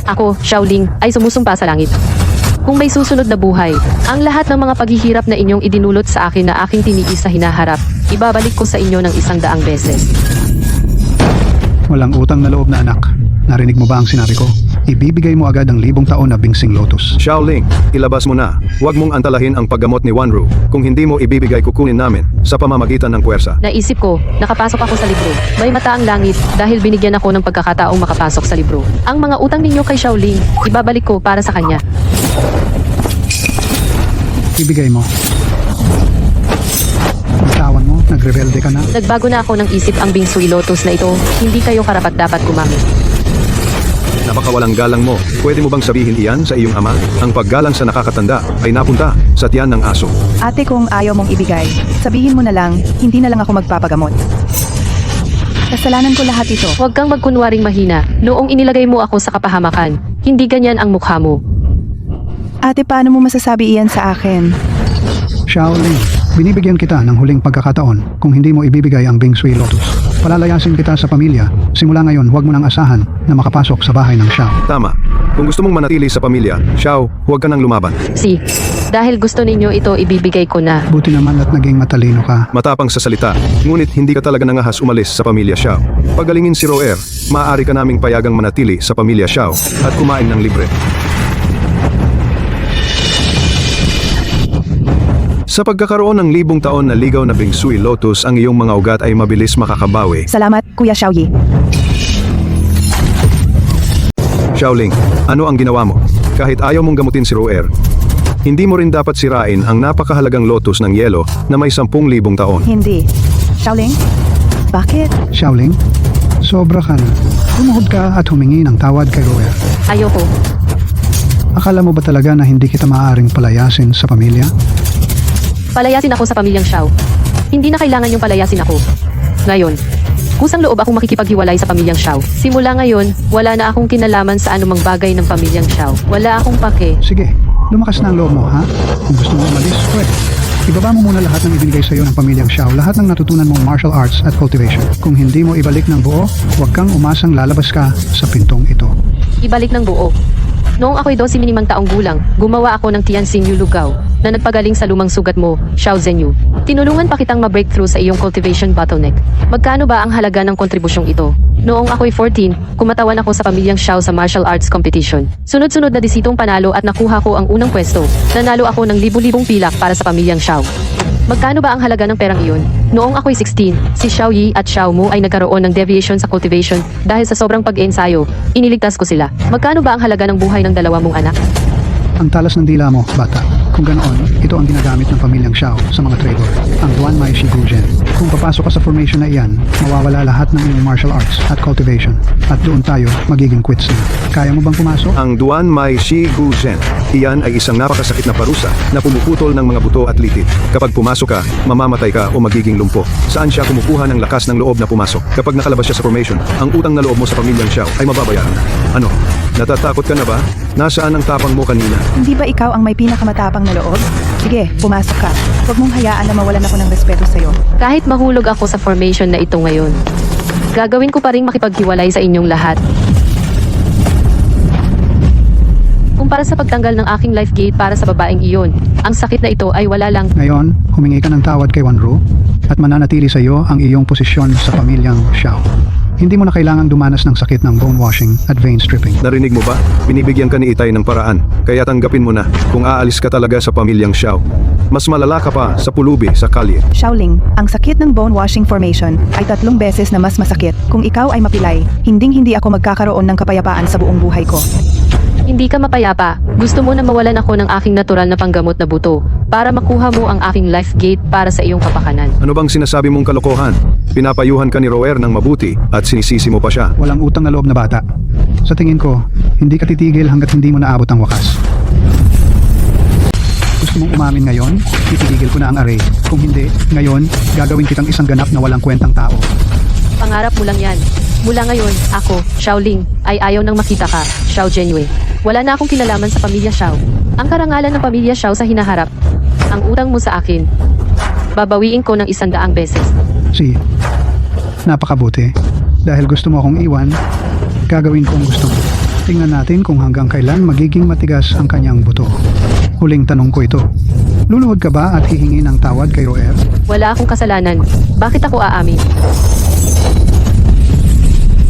Ako, Xiaoling, ay sumusumpa sa langit. Kung may susunod na buhay, ang lahat ng mga paghihirap na inyong idinulot sa akin na aking tiniis sa hinaharap, ibabalik ko sa inyo ng 100 beses. Walang utang na loob na anak. Narinig mo ba ang sinabi ko? Ibibigay mo agad ang 1000 taon na bingsing lotus. Xiaoling, ilabas mo na. Huwag mong antalahin ang paggamot ni Wanru. Kung hindi mo ibibigay, kukunin namin sa pamamagitan ng puwersa. Naisip ko, nakapasok ako sa libro. May mata ang langit dahil binigyan ako ng pagkakataong makapasok sa libro. Ang mga utang ninyo kay Xiaoling, ibabalik ko para sa kanya. Ibigay mo. Bitawan mo, nagrebelde ka na. Nagbago na ako ng isip ang bingsui lotus na ito. Hindi kayo karapat-dapat gumamit. Napakawalang galang mo. Pwede mo bang sabihin iyan sa iyong ama? Ang paggalang sa nakakatanda ay napunta sa tiyan ng aso. Ate, kung ayaw mong ibigay, sabihin mo na lang, hindi na lang ako magpapagamot. Kasalanan ko lahat ito. Huwag kang magkunwaring mahina. Noong inilagay mo ako sa kapahamakan, hindi ganyan ang mukha mo. Ate, paano mo masasabi iyan sa akin? Xiaoling, binibigyan kita ng huling pagkakataon kung hindi mo ibibigay ang bingsui lotus. Palalayasin kita sa pamilya. Simula ngayon, huwag mo nang asahan na makapasok sa bahay ng Xiao. Tama. Kung gusto mong manatili sa pamilya, Xiao, huwag ka nang lumaban. Si, dahil gusto ninyo ito, ibibigay ko na. Buti naman at naging matalino ka. Matapang sa salita, ngunit hindi ka talaga nangahas umalis sa pamilya Xiao. Pagalingin si Roer, maaari ka naming payagang manatili sa pamilya Xiao at kumain ng libre. Sa pagkakaroon ng 1000 taon na ligaw na bingsui lotus, ang iyong mga ugat ay mabilis makakabawi. Salamat, Kuya Xiaoyi. Xiaoling, ano ang ginawa mo? Kahit ayaw mong gamutin si Roer, hindi mo rin dapat sirain ang napakahalagang lotus ng yelo na may 10,000 taon. Hindi. Xiaoling? Bakit? Xiaoling, sobra ka na. Lumuhod ka at humingi ng tawad kay Roer. Ayoko. Akala mo ba talaga na hindi kita maaaring palayasin sa pamilya? Palayasin ako sa pamilyang Xiao. Hindi na kailangan yung palayasin ako. Ngayon, kusang loob akong makikipaghiwalay sa pamilyang Xiao. Simula ngayon, wala na akong kinalaman sa anumang bagay ng pamilyang Xiao. Wala akong pake. Sige, lumakas na ang loob mo, ha? Kung gusto mo umalis, pwede. Ibaba mo muna lahat ng ibinigay sa iyo ng pamilyang Xiao, lahat ng natutunan mong martial arts at cultivation. Kung hindi mo ibalik ng buo, huwag kang umasang lalabas ka sa pintong ito. Ibalik ng buo. Noong ako'y 12 taong gulang, gumawa ako ng Tianxin Yu Lugao na nagpagaling sa lumang sugat mo, Xiao Zhenyu. Tinulungan pa kitang ma-breakthrough sa iyong cultivation bottleneck. Magkano ba ang halaga ng kontribusyong ito? Noong ako'y 14, kumatawan ako sa pamilyang Xiao sa martial arts competition. Sunod-sunod na disitong panalo at nakuha ko ang unang pwesto. Nanalo ako ng libu-libong pilak para sa pamilyang Xiao. Magkano ba ang halaga ng perang iyon? Noong ako'y 16, si Xiao Yi at Xiao Mu ay nagkaroon ng deviation sa cultivation dahil sa sobrang pag-ensayo. Iniligtas ko sila. Magkano ba ang halaga ng buhay ng dalawa mong anak? Ang talas ng dila mo, bata. Kung ganoon, ito ang ginagamit ng pamilyang Xiao sa mga trader, ang Duan Mai Shi Gujen. Kung papasok ka sa formation na iyan, mawawala lahat ng iyong martial arts at cultivation. At doon tayo magiging quits na. Kaya mo bang pumasok? Ang Duan Mai Shi Guzen. Iyan ay isang napakasakit na parusa na pumuputol ng mga buto at litid. Kapag pumasok ka, mamamatay ka o magiging lumpo. Saan siya kumukuha ng lakas ng loob na pumasok? Kapag nakalabas siya sa formation, ang utang na loob mo sa pamilyang Xiao ay mababayaran. Ano? Natatakot ka na ba? Nasaan ang tapang mo kanina? Hindi ba ikaw ang may pinakamatapang na loob? Sige, pumasok ka. Huwag mong hayaan na mawalan ako ng respeto sa'yo. Kahit mahulog ako sa formation na ito ngayon, gagawin ko pa rin makipaghiwalay sa inyong lahat. Kumpara sa pagtanggal ng aking life gate para sa babaeng iyon, ang sakit na ito ay wala lang. Ngayon, humingi ka ng tawad kay Wanru at mananatili sa iyo ang iyong posisyon sa pamilyang Xiao. Hindi mo na kailangang dumanas ng sakit ng bone washing at vein stripping. Narinig mo ba? Binibigyan ka ni Itay ng paraan. Kaya tanggapin mo na kung aalis ka talaga sa pamilyang Xiao. Mas malala ka pa sa pulubi sa kalye. Xiaoling, ang sakit ng bone washing formation ay 3 beses na mas masakit. Kung ikaw ay mapilay, hindi ako magkakaroon ng kapayapaan sa buong buhay ko. Hindi ka mapayapa. Gusto mo na mawalan ako ng aking natural na panggamot na buto para makuha mo ang aking life gate para sa iyong kapakanan. Ano bang sinasabi mong kalokohan? Pinapayuhan ka ni Roer ng mabuti at sinisisi mo pa siya. Walang utang na loob na bata. Sa tingin ko, hindi ka titigil hanggat hindi mo naabot ang wakas. Gusto mong umamin ngayon? Titigil ko na ang array. Kung hindi, ngayon, gagawin kitang isang ganap na walang kwentang tao. Pangarap mo lang yan. Mula ngayon, ako, Xiaoling, ay ayaw nang makita ka, Xiao Zhenyu. Wala na akong kinalaman sa pamilya Xiao. Ang karangalan ng pamilya Xiao sa hinaharap. Ang utang mo sa akin, babawiin ko ng 100 beses. Si, napakabuti. Dahil gusto mo akong iwan, gagawin ko ang gusto mo. Tingnan natin kung hanggang kailan magiging matigas ang kanyang buto. Huling tanong ko ito. Luluhod ka ba at hihingi ng tawad kay Roer? Wala akong kasalanan. Bakit ako aamin?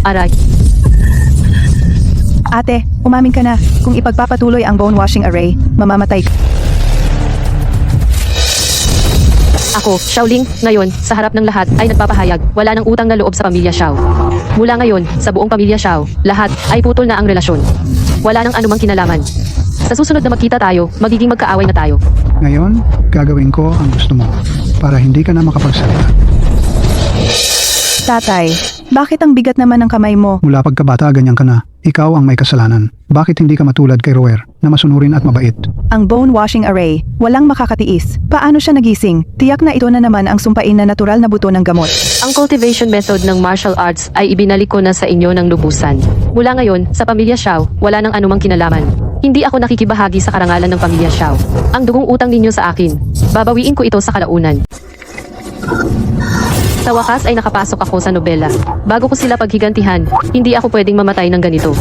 Aray. Ate, umamin ka na. Kung ipagpapatuloy ang bone washing array, mamamatay ka. Ako, Xiaoling, ngayon, sa harap ng lahat, ay nagpapahayag, wala nang utang na loob sa pamilya Xiao. Mula ngayon, sa buong pamilya Xiao, lahat, ay putol na ang relasyon. Wala nang anumang kinalaman. Sa susunod na magkita tayo, magiging magkaaway na tayo. Ngayon, gagawin ko ang gusto mo para hindi ka na makapagsalita. Tatay, bakit ang bigat naman ng kamay mo? Mula pagkabata, ganyan ka na. Ikaw ang may kasalanan. Bakit hindi ka matulad kay Roer na masunurin at mabait? Ang bone washing array, walang makakatiis. Paano siya nagising? Tiyak na ito na naman ang sumpain na natural na buto ng gamot. Ang cultivation method ng martial arts ay ibinalik ko na sa inyo ng lubusan. Mula ngayon, sa pamilya Xiao, wala nang anumang kinalaman. Hindi ako nakikibahagi sa karangalan ng pamilya Xiao. Ang dugong utang ninyo sa akin, babawiin ko ito sa kalaunan. Sa wakas ay nakapasok ako sa nobela. Bago ko sila paghigantihan, hindi ako pwedeng mamatay ng ganito.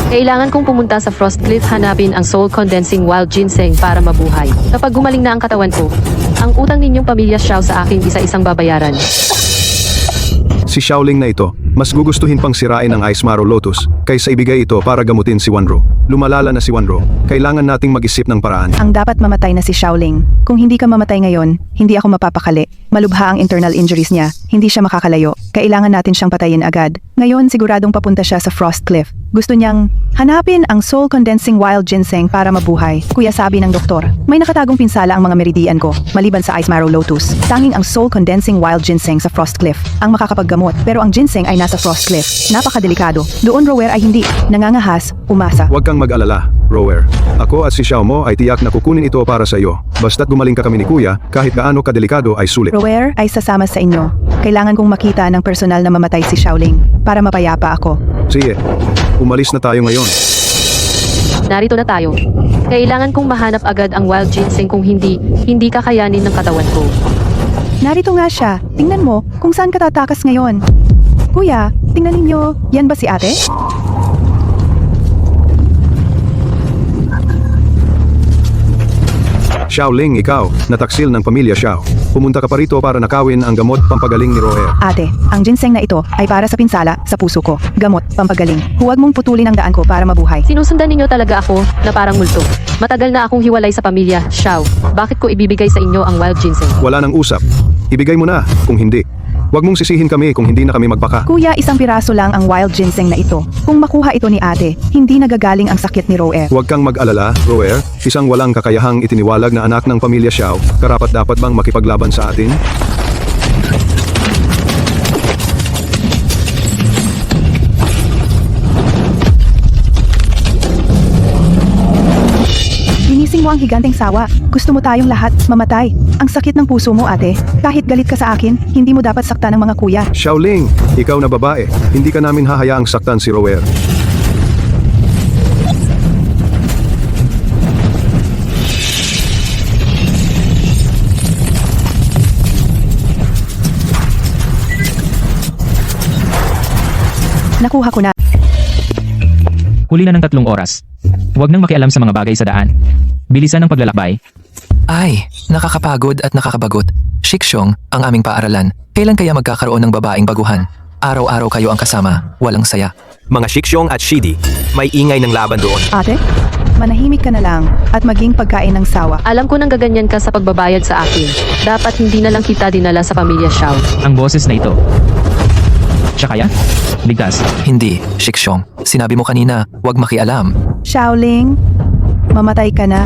Kailangan kong pumunta sa Frostcliff hanapin ang soul condensing wild ginseng para mabuhay. Kapag gumaling na ang katawan ko, ang utang ninyong pamilya Xiao sa akin isa-isang babayaran. Si Xiaoling na ito, mas gugustuhin pang sirain ang Ice Marrow Lotus kaysa ibigay ito para gamutin si Wanro. Lumalala na si Wanro. Kailangan nating mag-isip ng paraan. Ang dapat mamatay na si Xiaoling. Kung hindi ka mamatay ngayon, hindi ako mapapakali. Malubha ang internal injuries niya. Hindi siya makakalayo. Kailangan natin siyang patayin agad. Ngayon, siguradong papunta siya sa Frostcliff. Gusto niyang hanapin ang soul condensing wild ginseng para mabuhay. Kuya, sabi ng doktor, may nakatagong pinsala ang mga meridian ko, maliban sa Ice Marrow Lotus. Tanging ang soul condensing wild ginseng sa Frostcliff ang makakapaggamot, pero ang ginseng ay nasa Frostcliff. Napakadelikado. Doon Roer ay hindi. Nangangahas, umasa. Huwag kang mag-alala, Roer. Ako at si Xiao mo ay tiyak na kukunin ito para sa iyo. Basta't gumaling ka kami ni Kuya, kahit gaano kadelikado ay sulit. Roer ay sasama sa inyo. Kailangan kong makita ng personal na mamatay si Xiaoling para mapayapa ako. Sige, umalis na tayo ngayon. Narito na tayo. Kailangan kong mahanap agad ang wild ginseng kung hindi kakayanin ng katawan ko. Narito nga siya. Tingnan mo kung saan ka tatakas ngayon. Kuya, tingnan ninyo. Yan ba si ate? Xiaoling, ikaw, nataksil ng pamilya Xiao. Pumunta ka pa rito para nakawin ang gamot pampagaling ni Roer. Ate, ang ginseng na ito ay para sa pinsala sa puso ko. Gamot, pampagaling. Huwag mong putulin ang daan ko para mabuhay. Sinusundan ninyo talaga ako na parang multo. Matagal na akong hiwalay sa pamilya Xiao. Bakit ko ibibigay sa inyo ang wild ginseng? Wala nang usap. Ibigay mo na, kung hindi. Huwag mong sisihin kami kung hindi na kami magpaka. Kuya, isang piraso lang ang wild ginseng na ito. Kung makuha ito ni ate, hindi nagagaling ang sakit ni Roer. Huwag kang mag-alala, Roer. Isang walang kakayahang itiniwalag na anak ng pamilya Xiao, karapat dapat bang makipaglaban sa atin? Ginising mo ang higanteng sawa. Gusto mo tayong lahat mamatay. Ang sakit ng puso mo, ate. Kahit galit ka sa akin, hindi mo dapat saktan ng mga kuya. Xiaoling, ikaw na babae. Hindi ka namin hahayaang saktan si Roer. Nakuha ko na. Huli na ng 3 oras. Huwag nang makialam sa mga bagay sa daan. Bilisan ng paglalakbay. Ay, nakakapagod at nakakabagot. Shiksyong, ang aming paaralan. Kailan kaya magkakaroon ng babaeng baguhan? Araw-araw kayo ang kasama, walang saya. Mga Shiksyong at Shidi, may ingay ng laban doon. Ate, manahimik ka na lang at maging pagkain ng sawa. Alam ko nang gaganyan ka sa pagbabayad sa akin. Dapat hindi na lang kita dinala sa pamilya Xiao. Ang boses na ito. Siya kaya? Ligtas. Hindi, Shiksyong. Sinabi mo kanina, huwag makialam. Xiaoling, mamatay ka na.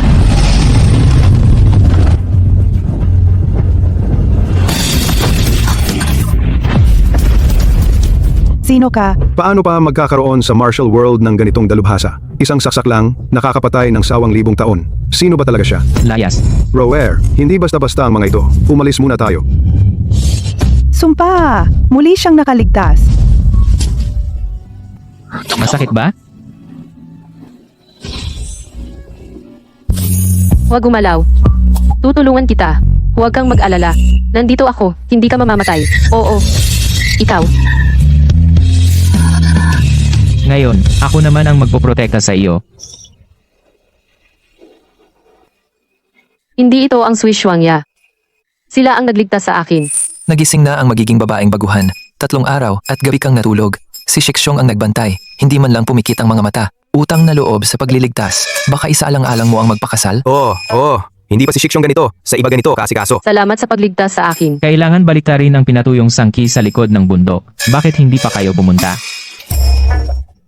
Sino ka? Paano pa magkakaroon sa martial world ng ganitong dalubhasa? Isang saksak lang, nakakapatay ng 1,000 taon. Sino ba talaga siya? Layas. Roer, hindi basta-basta ang mga ito. Umalis muna tayo. Sumpa! Muli siyang nakaligtas. Masakit ba? Huwag gumalaw. Tutulungan kita. Huwag kang mag-alala. Nandito ako. Hindi ka mamamatay. Oo. Ikaw. Ngayon, ako naman ang magpoprotekta sa iyo. Hindi ito ang Swiss Shuangya. Sila ang nagligtas sa akin. Nagising na ang magiging babaeng baguhan. 3 araw at gabi kang natulog. Si Shiksong ang nagbantay. Hindi man lang pumikit ang mga mata. Utang na loob sa pagliligtas. Baka isaalang-alang mo ang magpakasal? Hindi pa si Shiksong ganito. Sa iba ganito, kaasikaso. Salamat sa pagligtas sa akin. Kailangan baliktarin ang pinatuyong sangki sa likod ng bundok. Bakit hindi pa kayo pumunta?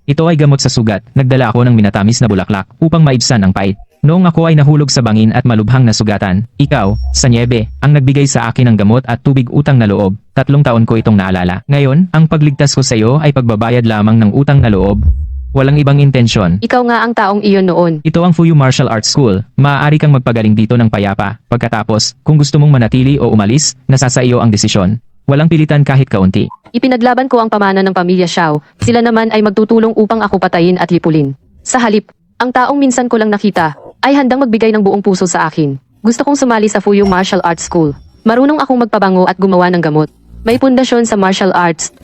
Ito ay gamot sa sugat. Nagdala ako ng minatamis na bulaklak upang maibsan ang pait. Noong ako ay nahulog sa bangin at malubhang nasugatan, ikaw, sa niebe, ang nagbigay sa akin ng gamot at tubig utang na loob. 3 taon ko itong naalala. Ngayon, ang pagligtas ko sa iyo ay pagbabayad lamang ng utang na loob. Walang ibang intensyon. Ikaw nga ang taong iyon noon. Ito ang Fuyu Martial Arts School. Maaari kang magpagaling dito ng payapa. Pagkatapos, kung gusto mong manatili o umalis, nasa sa iyo ang desisyon. Walang pilitan kahit kaunti. Ipinaglaban ko ang pamana ng pamilya Xiao. Sila naman ay magtutulong upang ako patayin at lipulin. Sa halip, ang taong minsan ko lang nakita, ay handang magbigay ng buong puso sa akin. Gusto kong sumali sa Fuyu Martial Arts School. Marunong akong magpabango at gumawa ng gamot. May pundasyon sa martial arts.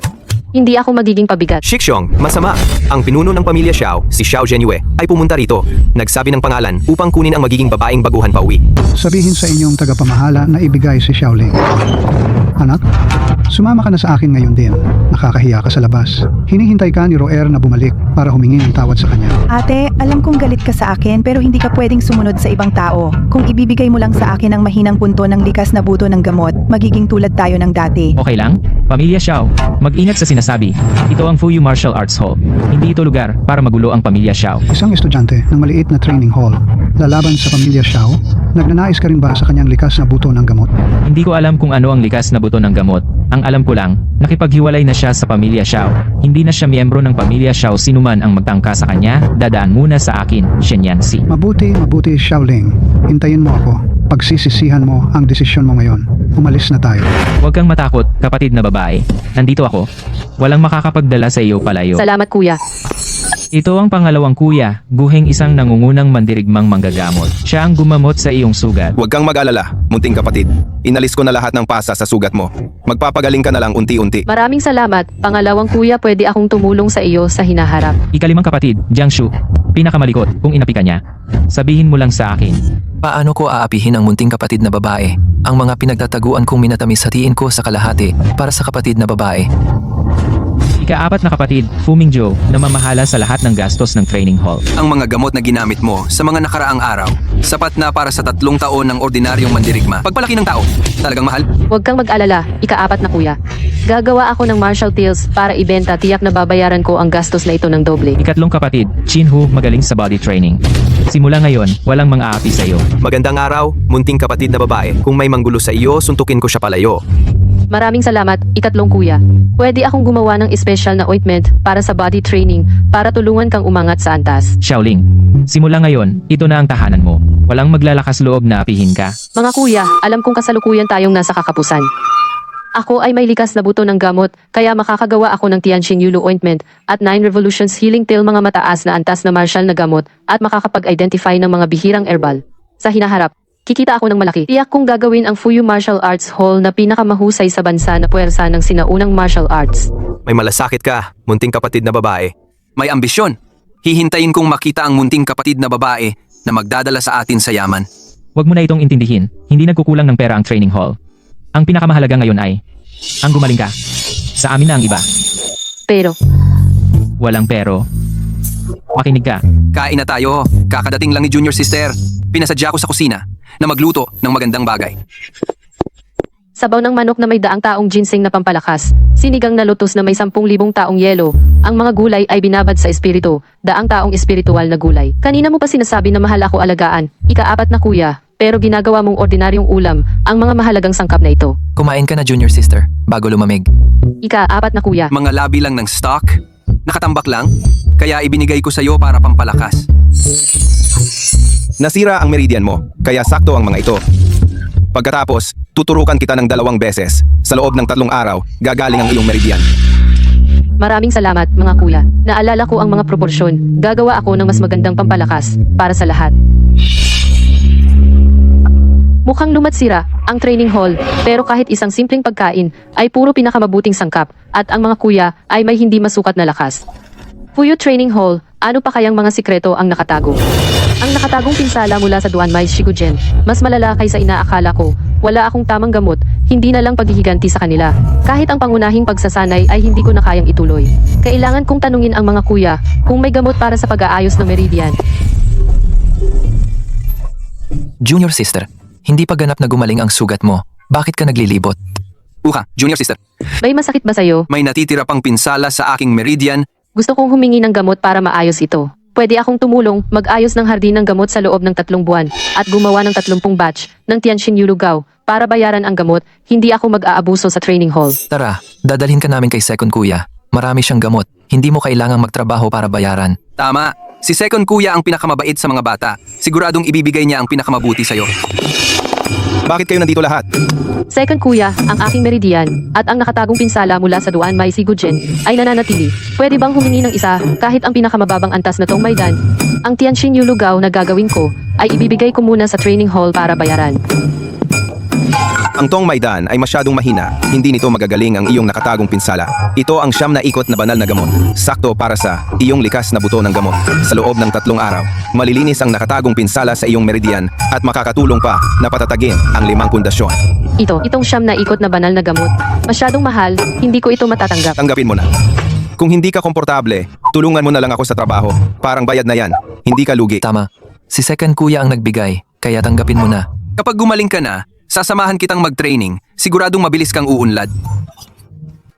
Hindi ako magiging pabigat. Shiksong, masama. Ang pinuno ng pamilya Xiao, si Xiao Zhenyue, ay pumunta rito. Nagsabi ng pangalan upang kunin ang magiging babaeng baguhan pauwi. Sabihin sa inyong tagapamahala na ibigay si Xiaoling. Anak, sumama ka na sa akin ngayon din. Nakakahiya ka sa labas. Hinihintay ka ni Roer na bumalik para humingi ng tawad sa kanya. Ate, alam kong galit ka sa akin pero hindi ka pwedeng sumunod sa ibang tao. Kung ibibigay mo lang sa akin ang mahinang punto ng likas na buto ng gamot, magiging tulad tayo ng dati. Okay lang? Pamilya Xiao, mag-ingat sa sinasabi. Ito ang Fuyu Martial Arts Hall. Hindi ito lugar para magulo ang pamilya Xiao. Isang estudyante ng maliit na training hall. Lalaban sa pamilya Xiao. Nagnanais ka rin ba sa kanyang likas na buto ng gamot? Hindi ko alam kung ano ang likas na buto ng gamot. Ang alam ko lang, nakipaghiwalay na siya sa pamilya Xiao. Hindi na siya miyembro ng pamilya Xiao. Sinuman ang magtangka sa kanya, dadaan muna sa akin, Shenyangsi. Mabuti, Xiaoling. Hintayin mo ako. Pagsisisihan mo ang desisyon mo ngayon. Umalis na tayo. Huwag kang matakot, kapatid na babae. Nandito ako. Walang makakapagdala sa iyo palayo. Salamat kuya. Ito ang pangalawang kuya, Guheng, isang nangungunang mandirigmang manggagamot. Siya ang gumamot sa iyong sugat. Huwag kang mag-alala, munting kapatid. Inalis ko na lahat ng pasa sa sugat mo. Magpapagaling ka na lang unti-unti. Maraming salamat. Pangalawang kuya, pwede akong tumulong sa iyo sa hinaharap. Ikalimang kapatid, Jiangshu. Pinakamalikot, kung inapi ka niya. Sabihin mo lang sa akin. Paano ko aapihin ang munting kapatid na babae? Ang mga pinagtataguan kong minatamis hatiin ko sa kalahati para sa kapatid na babae. Ika-4 na kapatid, Fu Mingzhou, na mamahala sa lahat ng gastos ng training hall. Ang mga gamot na ginamit mo sa mga nakaraang araw, sapat na para sa 3 taon ng ordinaryong mandirigma. Pagpalaki ng tao, talagang mahal. Huwag kang mag-alala. Ika-4 na kuya. Gagawa ako ng martial tales para ibenta. Tiyak na babayaran ko ang gastos na ito ng doble. Ikatlong kapatid, Chinhu, magaling sa body training. Simula ngayon, walang mang-aapi sa iyo. Magandang araw, munting kapatid na babae. Kung may manggulo sa iyo, suntukin ko siya palayo. Maraming salamat, ikatlong kuya. Pwede akong gumawa ng espesyal na ointment para sa body training para tulungan kang umangat sa antas. Xiaoling, simula ngayon, ito na ang tahanan mo. Walang maglalakas loob na apihin ka. Mga kuya, alam kong kasalukuyan tayong nasa kakapusan. Ako ay may likas na buto ng gamot, kaya makakagawa ako ng Tianxin Yulu ointment at 9 Revolutions Healing Tail, mga mataas na antas na martial na gamot, at makakapag-identify ng mga bihirang herbal. Sa hinaharap, kikita ako ng malaki. Tiyak kong gagawin ang Fuyu Martial Arts Hall na pinakamahusay sa bansa na puwersa ng sinaunang martial arts. May malasakit ka, munting kapatid na babae. May ambisyon. Hihintayin kong makita ang munting kapatid na babae na magdadala sa atin sa yaman. Huwag mo na itong intindihin, hindi nagkukulang ng pera ang training hall. Ang pinakamahalaga ngayon ay, ang gumaling ka. Sa amin na ang iba. Pero, Walang pero. Makinig ka. Kain na tayo. Kakadating lang ni Junior Sister. Pinasadya ko sa kusina na magluto ng magandang bagay. sabaw ng manok na may daang taong ginseng na pampalakas, sinigang na lutos na may 10,000 taong yelo, ang mga gulay ay binabad sa espiritu, daang taong espiritual na gulay. Kanina mo pa sinasabi na mahal ako alagaan, ika-4 na kuya, pero ginagawa mong ordinaryong ulam, ang mga mahalagang sangkap na ito. Kumain ka na, Junior Sister, bago lumamig. Ika-4 na kuya. Mga labi lang ng stock, nakatambak lang, kaya ibinigay ko sa'yo para pampalakas. Nasira ang meridian mo, kaya sakto ang mga ito. Pagkatapos, tuturukan kita ng 2 beses. Sa loob ng 3 araw, gagaling ang iyong meridian. Maraming salamat, mga kuya. Naalala ko ang mga proporsyon. Gagawa ako ng mas magandang pampalakas para sa lahat. Mukhang lumatsira ang training hall, pero kahit isang simpleng pagkain ay puro pinakamabuting sangkap at ang mga kuya ay may hindi masukat na lakas. Fuyu Training Hall, ano pa kayang mga sikreto ang nakatago? Ang nakatagong pinsala mula sa Duanmai Shigujen, mas malala kaysa inaakala ko. Wala akong tamang gamot, hindi na lang paghihiganti sa kanila. Kahit ang pangunahing pagsasanay ay hindi ko na kayang ituloy. Kailangan kong tanungin ang mga kuya kung may gamot para sa pag-aayos ng meridian. Junior sister, hindi pa ganap na gumaling ang sugat mo. Bakit ka naglilibot? Junior sister, May masakit ba sa'yo? may natitira pang pinsala sa aking meridian. Gusto kong humingi ng gamot para maayos ito. Pwede akong tumulong, mag-ayos ng hardin ng gamot sa loob ng 3 buwan, at gumawa ng 30 batch ng Tianjin Yulugao para bayaran ang gamot. Hindi ako mag-aabuso sa training hall. Tara, dadalhin ka namin kay Second Kuya. Marami siyang gamot. Hindi mo kailangang magtrabaho para bayaran. Tama, si Second Kuya ang pinakamabait sa mga bata. Siguradong ibibigay niya ang pinakamabuti sa'yo. Bakit kayo nandito lahat? Second kuya, ang aking meridian, at ang nakatagong pinsala mula sa Duanmai Shigujen ay nananatili. Pwede bang humingi ng isa kahit ang pinakamababang antas na Tong Maidan? Ang Tianjin Yulugao na gagawin ko ay ibibigay ko muna sa training hall para bayaran. Ang Tong Maidan ay masyadong mahina. Hindi nito magagaling ang iyong nakatagong pinsala. Ito ang 9 na ikot na banal na gamot. Sakto para sa iyong likas na buto ng gamot. Sa loob ng 3 araw, malilinis ang nakatagong pinsala sa iyong meridian at makakatulong pa na patatagin ang 5 pundasyon. Itong 9 na ikot na banal na gamot. Masyadong mahal, hindi ko ito matatanggap. Tanggapin mo na. Kung hindi ka komportable, tulungan mo na lang ako sa trabaho. Parang bayad na yan. Hindi ka lugi. Tama, si Second Kuya ang nagbigay, kaya tanggapin mo na. Kapag gumaling ka na, sasamahan kitang mag-training. Siguradong mabilis kang uunlad.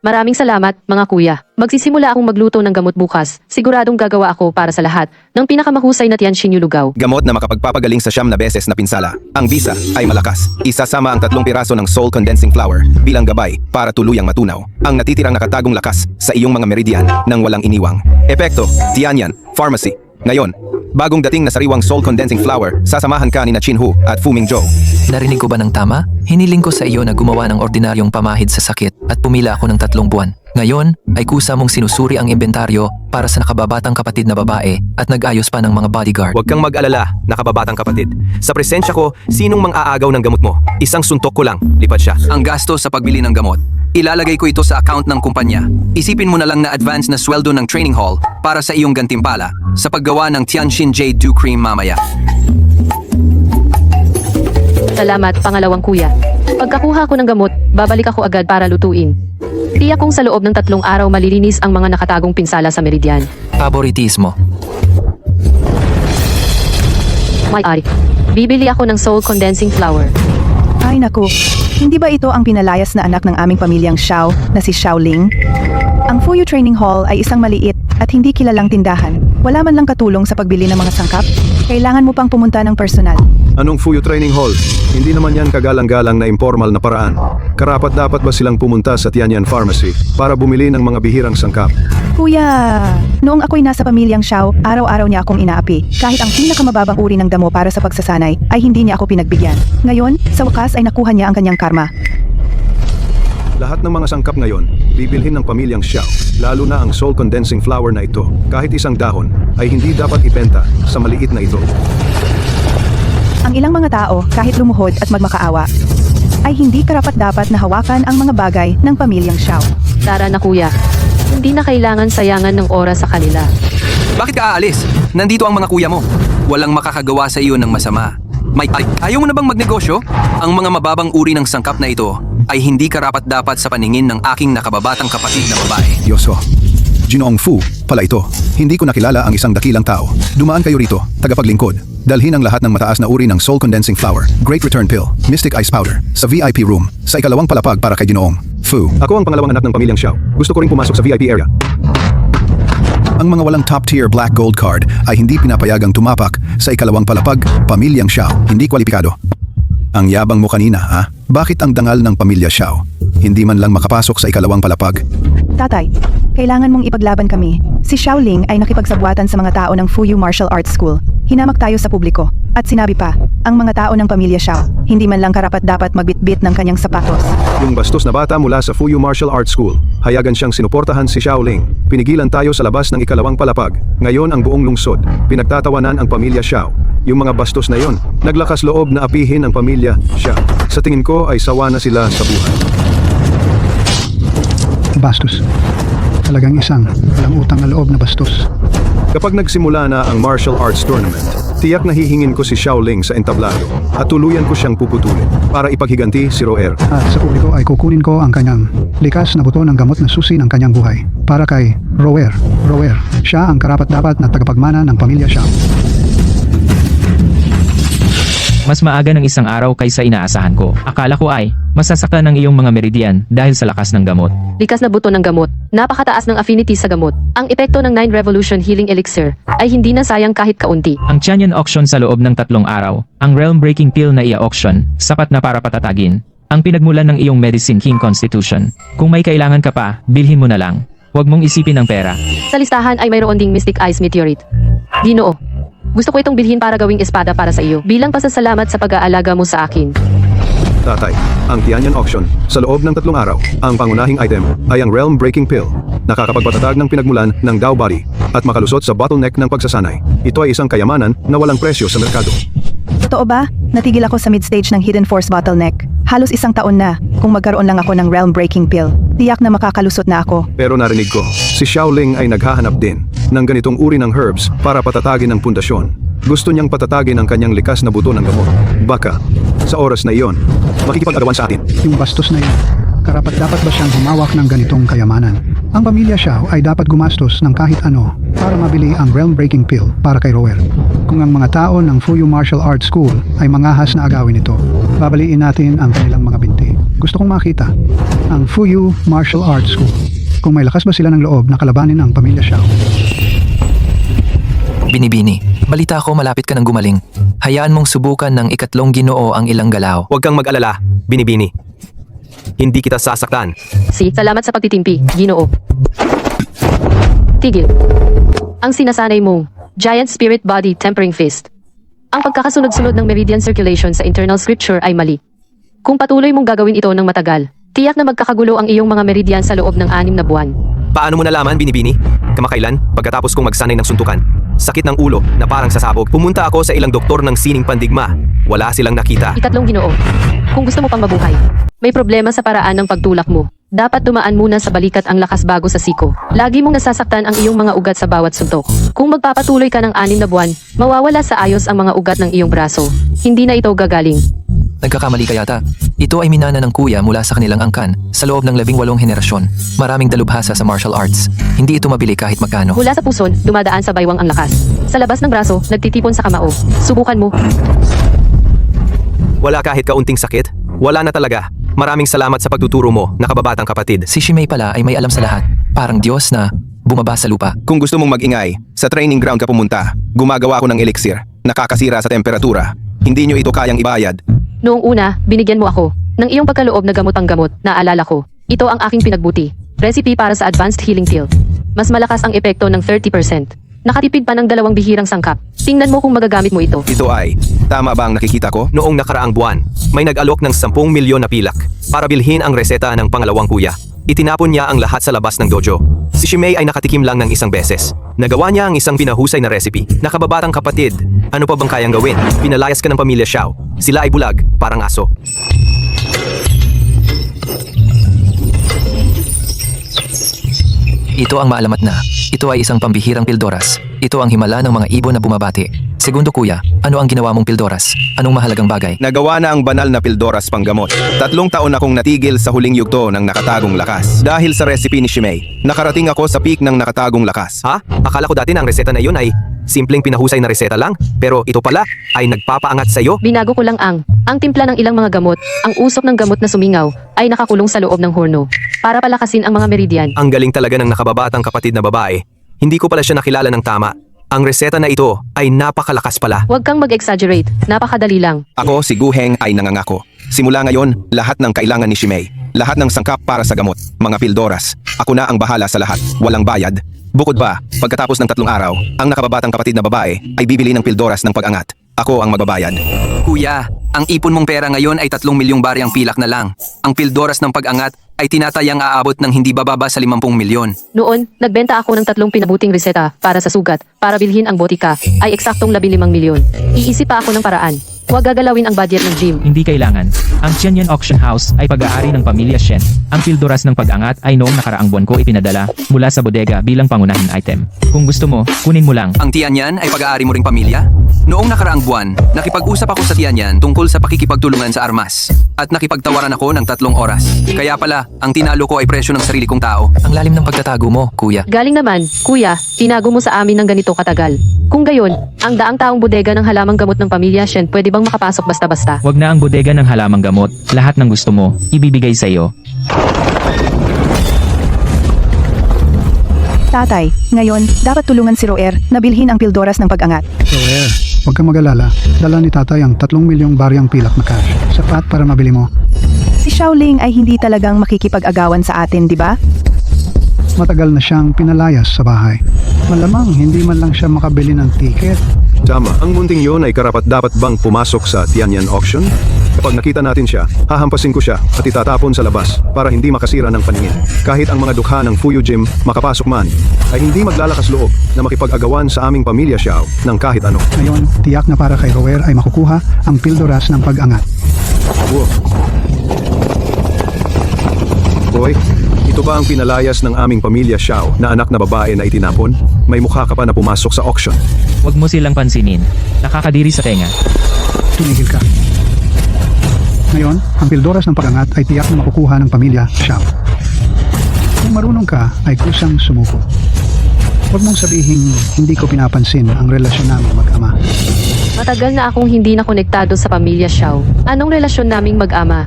Maraming salamat, mga kuya. Magsisimula akong magluto ng gamot bukas. Siguradong gagawa ako para sa lahat ng pinakamahusay na Tianjin Yulugao. Gamot na makapagpapagaling sa 9 na beses na pinsala. Ang bisa ay malakas. Isasama ang 3 piraso ng Soul Condensing Flower bilang gabay para tuluyang matunaw ang natitirang nakatagong lakas sa iyong mga meridian nang walang iniwang. Epekto, Tianyan, Pharmacy. Ngayon, bagong dating na sariwang Soul Condensing Flower, sasamahan ka ni na Chin Hu at Fu Mingzhou. Narinig ko ba ng tama? Hiniling ko sa iyo na gumawa ng ordinaryong pamahid sa sakit at pumila ako ng 3 buwan. Ngayon, ay kusa mong sinusuri ang inventaryo para sa nakababatang kapatid na babae at nag-ayos pa ng mga bodyguard. Huwag kang mag-alala, nakababatang kapatid. Sa presensya ko, sinong mang-aagaw ng gamot mo? Isang suntok ko lang, lipat siya. Ang gasto sa pagbili ng gamot, ilalagay ko ito sa account ng kumpanya. Isipin mo na lang na advance na sweldo ng training hall para sa iyong gantimpala sa paggawa ng Tianjin J2 Cream mamaya. Salamat, pangalawang kuya. Pagkakuha ko ng gamot, babalik ako agad para lutuin. Tiyak kong sa loob ng 3 araw malilinis ang mga nakatagong pinsala sa meridian. Favoritismo. May ari. Bibili ako ng Soul Condensing Flower. Ay naku, hindi ba ito ang pinalayas na anak ng aming pamilyang Xiao na si Xiaoling? Ang Fuyu Training Hall ay isang maliit at hindi kilalang tindahan. Wala man lang katulong sa pagbili ng mga sangkap. Kailangan mo pang pumunta ng personal. Anong Fuyu Training Hall? Hindi naman yan kagalang-galang na informal na paraan. Karapat dapat ba silang pumunta sa Tianyan Pharmacy para bumili ng mga bihirang sangkap? Kuya, noong ako'y nasa pamilyang Xiao, araw-araw niya akong inaapi. Kahit ang pinakamababang uri ng damo para sa pagsasanay, ay hindi niya ako pinagbigyan. Ngayon, sa wakas ay nakuha niya ang kanyang karma. Lahat ng mga sangkap ngayon, bibilhin ng pamilyang Xiao, lalo na ang Soul Condensing Flower na ito. Kahit isang dahon, ay hindi dapat ibenta sa maliit na ito. Ang ilang mga tao, kahit lumuhod at magmakaawa, ay hindi karapat-dapat na hawakan ang mga bagay ng pamilyang Xiao. Tara na kuya. Hindi na kailangan sayangan ng oras sa kanila. Bakit ka aalis? Nandito ang mga kuya mo. Walang makakagawa sa iyo ng masama. Ayaw mo na bang magnegosyo? Ang mga mababang uri ng sangkap na ito ay hindi karapat-dapat sa paningin ng aking nakababatang kapatid na babae. Yoso. Ginoong Fu, pala ito. Hindi ko nakilala ang isang dakilang tao. Dumaan kayo rito, tagapaglingkod. Dalhin ang lahat ng mataas na uri ng Soul Condensing Flower, Great Return Pill, Mystic Ice Powder, sa VIP room, sa ikalawang palapag para kay Ginoong Fu. Ako ang pangalawang anak ng pamilyang Xiao. Gusto ko rin pumasok sa VIP area. Ang mga walang top-tier black gold card ay hindi pinapayagang tumapak sa ikalawang palapag, pamilyang Xiao. Hindi kwalipikado. Ang yabang mo kanina, ha? Bakit ang dangal ng pamilya Xiao? Hindi man lang makapasok sa ikalawang palapag? Tatay, kailangan mong ipaglaban kami. Si Xiaoling ay nakipagsabwatan sa mga tao ng Fuyu Martial Arts School. Hinamak tayo sa publiko. At sinabi pa, ang mga tao ng pamilya Xiao, hindi man lang karapat-dapat magbitbit ng kanyang sapatos. Yung bastos na bata mula sa Fuyu Martial Arts School, hayagan siyang sinuportahan si Xiaoling. Pinigilan tayo sa labas ng ikalawang palapag. Ngayon ang buong lungsod, pinagtatawanan ang pamilya Xiao. Yung mga bastos na yon, naglakas loob na apihin ang pamilya Xiao. Sa tingin ko ay sawa na sila sa buhay. Bastos. Talagang isang walang utang na loob na bastos. Kapag nagsimula na ang martial arts tournament, tiyak na hihingin ko si Xiaoling sa entablado at tuluyan ko siyang puputulin para ipaghiganti si Roer. At sa publiko ay kukunin ko ang kanyang likas na buto ng gamot na susi ng kanyang buhay. Para kay Roer. Roer, siya ang karapat-dapat na tagapagmana ng pamilya Xiao. Mas maaga ng isang araw kaysa inaasahan ko. Akala ko ay masasaktan ng iyong mga meridian dahil sa lakas ng gamot. Likas na buto ng gamot. Napakataas ng affinity sa gamot. Ang epekto ng 9 Revolution Healing Elixir ay hindi na sayang kahit kaunti. Ang Tianyan auction sa loob ng 3 araw, ang realm-breaking pill na i-auction, sapat na para patatagin ang pinagmulan ng iyong Medicine King Constitution. Kung may kailangan ka pa, bilhin mo na lang. Huwag mong isipin ang pera. Sa listahan ay mayroon ding Mystic Eyes Meteorite. Ginoo, gusto ko itong bilhin para gawing espada para sa iyo bilang pasasalamat sa pag-aalaga mo sa akin. Tatay, ang Tianyan auction, sa loob ng 3 araw, ang pangunahing item ay ang Realm Breaking Pill. Nakakapagpatatag ng pinagmulan ng Dao Body at makalusot sa bottleneck ng pagsasanay. Ito ay isang kayamanan na walang presyo sa merkado. Totoo ba? Natigil ako sa mid-stage ng Hidden Force Bottleneck. Halos 1 taon na kung magkaroon lang ako ng Realm Breaking Pill. Tiyak na makakalusot na ako. Pero narinig ko, si Xiaoling ay naghahanap din ng ganitong uri ng herbs para patatagin ang pundasyon. Gusto niyang patatagin ang kanyang likas na buto ng gamot. Baka, sa oras na iyon, makikipag-agawan sa atin. Yung bastos na yun, karapat-dapat ba siyang humawak ng ganitong kayamanan? Ang pamilya Xiao ay dapat gumastos ng kahit ano para mabili ang realm-breaking pill para kay Roer. Kung ang mga tao ng Fuyu Martial Arts School ay mangahas na agawin ito, babaliin natin ang kanilang mga binti. Gusto kong makita ang Fuyu Martial Arts School. Kung may lakas ba sila ng loob na kalabanin ang pamilya Xiao. Binibini, balita ko malapit ka ng gumaling. Hayaan mong subukan ng 2 Ginoo ang ilang galaw. Huwag kang mag-alala, Binibini. Hindi kita sasaktan. Salamat sa pagtitimpi, Ginoo. Tigil. Ang sinasanay mong Giant Spirit Body Tempering Fist. Ang pagkakasunod-sunod ng meridian circulation sa internal scripture ay mali. Kung patuloy mong gagawin ito ng matagal, tiyak na magkakagulo ang iyong mga meridian sa loob ng 6 na buwan. Paano mo nalaman, Binibini? Kamakailan, pagkatapos kong magsanay ng suntukan. Sakit ng ulo na parang sasabog. Pumunta ako sa ilang doktor ng sining pandigma. Wala silang nakita. 3 Ginoo. Kung gusto mo pang mabuhay, may problema sa paraan ng pagtulak mo. Dapat dumaan muna sa balikat ang lakas bago sa siko. Lagi mong nasasaktan ang iyong mga ugat sa bawat suntok. Kung magpapatuloy ka ng 6 na buwan, mawawala sa ayos ang mga ugat ng iyong braso. Hindi na ito gagaling. Nagkakamali ka yata. Ito ay minana ng kuya mula sa kanilang angkan sa loob ng 18 henerasyon. Maraming dalubhasa sa martial arts. Hindi ito mabili kahit magkano. Mula sa puson, dumadaan sa baywang ang lakas. Sa labas ng braso, nagtitipon sa kamao. Subukan mo. Wala kahit kaunting sakit? Wala na talaga. Maraming salamat sa pagtuturo mo, nakababatang kapatid. Si Shimei pala ay may alam sa lahat. Parang Diyos na bumaba sa lupa. Kung gusto mong mag-ingay, sa training ground ka pumunta. Gumagawa ako ng elixir. Nakakasira sa temperatura. Hindi nyo ito kayang ibayad. Noong una, binigyan mo ako ng iyong pagkaloob na gamot ang gamot. Naalala ko. Ito ang aking pinagbuti. Recipe para sa advanced healing pill. Mas malakas ang epekto ng 30%. Nakatipid pa ng 2 bihirang sangkap. Tingnan mo kung magagamit mo ito. Ito ay, tama ba ang nakikita ko? Noong nakaraang buwan, may nag-alok ng 10 milyon na pilak para bilhin ang reseta ng pangalawang kuya. Itinapon niya ang lahat sa labas ng dojo. Si Shimei ay nakatikim lang ng 1 beses. Nagawa niya ang isang pinahusay na recipe. Nakababatang kapatid, ano pa bang kayang gawin? Pinalayas ka ng pamilya Xiao. Sila ay bulag, parang aso. Ito ang maalamat na. Ito ay isang pambihirang pildoras. Ito ang himala ng mga ibon na bumabati. Segundo kuya, ano ang ginawa mong pildoras? Anong mahalagang bagay? Nagawa na ang banal na pildoras panggamot. 3 taon akong natigil sa huling yugto ng nakatagong lakas. Dahil sa recipe ni Shimei, nakarating ako sa peak ng nakatagong lakas. Ha? Akala ko dati na ang reseta na yun ay simpleng pinahusay na reseta lang. Pero ito pala ay nagpapaangat sa iyo. Binago ko lang ang timpla ng ilang mga gamot. Ang usok ng gamot na sumingaw ay nakakulong sa loob ng horno para palakasin ang mga meridian. Ang galing talaga ng nakababatang kapatid na babae. Hindi ko pala siya nakilala ng tama. Ang reseta na ito ay napakalakas pala. Huwag kang mag-exaggerate. Napakadali lang. Ako, si Guheng, ay nangangako. Simula ngayon, lahat ng kailangan ni Shimei. Lahat ng sangkap para sa gamot. Mga pildoras. Ako na ang bahala sa lahat. Walang bayad. Bukod pa, pagkatapos ng 3 araw, ang nakababatang kapatid na babae ay bibili ng pildoras ng pag-angat. Ako ang magbabayad. Kuya, ang ipon mong pera ngayon ay 3 milyong baryang pilak na lang. Ang pildoras ng pag-angat ay tinatayang aabot ng hindi bababa sa 50 milyon. Noon, nagbenta ako ng 3 pinabuting reseta para sa sugat para bilhin ang botika ay eksaktong 15 milyon. Iisip pa ako ng paraan. Huwag gagalawin ang budget ng gym. Hindi kailangan. Ang Tianyan Auction House ay pag-aari ng pamilya Shen. Ang pildoras ng pag-angat ay noong nakaraang buwan ko ipinadala mula sa bodega bilang pangunahing item. Kung gusto mo, kunin mo lang. Ang Tianyan ay pag-aari mo ring pamilya? Noong nakaraang buwan, nakipag-usap ako sa Tianyan tungkol sa pakikipagtulungan sa armas. At nakipagtawaran ako ng 3 oras. Kaya pala, ang tinalo ko ay presyo ng sarili kong tao. Ang lalim ng pagtatago mo, kuya. Galing naman, kuya, tinago mo sa amin ng ganito katagal. Kung gayon, ang daang taong bodega ng halamang gamot ng pamilya Shen pwede bang makapasok basta-basta? Wag na ang bodega ng halamang gamot. Lahat ng gusto mo, ibibigay sa iyo. Tatay, ngayon, dapat tulungan si Roer na bilhin ang pildoras ng pag-angat. Roer, huwag kang mag-alala. Dala ni tatay ang 3 milyong baryang pilak na cash. Sapat para mabili mo. Si Xiaoling ay hindi talagang makikipag-agawan sa atin, di ba? Matagal na siyang pinalayas sa bahay. Malamang hindi man lang siya makabili ng ticket. Tama, ang munting yon ay karapat-dapat bang pumasok sa Tianyan Auction? Kapag nakita natin siya, hahampasin ko siya at itatapon sa labas para hindi makasira ng paningin. Kahit ang mga dukha ng Fuyu Gym makapasok man, ay hindi maglalakas loob na makipag-agawan sa aming pamilya Xiao ng kahit ano. Ngayon, tiyak na para kay Roer ay makukuha ang pildoras ng pag-angat. Wow. Boy, ito ba ang pinalayas ng aming pamilya Xiao na anak na babae na itinapon? May mukha ka pa na pumasok sa auction. Wag mo silang pansinin. Nakakadiri sa tenga. Tumigil ka. Ngayon, ang pildoras ng pag-angat ay tiyak na makukuha ng pamilya Xiao. Kung marunong ka, ay kusang sumuko. Huwag mong sabihin hindi ko pinapansin ang relasyon namin mag-ama. Matagal na akong hindi na konektado sa pamilya Xiao. Anong relasyon naming mag-ama?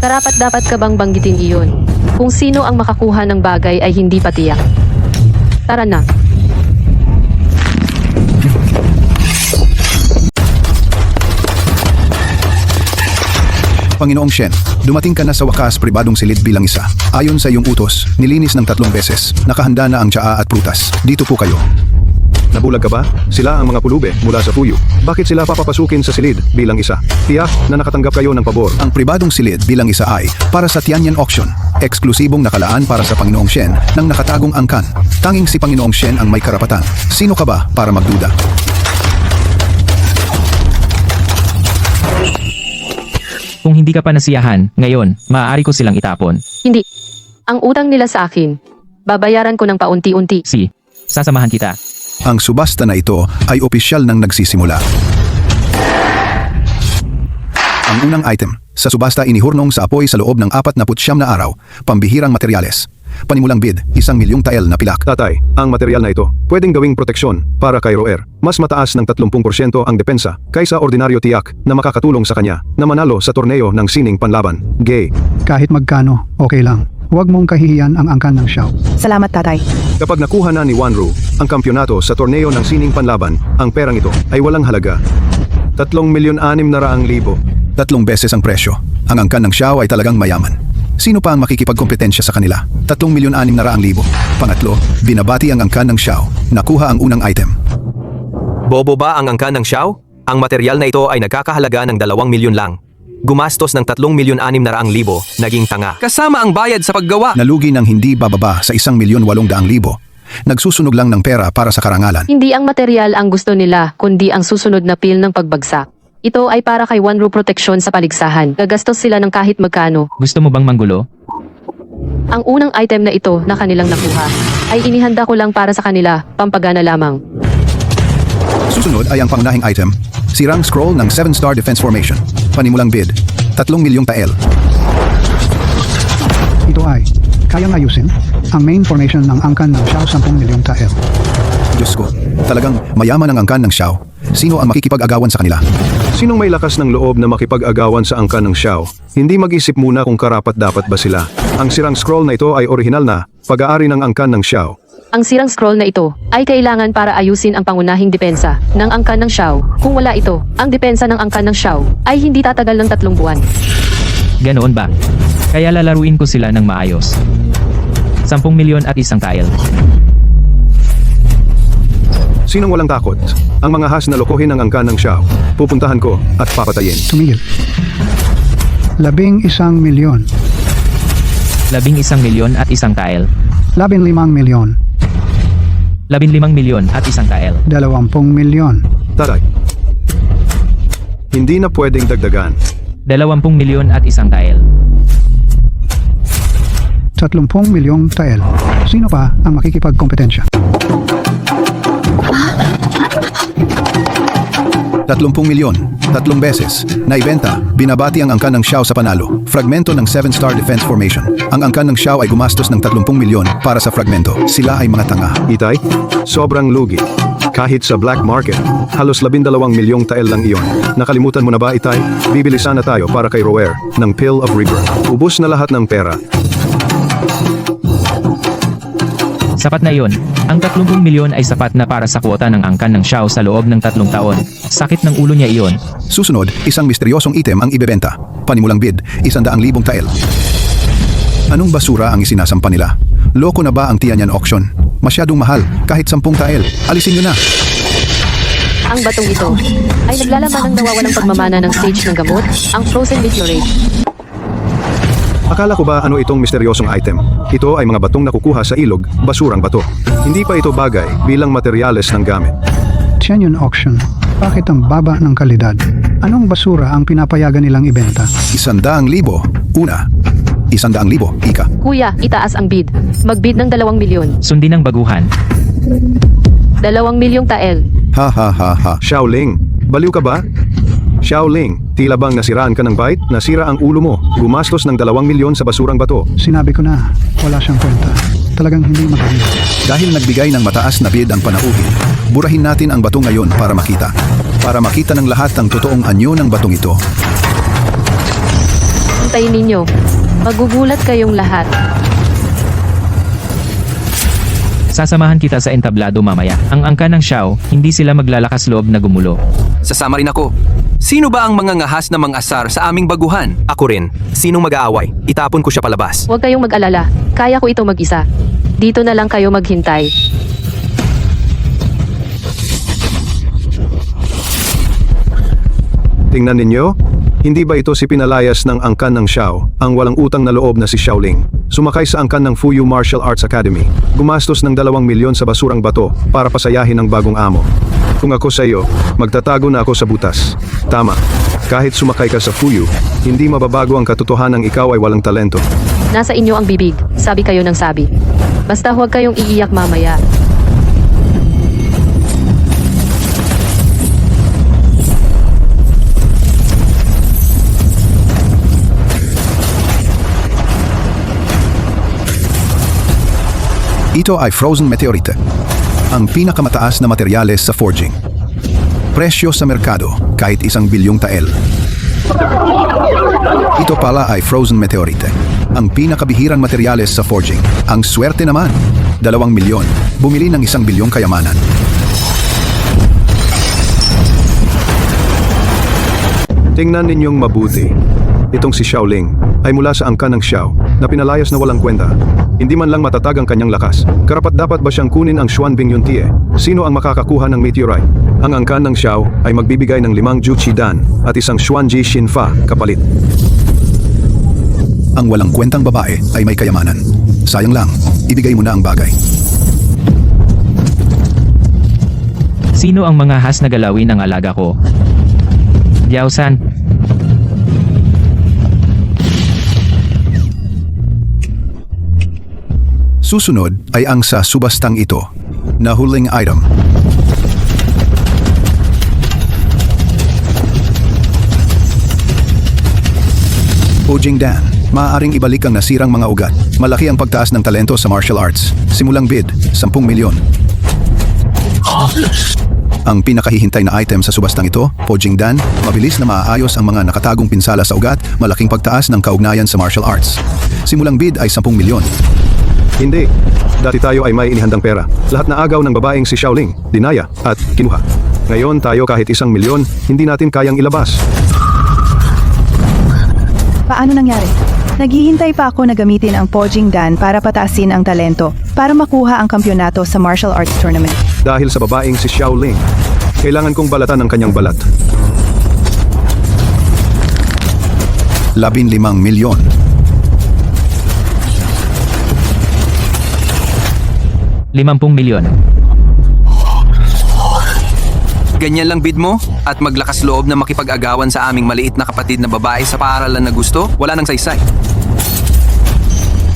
Karapat-dapat ka bang banggitin iyon? Kung sino ang makakuha ng bagay ay hindi patiyak. Tara na. Panginoong Shen, dumating ka na sa wakas pribadong silid bilang isa. Ayon sa iyong utos, nilinis ng 3 beses. Nakahanda na ang tsaa at prutas. Dito po kayo. Nabulag ka ba? Sila ang mga pulube mula sa Fuyu. Bakit sila papapasukin sa silid bilang isa? Tiyak na nakatanggap kayo ng pabor. Ang pribadong silid bilang isa ay para sa Tianyan Auction. Eksklusibong nakalaan para sa Panginoong Shen ng nakatagong angkan. Tanging si Panginoong Shen ang may karapatan. Sino ka ba para magduda? Kung hindi ka pa nasiyahan, ngayon, maaari ko silang itapon. Hindi. Ang utang nila sa akin. Babayaran ko ng paunti-unti. Si, sasamahan kita. Ang subasta na ito ay opisyal nang nagsisimula. Ang unang item, sa subasta inihurnong sa apoy sa loob ng 49 na araw, pambihirang materyales. Panimulang bid, 1 milyong tael na pilak. Tatay, ang material na ito, pwedeng gawing proteksyon para kay Roer. Mas mataas ng 30% ang depensa kaysa ordinaryo tiyak na makakatulong sa kanya na manalo sa torneo ng sining panlaban. Gay. Kahit magkano, okay lang. Huwag mong kahihiyan ang angkan ng Xiao. Salamat, tatay. Kapag nakuha na ni Wanru ang kampyonato sa torneo ng sining panlaban, ang perang ito ay walang halaga. 3,600,000. 3 beses ang presyo. Ang angkan ng Xiao ay talagang mayaman. Sino pa ang makikipagkompetensya sa kanila? 3,600,000. Pangatlo, binabati ang angkan ng Xiao. Nakuha ang unang item. Bobo ba ang angkan ng Xiao? Ang material na ito ay nagkakahalaga ng 2 milyon lang. Gumastos ng 3,600,000, naging tanga. Kasama ang bayad sa paggawa. Nalugi ng hindi bababa sa 1,800,000. Nagsusunog lang ng pera para sa karangalan. Hindi ang material ang gusto nila, kundi ang susunod na pil ng pagbagsak. Ito ay para kay Wanru proteksyon sa paligsahan. Gagastos sila ng kahit magkano. Gusto mo bang manggulo? Ang unang item na ito na kanilang nakuha ay inihanda ko lang para sa kanila, pampagana lamang. Susunod ay ang pangunahing item, sirang scroll ng 7-star defense formation. Panimulang bid, 3 milyong tael. Ito ay kayang ayusin ang main formation ng angkan ng Xiao 10 milyong tael. Diyos ko, talagang mayaman ang angkan ng Xiao. Sino ang makikipag-agawan sa kanila? Sinong may lakas ng loob na makipag-agawan sa angkan ng Xiao? Hindi mag-isip muna kung karapat-dapat ba sila. Ang sirang scroll na ito ay orihinal na pag-aari ng angkan ng Xiao. Ang sirang scroll na ito ay kailangan para ayusin ang pangunahing depensa ng angkan ng Xiao. Kung wala ito, ang depensa ng angkan ng Xiao ay hindi tatagal ng 3 buwan. Ganoon ba? Kaya lalaruin ko sila ng maayos. 10 milyon at 1 tael. Sinong walang takot? Ang mga has na lokohin ng angkan ng Xiao. Pupuntahan ko at papatayin. Tumigil. 11 milyon. 11 milyon at 1 tael. 15 milyon. 15 milyon at 1 tael. 20 milyon. Tatay, Hindi na pwedeng dagdagan. 20 milyon at isang tael. 30 milyong tael. Sino pa ang makikipagkompetensya? 30 milyon, 3 beses. Naibenta, binabati ang angkan ng Xiao sa panalo. Fragmento ng 7-star defense formation. Ang angkan ng Xiao ay gumastos ng 30 milyon para sa fragmento. Sila ay mga tanga. Itay, sobrang lugi. Kahit sa black market, halos 12 milyong tael lang iyon. Nakalimutan mo na ba, Itay? Bibili sana tayo para kay Roer ng Pill of Rigor. Ubus na lahat ng pera. Sapat na iyon. Ang 30 milyon ay sapat na para sa kwota ng angkan ng Xiao sa loob ng 3 taon. Sakit ng ulo niya iyon. Susunod, isang misteryosong item ang ibebenta. Panimulang bid, 100,000 tael. Anong basura ang isinasampa nila? Loko na ba ang Tianyan auction? Masyadong mahal, kahit 10 tael. Alisin nyo na. Ang batong ito ay naglalaman ng nawawalang pagmamana ng stage ng gamot, ang frozen meteorite. Akala ko ba ano itong misteryosong item? Ito ay mga batong nakukuha sa ilog, basurang bato. Hindi pa ito bagay bilang materyales ng gamit. Tianyan auction. Bakit ang baba ng kalidad? Anong basura ang pinapayagan nilang ibenta? 100,000. Una, 100,000, ika. Kuya, itaas ang bid. Magbid ng 2 milyon. Sundin ng baguhan. 2 milyong tael. Ha ha ha ha. Xiaoling, baliw ka ba? Xiaoling, tila bang nasiraan ka ng bite? Nasira ang ulo mo. Gumastos ng 2 milyon sa basurang bato. Sinabi ko na, wala siyang kwenta. Talagang hindi magaling. Dahil nagbigay ng mataas na bid ang panauhin, burahin natin ang bato ngayon para makita. Para makita ng lahat ang totoong anyo ng batong ito. Hintayin ninyo. Magugulat kayong lahat. Sasamahan kita sa entablado mamaya. Ang angkan ng Xiao, hindi sila maglalakas loob na gumulo. Sasama rin ako. Sino ba ang mga ngahas na mang-asar sa aming baguhan? Ako rin. Sinong mag-aaway? Itapon ko siya palabas. Huwag kayong mag-alala. Kaya ko ito mag-isa. Dito na lang kayo maghintay. Tingnan ninyo, hindi ba ito si pinalayas ng angkan ng Xiao, ang walang utang na loob na si Xiaoling? Sumakay sa angkan ng Fuyu Martial Arts Academy. Gumastos ng 2 milyon sa basurang bato para pasayahin ang bagong amo. Kung ako sa iyo, magtatago na ako sa butas. Tama. Kahit sumakay ka sa Fuyu, hindi mababago ang katotohanan ikaw ay walang talento. Nasa inyo ang bibig. Sabi kayo ng sabi. Basta huwag kayong iiyak mamaya. Ito ay frozen meteorite, ang pinakamataas na materyales sa forging. Presyo sa merkado, kahit 1 bilyong tael. Ito pala ay frozen meteorite, ang pinakabihirang materyales sa forging. Ang swerte naman, 2 milyon, bumili ng 1 bilyong kayamanan. Tingnan ninyong mabuti. Itong si Xiaoling ay mula sa angkan ng Xiao na pinalayas na walang kwenta. Hindi man lang matatag ang kanyang lakas. Karapat-dapat ba siyang kunin ang Xuanbing Yuntie? Sino ang makakakuha ng meteorite? Ang angkan ng Xiao ay magbibigay ng 5 Juchi Dan at 1 Xuanji Xinfa kapalit. Ang walang kwentang babae ay may kayamanan. Sayang lang, ibigay mo na ang bagay. Sino ang mga has na galawin ng alaga ko? Diao-san. Susunod ay ang sa subastang ito, na huling item. Ojing Dan, maaaring ibalik ang nasirang mga ugat. Malaki ang pagtaas ng talento sa martial arts. Simulang bid, 10 milyon. Ang pinakahihintay na item sa subastang ito, Pojing Dan, mabilis na maaayos ang mga nakatagong pinsala sa ugat, malaking pagtaas ng kaugnayan sa martial arts. Simulang bid ay 10 milyon. Hindi. Dati tayo ay may inihandang pera. Lahat na agaw ng babaeng si Xiaoling, dinaya at kinuha. Ngayon tayo kahit 1 milyon, hindi natin kayang ilabas. Paano nangyari? Naghihintay pa ako na gamitin ang Pojing Dan para pataasin ang talento, para makuha ang kampyonato sa martial arts tournament. Dahil sa babaeng si Xiaoling, kailangan kong balatan ang kanyang balat. 15 milyon. ₱50 milyon. Ganyan lang bid mo? At maglakas loob na makipag-agawan sa aming maliit na kapatid na babae sa paaralan na gusto? Wala nang saysay.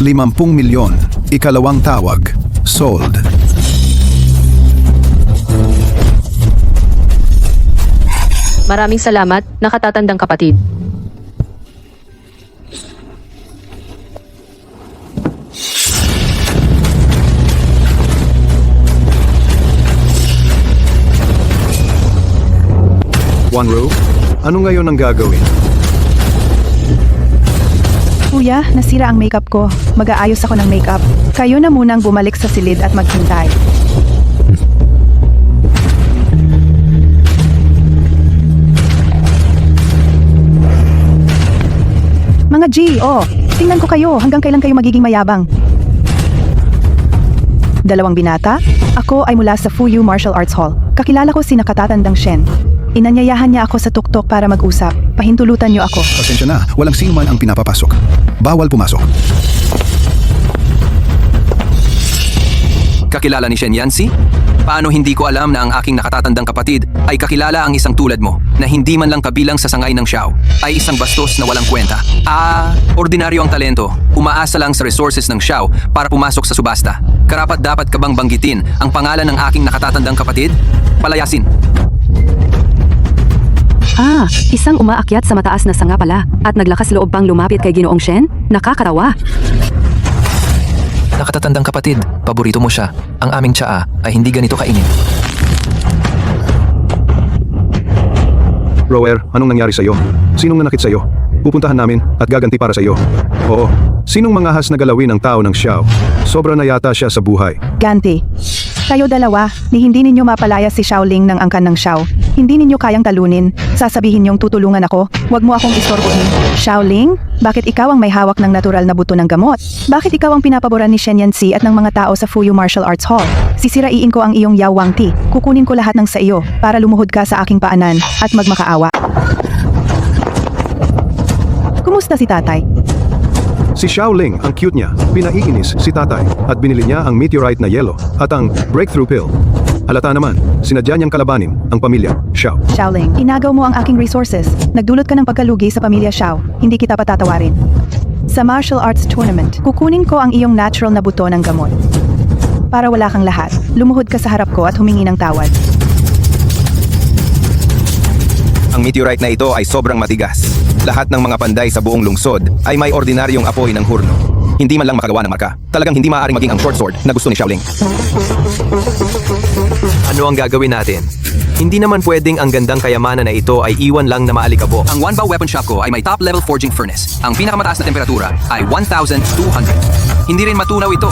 50 milyon. Ikalawang tawag. Sold. Maraming salamat, nakatatandang kapatid. One row? Ano ngayon ang gagawin? Kuya, nasira ang makeup ko. Mag-aayos ako ng makeup. Kayo na munang bumalik sa silid at maghintay. Mga G, tingnan ko kayo. Hanggang kailan kayo magiging mayabang? Dalawang binata? Ako ay mula sa Fuyu Martial Arts Hall. Kakilala ko si nakatatandang Shen. Inanyayahan niya ako sa tuktok para mag-usap. Pahintulutan niyo ako. Pasensya na, walang sino man ang pinapapasok. Bawal pumasok. Kakilala ni Shen Yancy? Paano hindi ko alam na ang aking nakatatandang kapatid ay kakilala ang isang tulad mo na hindi man lang kabilang sa sangay ng Xiao ay isang bastos na walang kwenta. Ordinaryo ang talento. Umaasa lang sa resources ng Xiao para pumasok sa subasta. Karapat dapat ka bang banggitin ang pangalan ng aking nakatatandang kapatid? Palayasin. Isang umaakyat sa mataas na sanga pala at naglakas loob pang lumapit kay Ginoong Shen? Nakakatawa. Nakatatandang kapatid, paborito mo siya. Ang aming tsaa ay hindi ganito kainit. Rower, anong nangyari sa'yo? Sinong nanakit sa'yo? Pupuntahan namin at gaganti para sa'yo. Oo. Sinong mangahas na galawin ang tao ng Xiao? Sobra na yata siya sa buhay. Ganti. Kayo dalawa, ni hindi ninyo mapalaya si Xiaoling ng angkan ng Xiao. Hindi ninyo kayang talunin. Sasabihin niyong tutulungan ako. Huwag mo akong istorbohin. Xiaoling, bakit ikaw ang may hawak ng natural na buto ng gamot? Bakit ikaw ang pinapaboran ni Shen Yancy at ng mga tao sa Fuyu Martial Arts Hall? Sisiraiin ko ang iyong Yao Wang Ti. Kukunin ko lahat ng sa iyo para lumuhod ka sa aking paanan at magmakaawa. Kumusta si tatay? Si Xiaoling, ang cute niya, pinaiinis si tatay at binili niya ang meteorite na yellow at ang breakthrough pill. Halata naman, sinadya niyang kalabanin ang pamilya Xiao. Xiaoling, inagaw mo ang aking resources. Nagdulot ka ng pagkalugi sa pamilya Xiao. Hindi kita patatawarin. Sa martial arts tournament, kukunin ko ang iyong natural na buto ng gamot. Para wala kang lahat, lumuhod ka sa harap ko at humingi ng tawad. Ang meteorite na ito ay sobrang matigas. Lahat ng mga panday sa buong lungsod ay may ordinaryong apoy ng hurno. Hindi man lang makagawa ng marka. Talagang hindi maaaring maging ang short sword na gusto ni Xiaoling. Ano ang gagawin natin? Hindi naman pwedeng ang gandang kayamanan na ito ay iwan lang na maalikabok. Ang Wanbao Weapon Shop ko ay may top level forging furnace. Ang pinakamataas na temperatura ay 1,200. Hindi rin matunaw ito.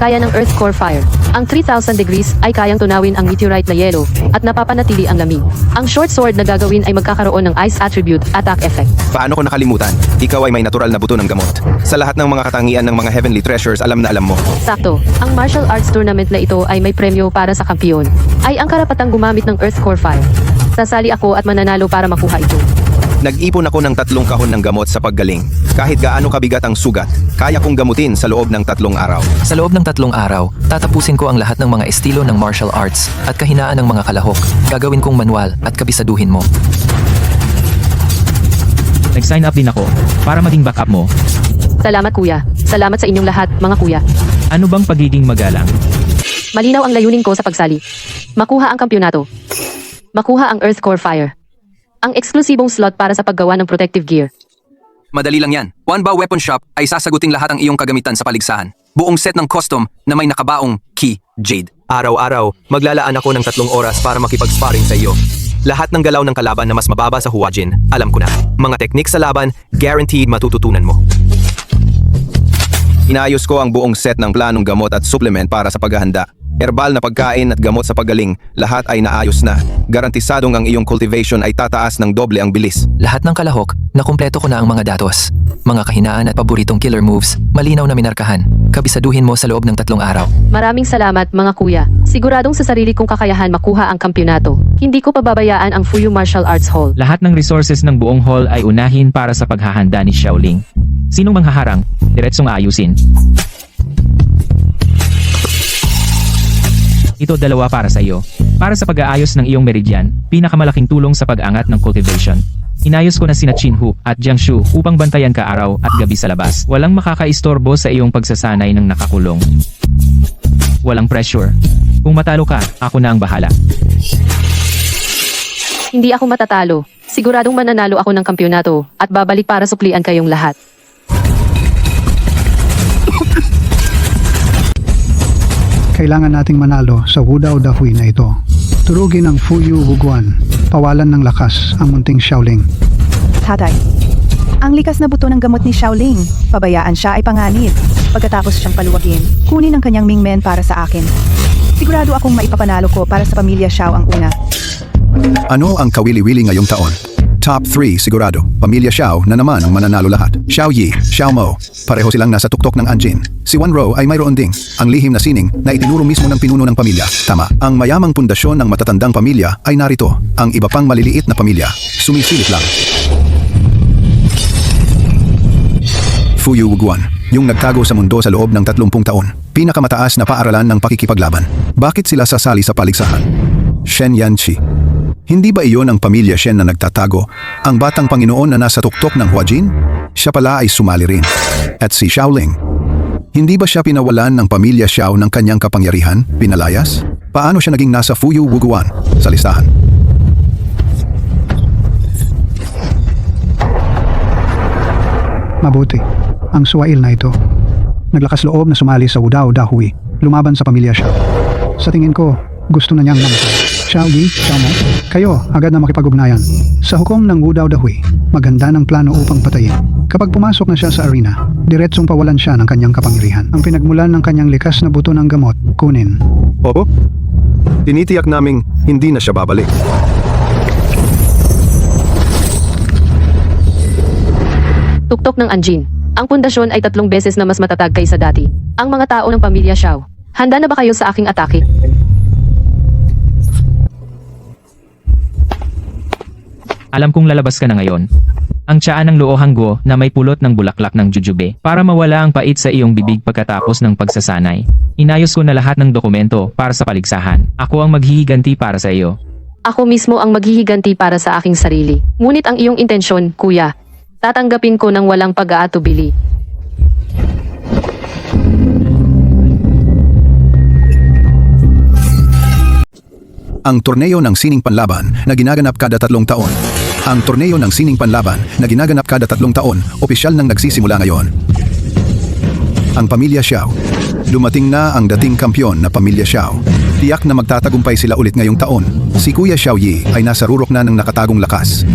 Kaya ng Earth Core Fire. Ang 3,000 degrees ay kayang tunawin ang meteorite na yellow at napapanatili ang lamig. Ang short sword na gagawin ay magkakaroon ng ice attribute attack effect. Paano ko nakalimutan? Ikaw ay may natural na buto ng gamot. Sa lahat ng mga katangian ng mga heavenly treasures, alam na alam mo. Sakto, ang martial arts tournament na ito ay may premyo para sa kampiyon. Ay ang karapatang gumamit ng Earth Core Fire. Sasali ako at mananalo para makuha ito. Nag-ipon ako ng 3 kahon ng gamot sa paggaling. Kahit gaano kabigat ang sugat, kaya kong gamutin sa loob ng 3 araw. Sa loob ng 3 araw, tatapusin ko ang lahat ng mga estilo ng martial arts at kahinaan ng mga kalahok. Gagawin kong manual at kabisaduhin mo. Nag-sign up din ako para maging backup mo. Salamat kuya. Salamat sa inyong lahat, mga kuya. Ano bang pagiging magalang? Malinaw ang layunin ko sa pagsali. Makuha ang kampyonato. Makuha ang Earth Core Fire. Ang eksklusibong slot para sa paggawa ng protective gear. Madali lang yan. Wanbao Weapon Shop ay sasagutin lahat ang iyong kagamitan sa paligsahan. Buong set ng custom na may nakabaong key jade. Araw-araw, maglalaan ako ng 3 oras para makipag-sparring sa iyo. Lahat ng galaw ng kalaban na mas mababa sa Huajin, alam ko na. Mga teknik sa laban, guaranteed matututunan mo. Inayos ko ang buong set ng planong gamot at supplement para sa paghahanda. Herbal na pagkain at gamot sa pagaling, lahat ay naayos na. Garantisadong ang iyong cultivation ay tataas ng doble ang bilis. Lahat ng kalahok, nakumpleto ko na ang mga datos. Mga kahinaan at paboritong killer moves, malinaw na minarkahan. Kabisaduhin mo sa loob ng 3 araw. Maraming salamat mga kuya. Siguradong sa sarili kong kakayahan makuha ang kampyonato. Hindi ko pababayaan ang Fuyu Martial Arts Hall. Lahat ng resources ng buong hall ay unahin para sa paghahanda ni Xiaoling. Sinong manghaharang? Diretsong ayusin. Ito dalawa para sa iyo. Para sa pag-aayos ng iyong meridian, pinakamalaking tulong sa pag-angat ng cultivation. Inayos ko na sina Chinhu at Jiangshu upang bantayan ka araw at gabi sa labas. Walang makakaistorbo sa iyong pagsasanay ng nakakulong. Walang pressure. Kung matalo ka, ako na ang bahala. Hindi ako matatalo. Siguradong mananalo ako ng kampyonato at babalik para suklian kayong lahat. Kailangan nating manalo sa Wudao Dahui na ito. Turugin ang Fuyu Wuguan. Pawalan ng lakas ang munting Xiaoling. Tatay, ang likas na buto ng gamot ni Xiaoling. Pabayaan siya ay panganib. Pagkatapos siyang paluwagin, kunin ang kanyang Mingmen para sa akin. Sigurado akong maipapanalo ko para sa pamilya Xiao ang una. Ano ang kawili-wili ngayong taon? Top 3 sigurado. Pamilya Xiao na naman ang mananalo lahat. Xiao Yi, Xiao Mo. Pareho silang nasa tuktok ng Anjin. Si Wan Rou ay mayroon ding ang lihim na sining na itinuro mismo ng pinuno ng pamilya. Tama. Ang mayamang pundasyon ng matatandang pamilya ay narito. Ang iba pang maliliit na pamilya, sumisilip lang. Fuyu Wuguan, yung nagtago sa mundo sa loob ng 30 taon. Pinakamataas na paaralan ng pakikipaglaban. Bakit sila sasali sa paligsahan? Shen Yanqi. Hindi ba iyon ang pamilya Shen na nagtatago? Ang batang Panginoon na nasa tuktok ng Huajin? Siya pala ay sumali rin. At si Xiaoling. Hindi ba siya pinawalan ng pamilya Xiao ng kanyang kapangyarihan? Pinalayas? Paano siya naging nasa Fuyu Wuguan sa listahan? Mabuti. Ang Suwail na ito. Naglakas loob na sumali sa Wudao Dahui. Lumaban sa pamilya Xiao. Sa tingin ko, gusto na niyang mamatay. Xiao Yi, Xiao Mo, kayo agad na makipag-ugnayan. Sa hukom ng Wudao Dahui, maganda ng plano upang patayin. Kapag pumasok na siya sa arena, diretsong pawalan siya ng kanyang kapangyarihan. Ang pinagmulan ng kanyang likas na buto ng gamot, kunin. Opo? Tinitiyak naming hindi na siya babalik. Tuktok ng Anjin. Ang pundasyon ay 3 beses na mas matatag kaysa dati. Ang mga tao ng pamilya Xiao. Handa na ba kayo sa aking atake? Alam kong lalabas ka na ngayon. Ang tiyaan ng Luo Hangguo na may pulot ng bulaklak ng jujube para mawala ang pait sa iyong bibig pagkatapos ng pagsasanay. Inayos ko na lahat ng dokumento para sa paligsahan. Ako ang maghihiganti para sa iyo. Ako mismo ang maghihiganti para sa aking sarili. Ngunit ang iyong intensyon, kuya, tatanggapin ko ng walang pag-aatubili. Ang torneo ng sining panlaban na ginaganap kada 3 taon. Ang torneo ng sining panlaban na ginaganap kada 3 taon, opisyal nang nagsisimula ngayon. Ang pamilya Xiao. Dumating na ang dating kampyon na pamilya Xiao. Tiyak na magtatagumpay sila ulit ngayong taon. Si Kuya Xiao Yi ay nasa rurok na ng nakatagong lakas.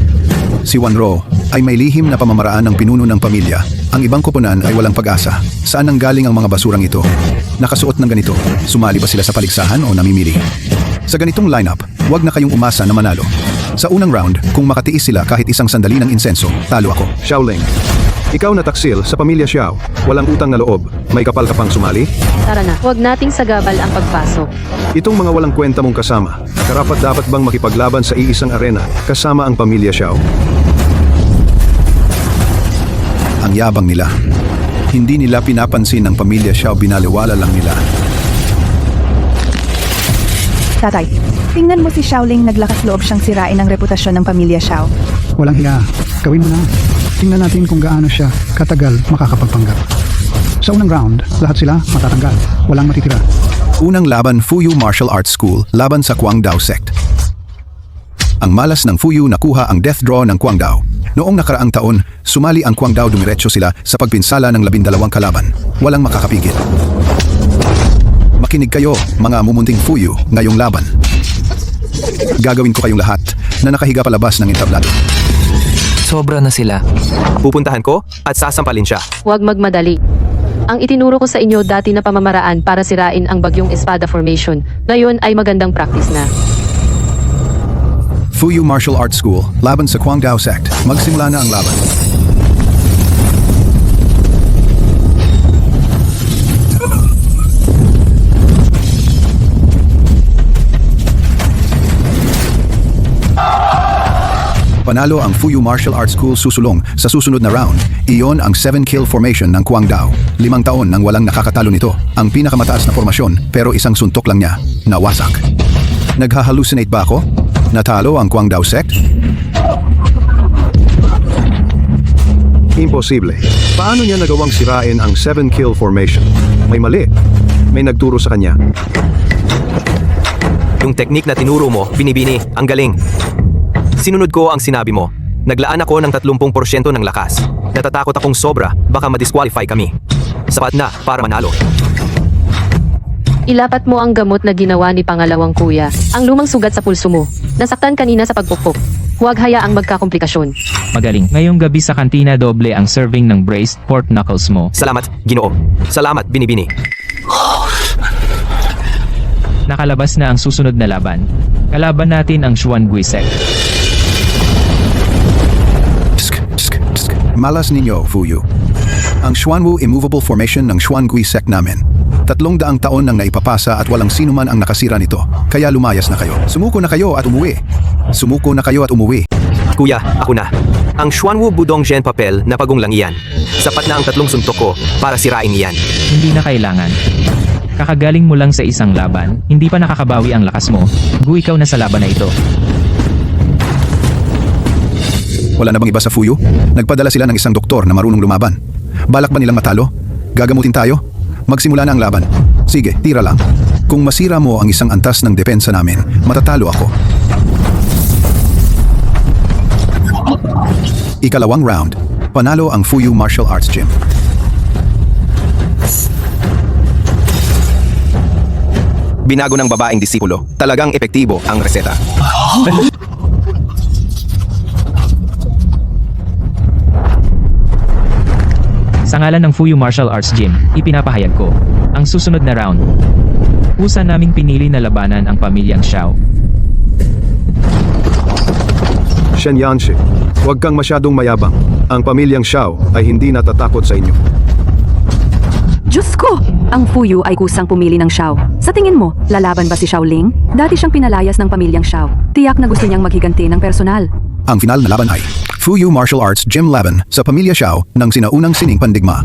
Si Wan Rou ay may lihim na pamamaraan ng pinuno ng pamilya. Ang ibang koponan ay walang pag-asa. Saan ang galing ang mga basurang ito? Nakasuot ng ganito, sumali ba sila sa paligsahan o namimili? Sa ganitong lineup, huwag na kayong umasa na manalo. Sa unang round, kung makatiis sila kahit isang sandali ng insenso, talo ako. Xiaoling, ikaw na taksil sa pamilya Xiao. Walang utang na loob. May kapal ka pang sumali? Tara na, huwag nating sagabal ang pagpasok. Itong mga walang kwenta mong kasama, karapat dapat bang makipaglaban sa iisang arena kasama ang pamilya Xiao? Ang yabang nila. Hindi nila pinapansin ang pamilya Xiao, binaliwala lang nila. Tatay, tingnan mo si Xiaoling, naglakas loob siyang sirain ang reputasyon ng pamilya Xiao. Walang hiya. Gawin mo na. Tingnan natin kung gaano siya katagal makakapagpanggap. Sa unang round, lahat sila matatanggal. Walang matitira. Unang laban, Fuyu Martial Arts School laban sa Guangdao Sect. Ang malas ng Fuyu nakuha ang death draw ng Guangdao. Noong nakaraang taon, sumali ang Guangdao, dumiretso sila sa pagpinsala ng 12 kalaban. Walang makakapigil. Makinig kayo, mga mumunting Fuyu, ngayong laban. Gagawin ko kayong lahat na nakahiga palabas ng entablado. Sobra na sila. Pupuntahan ko at sasampalin siya. Huwag magmadali. Ang itinuro ko sa inyo dati na pamamaraan para sirain ang bagyong Espada Formation, ngayon ay magandang practice na. Fuyu Martial Arts School laban sa Guangdao Sect. Magsimula na ang laban. Panalo ang Fuyu Martial Arts School susulong sa susunod na round. Iyon ang 7-kill formation ng Kwang Dao. 5 taon nang walang nakakatalo nito. Ang pinakamataas na formasyon pero isang suntok lang niya, nawasak. Naghahallucinate ba ako? Natalo ang Kwang Dao sect? Imposible. Paano niya nagawang sirain ang 7-kill formation? May mali. May nagturo sa kanya. Yung teknik na tinuro mo, binibini, ang galing. Sinunod ko ang sinabi mo. Naglaan ako ng 30% ng lakas. Natatakot akong sobra, baka ma-disqualify kami. Sapat na para manalo. Ilapat mo ang gamot na ginawa ni pangalawang kuya. Ang lumang sugat sa pulso mo. Nasaktan kanina sa pagpupok. Huwag hayaang magkakomplikasyon. Magaling. Ngayong gabi sa kantina doble ang serving ng braised pork knuckles mo. Salamat, Ginoo. Salamat, binibini. Nakalabas na ang susunod na laban. Kalaban natin ang Xuan Gui sect. Malas ninyo, Fuyu. Ang Xuanwu Immovable Formation ng Xuan Gui sect namin. 300 taon nang naipapasa at walang sino man ang nakasira nito. Kaya lumayas na kayo. Sumuko na kayo at umuwi. Sumuko na kayo at umuwi. Kuya, ako na. Ang Xuanwu Budong Zhen papel na pagong lang iyan. Sapat na ang 3 suntok ko para sirain iyan. Hindi na kailangan. Kakagaling mo lang sa isang laban, hindi pa nakakabawi ang lakas mo. Gu, ikaw na sa laban na ito. Wala na bang iba sa Fuyu? Nagpadala sila ng isang doktor na marunong lumaban. Balak ba nilang matalo? Gagamutin tayo? Magsimula na ang laban. Sige, tira lang. Kung masira mo ang isang antas ng depensa namin, matatalo ako. Ikalawang round. Panalo ang Fuyu Martial Arts Gym. Binago ng babaeng disipulo. Talagang epektibo ang reseta. Sa ngalan ng Fuyu Martial Arts Gym, ipinapahayag ko, ang susunod na round. Usa naming pinili na labanan ang pamilyang Xiao. Shen Yanshi, huwag kang masyadong mayabang. Ang pamilyang Xiao ay hindi natatakot sa inyo. Diyos ko! Ang Fuyu ay kusang pumili ng Xiao. Sa tingin mo, lalaban ba si Xiaoling? Dati siyang pinalayas ng pamilyang Xiao. Tiyak na gusto niyang maghiganti ng personal. Ang final na laban ay Fuyu Martial Arts Gym Laban sa pamilya Xiao ng sinaunang sining pandigma.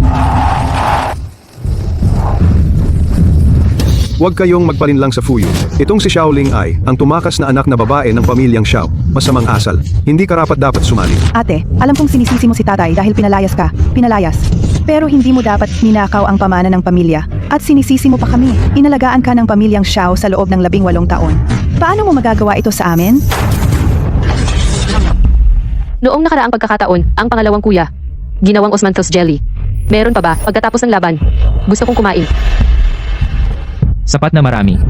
Huwag kayong magpalinlang sa Fuyu. Itong si Xiaoling ay ang tumakas na anak na babae ng pamilyang Xiao. Masamang asal. Hindi karapat dapat sumali. Ate, alam kong sinisisi mo si tatay dahil pinalayas ka. Pinalayas. Pero hindi mo dapat ninakaw ang pamana ng pamilya. At sinisisi mo pa kami. Inalagaan ka ng pamilyang Xiao sa loob ng 18 taon. Paano mo magagawa ito sa amin? Noong nakaraang pagkakataon, ang pangalawang kuya, ginawang Osmanthus Jelly. Meron pa ba, pagkatapos ng laban? Gusto kong kumain. Sapat na marami.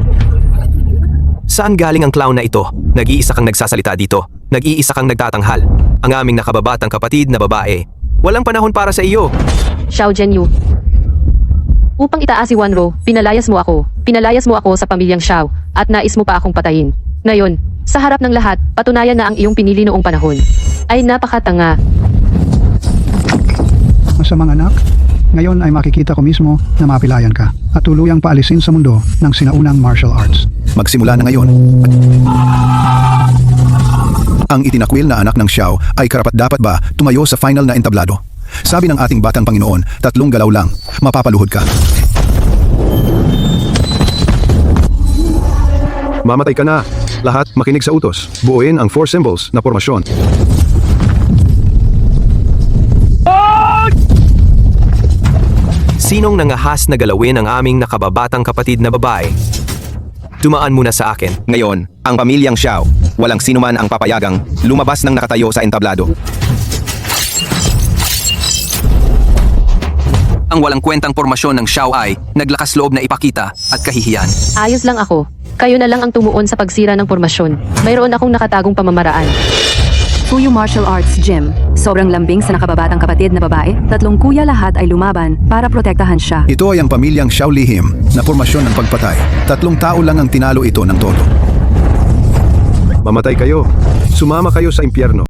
Saan galing ang clown na ito? Nag-iisa kang nagsasalita dito. Nag-iisa kang nagtatanghal. Ang aming nakababatang kapatid na babae. Walang panahon para sa iyo. Xiao Zhenyu. Upang itaas si Wanro, pinalayas mo ako. Pinalayas mo ako sa pamilyang Xiao, at nais mo pa akong patayin. Ngayon, sa harap ng lahat, patunayan na ang iyong pinili noong panahon. Ay napakatanga. Masamang anak, ngayon ay makikita ko mismo na mapilayan ka at tuluyang paalisin sa mundo ng sinaunang martial arts. Magsimula na ngayon. Ang itinakwil na anak ng Xiao ay karapat-dapat ba tumayo sa final na entablado? Sabi ng ating batang Panginoon, 3 galaw lang, mapapaluhod ka. Mamatay ka na. Lahat makinig sa utos. Buuin ang 4 symbols na formasyon. Sinong nangahas na galawin ang aming nakababatang kapatid na babae? Dumaan muna sa akin. Ngayon, ang pamilyang Xiao, walang sinuman ang papayagang lumabas ng nakatayo sa entablado. Ang walang kwentang formasyon ng Xiao ay naglakas loob na ipakita at kahihiyan. Ayos lang ako. Kayo na lang ang tumuon sa pagsira ng formasyon. Mayroon akong nakatagong pamamaraan. Fuyu Martial Arts Gym. Sobrang lambing sa nakababatang kapatid na babae. 3 kuya lahat ay lumaban para protektahan siya. Ito ay ang pamilyang Xiao Lihim na formasyon ng pagpatay. 3 tao lang ang tinalo ito ng todo. Mamatay kayo. Sumama kayo sa impyerno.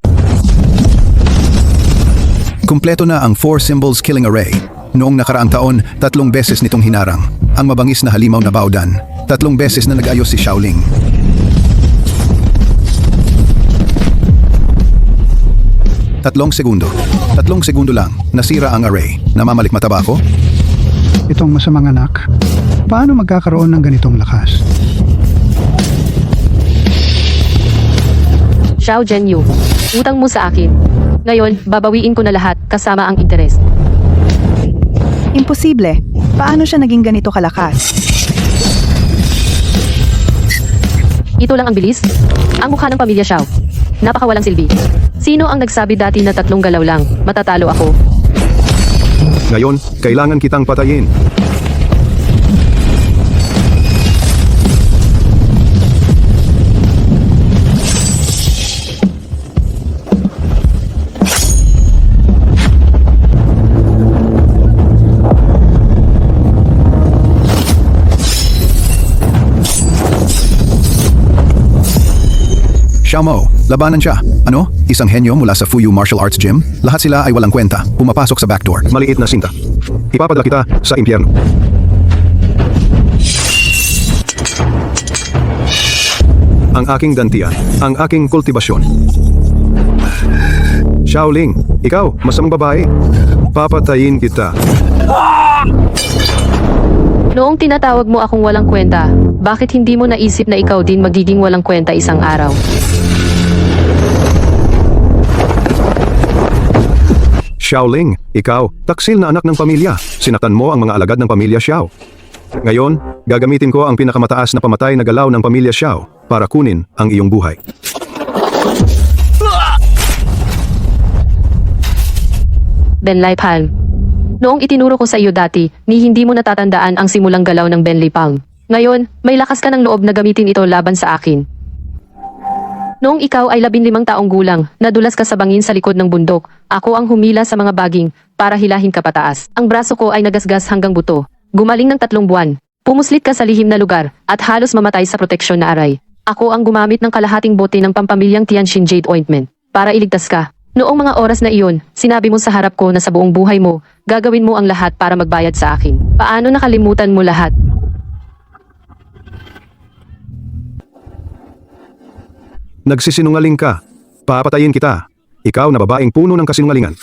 Kumpleto na ang 4 symbols killing array. Noong nakaraang taon, 3 beses nitong hinarang. Ang mabangis na halimaw na baudan. 3 beses na nag-ayos si Xiaoling. 3 segundo. 3 segundo lang. Nasira ang array. Namamalikmata ba ako? Itong masamang anak, paano magkakaroon ng ganitong lakas? Xiao Zhenyu, utang mo sa akin. Ngayon, babawiin ko na lahat kasama ang interes. Imposible. Paano siya naging ganito kalakas? Ito lang ang bilis. Ang mukha ng pamilya Xiao. Napakawalang silbi. Sino ang nagsabi dati na 3 galaw lang, matatalo ako? Ngayon, kailangan kitang patayin. Xiaomo, labanan siya. Ano? Isang henyo mula sa Fuyu Martial Arts Gym? Lahat sila ay walang kwenta. Pumapasok sa backdoor. Maliit na sinta. Ipapadala kita sa impyerno. Ang aking gantian, ang aking kultibasyon. Xiaoling, ikaw, masamang babae. Papatayin kita. Noong tinatawag mo akong walang kwenta, bakit hindi mo naisip na ikaw din magiging walang kwenta isang araw? Xiaoling, ikaw, taksil na anak ng pamilya. Sinaktan mo ang mga alagad ng pamilya Xiao. Ngayon, gagamitin ko ang pinakamataas na pamatay na galaw ng pamilya Xiao para kunin ang iyong buhay. Benlai Palm. Noong itinuro ko sa iyo dati, ni hindi mo natatandaan ang simulang galaw ng Benlai Palm. Ngayon, may lakas ka ng loob na gamitin ito laban sa akin. Noong ikaw ay 15 taong gulang, nadulas ka sa bangin sa likod ng bundok, ako ang humila sa mga baging para hilahin ka pataas. Ang braso ko ay nagasgas hanggang buto. Gumaling ng 3 buwan. Pumuslit ka sa lihim na lugar at halos mamatay sa proteksyon na aray. Ako ang gumamit ng kalahating bote ng pampamilyang Tianjin Jade Ointment para iligtas ka. Noong mga oras na iyon, sinabi mo sa harap ko na sa buong buhay mo, gagawin mo ang lahat para magbayad sa akin. Paano nakalimutan mo lahat? Nagsisinungaling ka. Papatayin kita. Ikaw na babaeng puno ng kasinungalingan.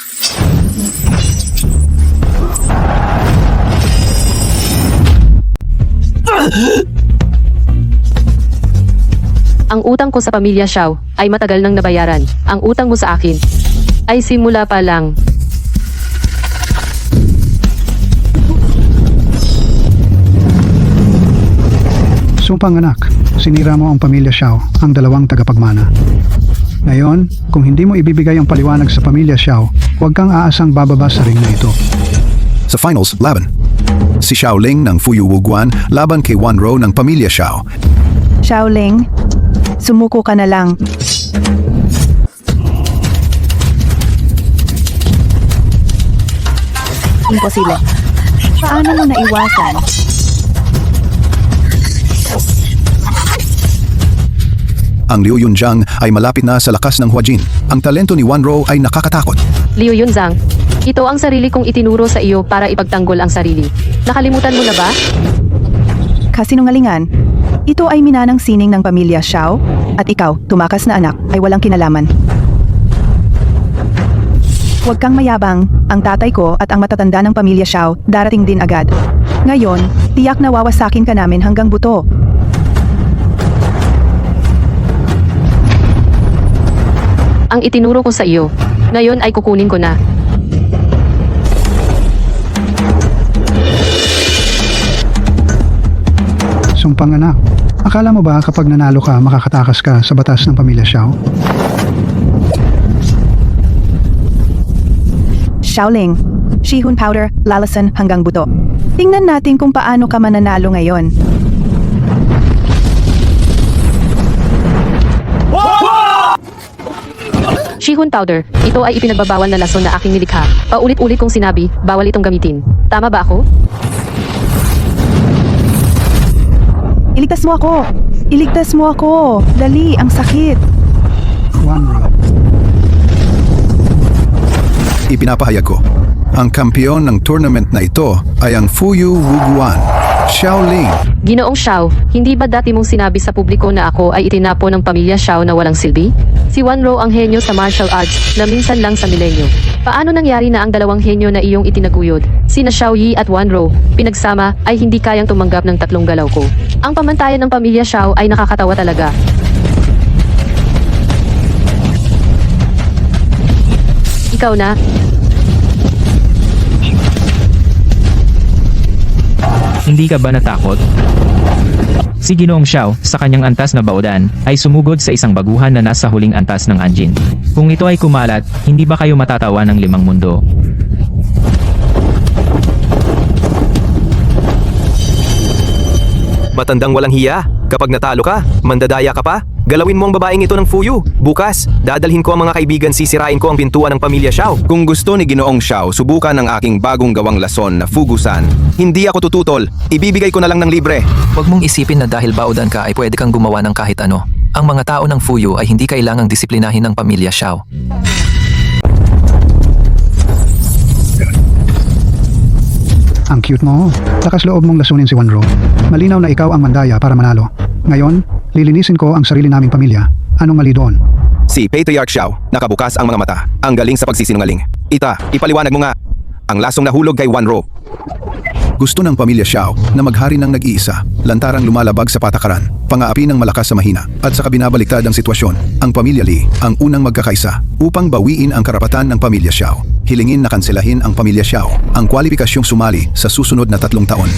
Ang utang ko sa pamilya Xiao ay matagal nang nabayaran. Ang utang mo sa akin ay simula pa lang. Sumpang anak, sinira mo ang pamilya Xiao, ang 2 tagapagmana. Ngayon, kung hindi mo ibibigay ang paliwanag sa pamilya Xiao, huwag kang aasang bababa sa ring na ito. Sa finals, laban. Si Xiaoling ng Fuyu Wuguan laban kay Wanro ng pamilya Xiao. Xiaoling, sumuko ka na lang. Imposible. Paano mo naiwasan? Ang Liu Yunjiang ay malapit na sa lakas ng Huajin. Ang talento ni Wanro ay nakakatakot. Liu Yunzang, ito ang sarili kong itinuro sa iyo para ipagtanggol ang sarili. Nakalimutan mo na ba? Kasinungalingan. Ito ay minanang sining ng pamilya Xiao, at ikaw, tumakas na anak, ay walang kinalaman. Huwag kang mayabang, ang tatay ko at ang matatanda ng pamilya Xiao darating din agad. Ngayon, tiyak na wawasakin ka namin hanggang buto. Ang itinuro ko sa iyo, ngayon ay kukunin ko na. Sumpang anak, akala mo ba kapag nanalo ka, makakatakas ka sa batas ng pamilya Xiao? Xiaoling, Shihun Powder, lalasan hanggang buto. Tingnan natin kung paano ka mananalo ngayon. Shihun Powder, ito ay ipinagbabawal na lason na aking nilikha. Paulit-ulit kong sinabi, bawal itong gamitin. Tama ba ako? Iligtas mo ako! Iligtas mo ako! Dali, ang sakit! Wanro. Ipinapahayag ko, ang kampiyon ng tournament na ito ay ang Fuyu Wuguan. Xiaoling, Ginoong Xiao, hindi ba dati mong sinabi sa publiko na ako ay itinapo ng pamilya Xiao na walang silbi? Si Wanro ang henyo sa martial arts na minsan lang sa milenyo. Paano nangyari na ang dalawang henyo na iyong itinaguyod, sina Xiao Yi at Wanro, pinagsama ay hindi kayang tumanggap ng tatlong galaw ko? Ang pamantayan ng pamilya Xiao ay nakakatawa talaga. Ikaw na. Hindi ka ba natakot? Si Ginoong Xiao, sa kanyang antas na baodan, ay sumugod sa isang baguhan na nasa huling antas ng Anjin. Kung ito ay kumalat, hindi ba kayo matatawa ng limang mundo? Matandang walang hiya. Kapag natalo ka, mandadaya ka pa. Galawin mo ang babaeng ito ng Fuyu. Bukas, dadalhin ko ang mga kaibigan, sisirain ko ang pintuan ng pamilya Xiao. Kung gusto ni Ginoong Xiao subukan ang aking bagong gawang lason na Fugusan, hindi ako tututol. Ibibigay ko na lang ng libre. Huwag mong isipin na dahil baodan ka ay pwede kang gumawa ng kahit ano. Ang mga tao ng Fuyu ay hindi kailangang disiplinahin ng pamilya Xiao. Ang cute mo. Lakas loob mong lasunin si Wanro. Malinaw na ikaw ang mandaya para manalo. Ngayon, lilinisin ko ang sarili naming pamilya. Anong mali doon? Si Patriarch Xiao, nakabukas ang mga mata. Ang galing sa pagsisinungaling. Ipaliwanag mo nga. Ang lasong nahulog kay Wanro. gusto ng pamilya Xiao na maghari ng nag-iisa, lantarang lumalabag sa patakaran, pangaapi ng malakas sa mahina, at sa kabinabaliktad ang sitwasyon, ang pamilya Li ang unang magkakaisa upang bawiin ang karapatan ng pamilya Xiao. Hilingin na kanselahin ang pamilya Xiao ang kwalipikasyong sumali sa susunod na 3 taon.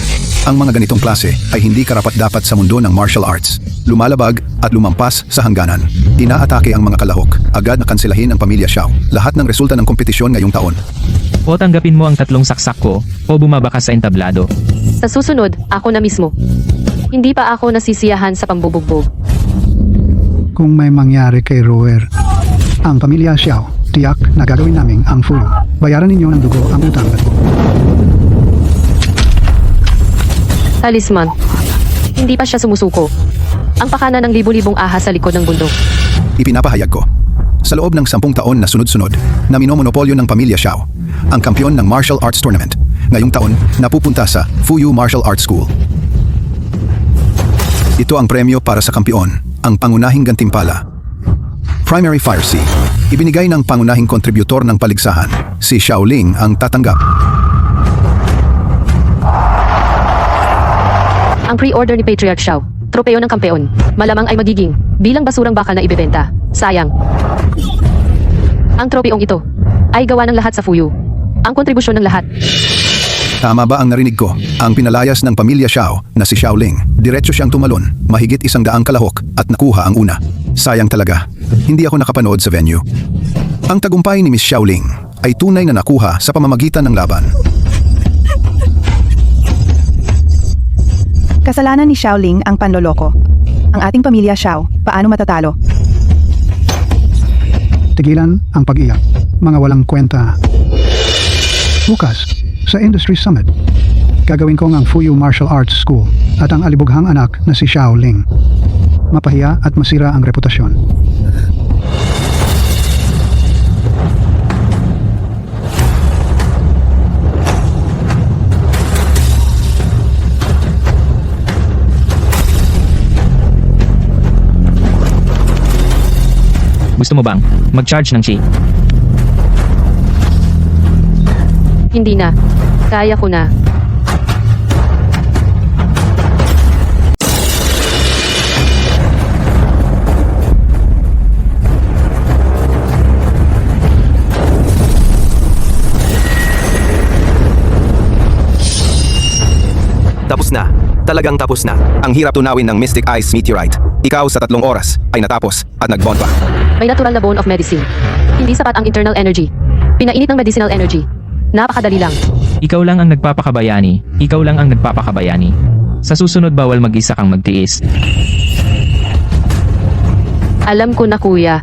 Ang mga ganitong klase ay hindi karapat-dapat sa mundo ng martial arts. Lumalabag at lumampas sa hangganan. Inaatake ang mga kalahok. Agad na kanselahin ang pamilya Xiao. Lahat ng resulta ng kompetisyon ngayong taon. O tanggapin mo ang 3 saksak ko, o bumaba ka sa entablado. Sa susunod, ako na mismo. Hindi pa ako nasisiyahan sa pambubugbog. Kung may mangyari kay Roer, ang pamilya Xiao, tiyak na gagawin namin ang full. Bayaran ninyo ng dugo ang utang. Talisman. Hindi pa siya sumusuko. Ang pakana ng libu-libong ahas sa likod ng bundok. Ipinapahayag ko. Sa loob ng 10 taon na sunod-sunod, na minomonopolyo ng pamilya Xiao, ang kampyon ng martial arts tournament, ngayong taon napupunta sa Fuyu Martial Arts School. Ito ang premyo para sa kampyon, ang pangunahing gantimpala. Primary Fire Sea, ibinigay ng pangunahing kontributor ng paligsahan, si Xiaoling ang tatanggap. Ang pre-order ni Patriarch Xiao, tropeo ng kampeon, malamang ay magiging bilang basurang bakal na ibebenta. Sayang. Ang tropeong ito ay gawa ng lahat sa Fuyu. Ang kontribusyon ng lahat. Tama ba ang narinig ko? Ang pinalayas ng pamilya Xiao na si Xiaoling, diretso siyang tumalon, mahigit 100 kalahok at nakuha ang una. Sayang talaga, hindi ako nakapanood sa venue. Ang tagumpay ni Miss Xiaoling ay tunay na nakuha sa pamamagitan ng laban. Kasalanan ni Xiaoling ang panloloko. Ang ating pamilya Xiao, paano matatalo? Tigilan ang pag-iyak. Mga walang kwenta. Bukas, sa Industry Summit, gagawin ko ang Fuyu Martial Arts School at ang alibughang anak na si Xiaoling. Mapahiya at masira ang reputasyon. Gusto mo bang mag-charge ng chi? Hindi na. Kaya ko na. Tapos na. Talagang tapos na. Ang hirap tunawin ng Mystic Ice Meteorite. Ikaw sa 3 oras ay natapos at nagbomba. May natural na bone of medicine. Hindi sapat ang internal energy. Pinainit ng medicinal energy. Napakadali lang. Ikaw lang ang nagpapakabayani. Ikaw lang ang nagpapakabayani. Sa susunod bawal mag-isa kang magtiis. Alam ko na, kuya.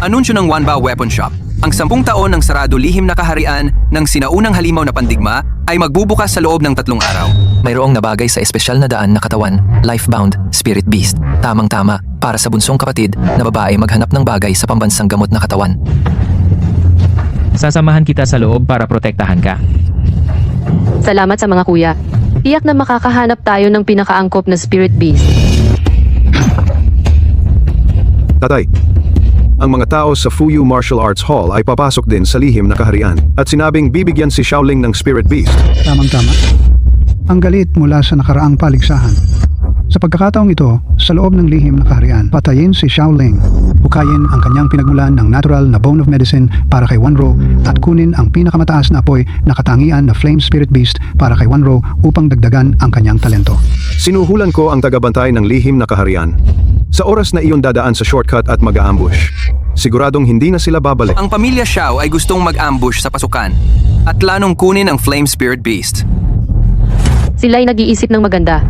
Anunsyo ng Wanba Weapon Shop. Ang 10 taon ng sarado lihim na kaharian ng sinaunang halimaw na pandigma ay magbubukas sa loob ng 3 araw. Mayroong nabagay sa espesyal na daan na katawan, Lifebound, Spirit Beast. Tamang-tama para sa bunsong kapatid na babae maghanap ng bagay sa pambansang gamot na katawan. Sasamahan kita sa loob para protektahan ka. Salamat sa mga kuya. Tiyak na makakahanap tayo ng pinakaangkop na spirit beast. Tatay, ang mga tao sa Fuyu Martial Arts Hall ay papasok din sa lihim na kaharian at sinabing bibigyan si Shaoling ng Spirit Beast. Tamang-tama. Ang galit mula sa nakaraang paligsahan. Sa pagkakataong ito, sa loob ng lihim na kaharian, patayin si Shaoling. Hukayin ang kanyang pinagmulan ng natural na bone of medicine para kay Wanro at kunin ang pinakamataas na apoy na katangian na Flame Spirit Beast para kay Wanro upang dagdagan ang kanyang talento. Sinuhulan ko ang tagabantay ng lihim na kaharian. Sa oras na iyon dadaan sa shortcut at mag-aambush. Siguradong hindi na sila babalik. Ang pamilya Xiao ay gustong mag-ambush sa pasukan at planong kunin ang Flame Spirit Beast. Sila'y nag-iisip ng maganda.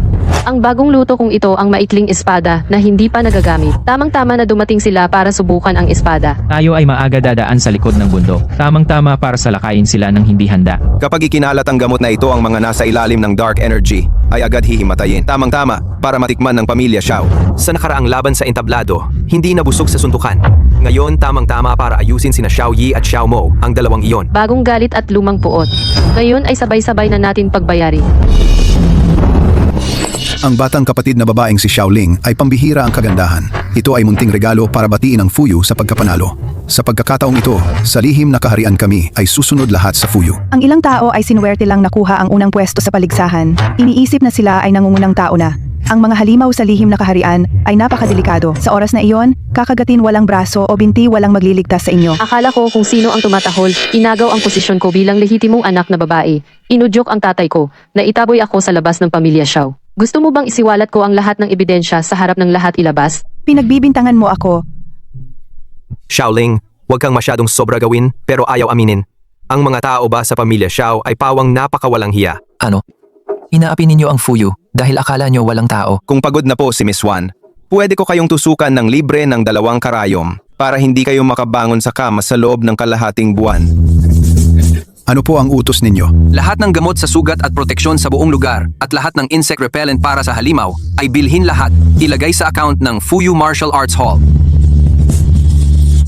Ang bagong luto kong ito ang maikling espada na hindi pa nagagamit. Tamang-tama na dumating sila para subukan ang espada. Tayo ay maaga dadaan sa likod ng bundok. Tamang-tama para salakayin sila ng hindi handa. Kapag ikinalat ang gamot na ito ang mga nasa ilalim ng dark energy, ay agad hihimatayin. Tamang-tama para matikman ng pamilya Xiao. Sa nakaraang laban sa entablado, hindi nabusog sa suntukan. Ngayon, tamang-tama para ayusin sina Xiao Yi at Xiao Mo, ang dalawang iyon. Bagong galit at lumang puot. Ngayon ay sabay-sabay na natin pagbayari. Ang batang kapatid na babaeng si Shaoling ay pambihira ang kagandahan. Ito ay munting regalo para batiin ang Fuyu sa pagkapanalo. Sa pagkakataong ito, sa lihim na kaharian kami ay susunod lahat sa Fuyu. Ang ilang tao ay sinuwerte lang nakuha ang unang pwesto sa paligsahan. Iniisip na sila ay nangungunang tao na. Ang mga halimaw sa lihim na kaharian ay napakadelikado. Sa oras na iyon, kakagatin walang braso o binti walang magliligtas sa inyo. Akala ko kung sino ang tumatahol, inagaw ang posisyon ko bilang lehitimong anak na babae. Inudyok ang tatay ko, na itaboy ako sa labas ng pamilya Xiao. Gusto mo bang isiwalat ko ang lahat ng ebidensya sa harap ng lahat ilabas? Pinagbibintangan mo ako. Shaoling, huwag kang masyadong sobra gawin pero ayaw aminin. Ang mga tao ba sa pamilya Xiao ay pawang napakawalang hiya. Ano? Inaapi ninyo ang Fuyu dahil akala nyo walang tao. Kung pagod na po si Miss Wan, pwede ko kayong tusukan ng libre ng 2 karayom para hindi kayo makabangon sa kama sa loob ng kalahating buwan. Ano po ang utos ninyo? Lahat ng gamot sa sugat at proteksyon sa buong lugar at lahat ng insect repellent para sa halimaw ay bilhin lahat, ilagay sa account ng Fuyu Martial Arts Hall.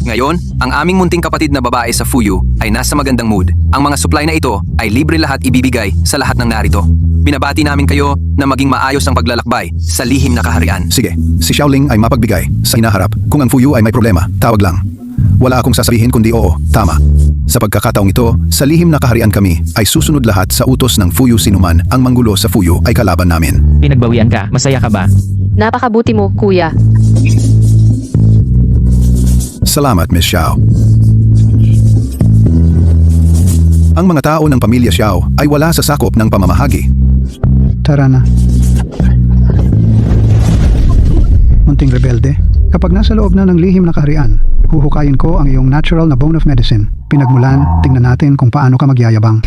Ngayon, ang aming munting kapatid na babae sa Fuyu ay nasa magandang mood. Ang mga supply na ito ay libre lahat ibibigay sa lahat ng narito. Binabati namin kayo na maging maayos ang paglalakbay sa lihim na kaharian. Sige, si Shaoling ay mapagbigay sa hinaharap. Kung ang Fuyu ay may problema, tawag lang. Wala akong sasabihin kundi oo, tama. Sa pagkakataong ito, sa lihim na kaharian kami ay susunod lahat sa utos ng Fuyu sinuman ang manggulo sa Fuyu ay kalaban namin. Pinagbawian ka, masaya ka ba? Napakabuti mo, kuya. Salamat, Miss Xiao. Ang mga tao ng pamilya Xiao ay wala sa sakop ng pamamahagi. Tara na. Munting rebelde. Kapag nasa loob na ng lihim na kaharian, huhukayin ko ang iyong natural na bone of medicine. Pinagmulan, tingnan natin kung paano ka magyayabang.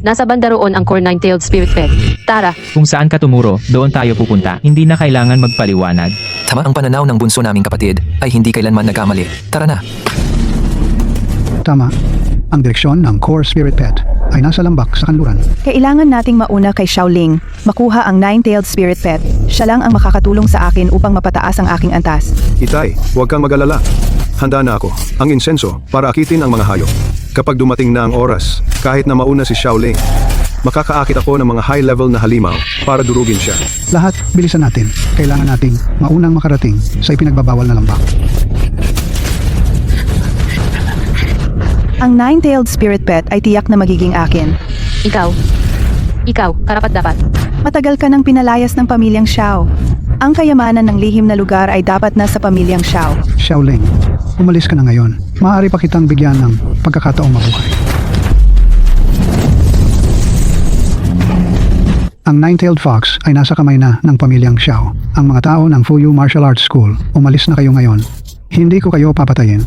Nasa banda roon ang core 9-tailed spirit pet. Tara, Kung saan ka tumuro, doon tayo pupunta. Hindi na kailangan magpaliwanag. Tama ang pananaw ng bunso naming kapatid ay hindi kailanman nagkamali. Tara na. Tama. Ang direksyon ng core spirit pet ay nasa lambak sa kanluran. Kailangan nating mauna kay Shaoling, makuha ang 9-tailed spirit pet. Siya lang ang makakatulong sa akin upang mapataas ang aking antas. Itay, huwag kang mag-alala. Handa na ako. Ang insenso para akitin ang mga hayop. Kapag dumating na ang oras, kahit na mauna si Shaoling, makakaakit ako ng mga high-level na halimaw para durugin siya. Lahat, bilisan natin. Kailangan nating maunang makarating sa ipinagbabawal na lambak. Ang 9-tailed spirit pet ay tiyak na magiging akin. ikaw, karapat-dapat. Matagal ka nang pinalayas ng pamilyang Xiao. Ang kayamanan ng lihim na lugar ay dapat na sa pamilyang Xiao. Shaoling, umalis ka na ngayon. Maaari pa kitang bigyan ng pagkakataong mabuhay. Ang 9-tailed fox ay nasa kamay na ng pamilyang Xiao. Ang mga tao ng Fuyu Martial Arts School, umalis na kayo ngayon. Hindi ko kayo papatayin.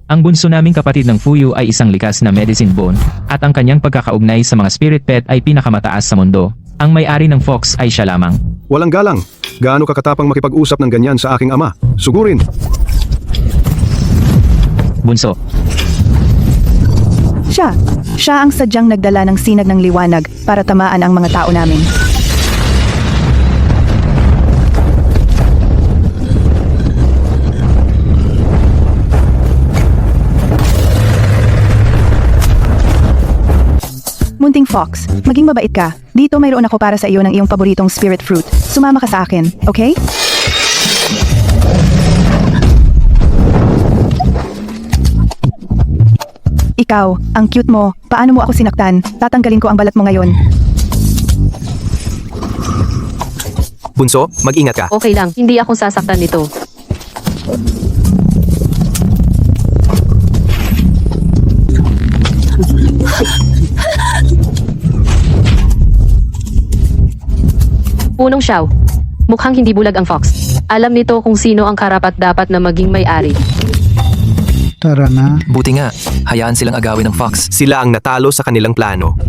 Ang bunso naming kapatid ng Fuyu ay isang likas na medicine bone, at ang kanyang pagkakaugnay sa mga spirit pet ay pinakamataas sa mundo. Ang may-ari ng fox ay siya lamang. Walang galang. Gaano kakatapang makipag-usap ng ganyan sa aking ama? Sugurin! bunso. Siya ang sadyang nagdala ng sinag ng liwanag para tamaan ang mga tao namin. Munting Fox, maging mabait ka. Dito mayroon ako para sa iyo ng iyong paboritong spirit fruit. Sumama ka sa akin, okay? Ikaw, ang cute mo. Paano mo ako sinaktan? Tatanggalin ko ang balat mo ngayon. Bunso, mag-ingat ka. Okay lang, hindi ako sasaktan nito. Punong Xiao. Mukhang hindi bulag ang Fox. Alam nito kung sino ang karapat-dapat na maging may-ari. Tara na. Buti nga, hayaan silang agawin ng Fox. Sila ang natalo sa kanilang plano.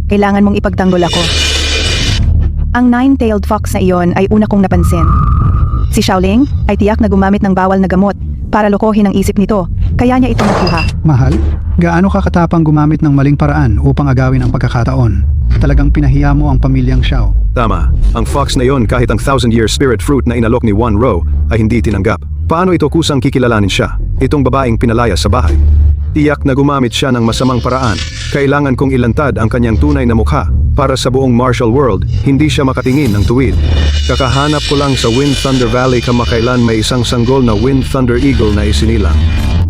Kailangan mong ipagtanggol ako. Ang nine-tailed fox na iyon ay una kong napansin. Si Xiaoling ay tiyak na gumamit ng bawal na gamot para lokohin ang isip nito, kaya niya ito nakuha. Mahal, gaano ka katapang gumamit ng maling paraan upang agawin ang pagkakataon? Talagang pinahiya mo ang pamilyang Xiao. Tama, ang fox na yon kahit ang 1,000-year spirit fruit na inalok ni Wan Rou ay hindi tinanggap. Paano ito kusang kikilalanin siya? Itong babaeng pinalaya sa bahay. Tiyak na gumamit siya ng masamang paraan. Kailangan kong ilantad ang kanyang tunay na mukha para sa buong martial world, hindi siya makatingin ng tuwid. Kakahanap ko lang sa Wind Thunder Valley kamakailan may isang sanggol na Wind Thunder Eagle na isinilang.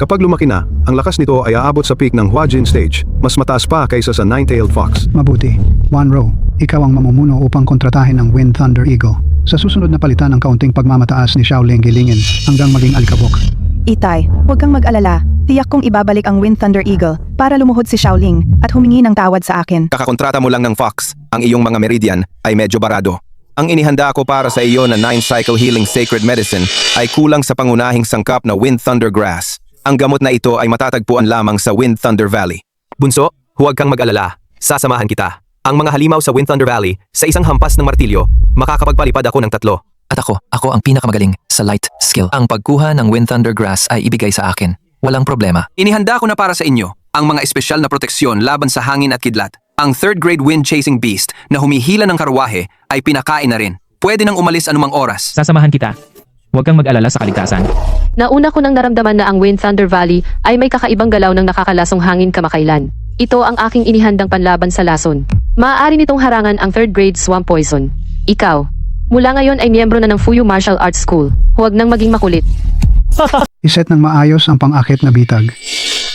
Kapag lumaki na, ang lakas nito ay aabot sa peak ng Huajin stage, mas mataas pa kaysa sa nine-tailed fox. Mabuti. Wan Rou, ikaw ang mamumuno upang kontratahin ng Wind Thunder Eagle. Sa susunod na palitan ng kaunting pagmamataas ni Xiaoling gilingin hanggang maging alikabok. Itay, huwag kang mag-alala. Tiyak kong ibabalik ang Wind Thunder Eagle para lumuhod si Xiaoling at humingi ng tawad sa akin. Kakakontrata mo lang ng Fox. Ang iyong mga meridian ay medyo barado. Ang inihanda ko para sa iyo na 9-cycle healing sacred medicine ay kulang sa pangunahing sangkap na Wind Thunder Grass. Ang gamot na ito ay matatagpuan lamang sa Wind Thunder Valley. Bunso, huwag kang mag-alala. Sasamahan kita. Ang mga halimaw sa Wind Thunder Valley, sa isang hampas ng martilyo, makakapagpalipad ako ng 3. At ako ang pinakamagaling sa light skill. Ang pagkuha ng Wind Thunder Grass ay ibigay sa akin. Walang problema. Inihanda ko na para sa inyo ang mga espesyal na proteksyon laban sa hangin at kidlat. Ang third grade wind chasing beast na humihila ng karwahe ay pinakain na rin. Pwede nang umalis anumang oras. Sasamahan kita. Huwag kang mag-alala sa kaligtasan. Nauna ko nang naramdaman na ang Wind Thunder Valley ay may kakaibang galaw ng nakakalasong hangin kamakailan. Ito ang aking inihandang panlaban sa lason. Maaari nitong harangan ang third grade swamp poison. Ikaw, mula ngayon ay miyembro na ng Fuyu Martial Arts School. Huwag nang maging makulit. Iset ng maayos ang pang-akit na bitag.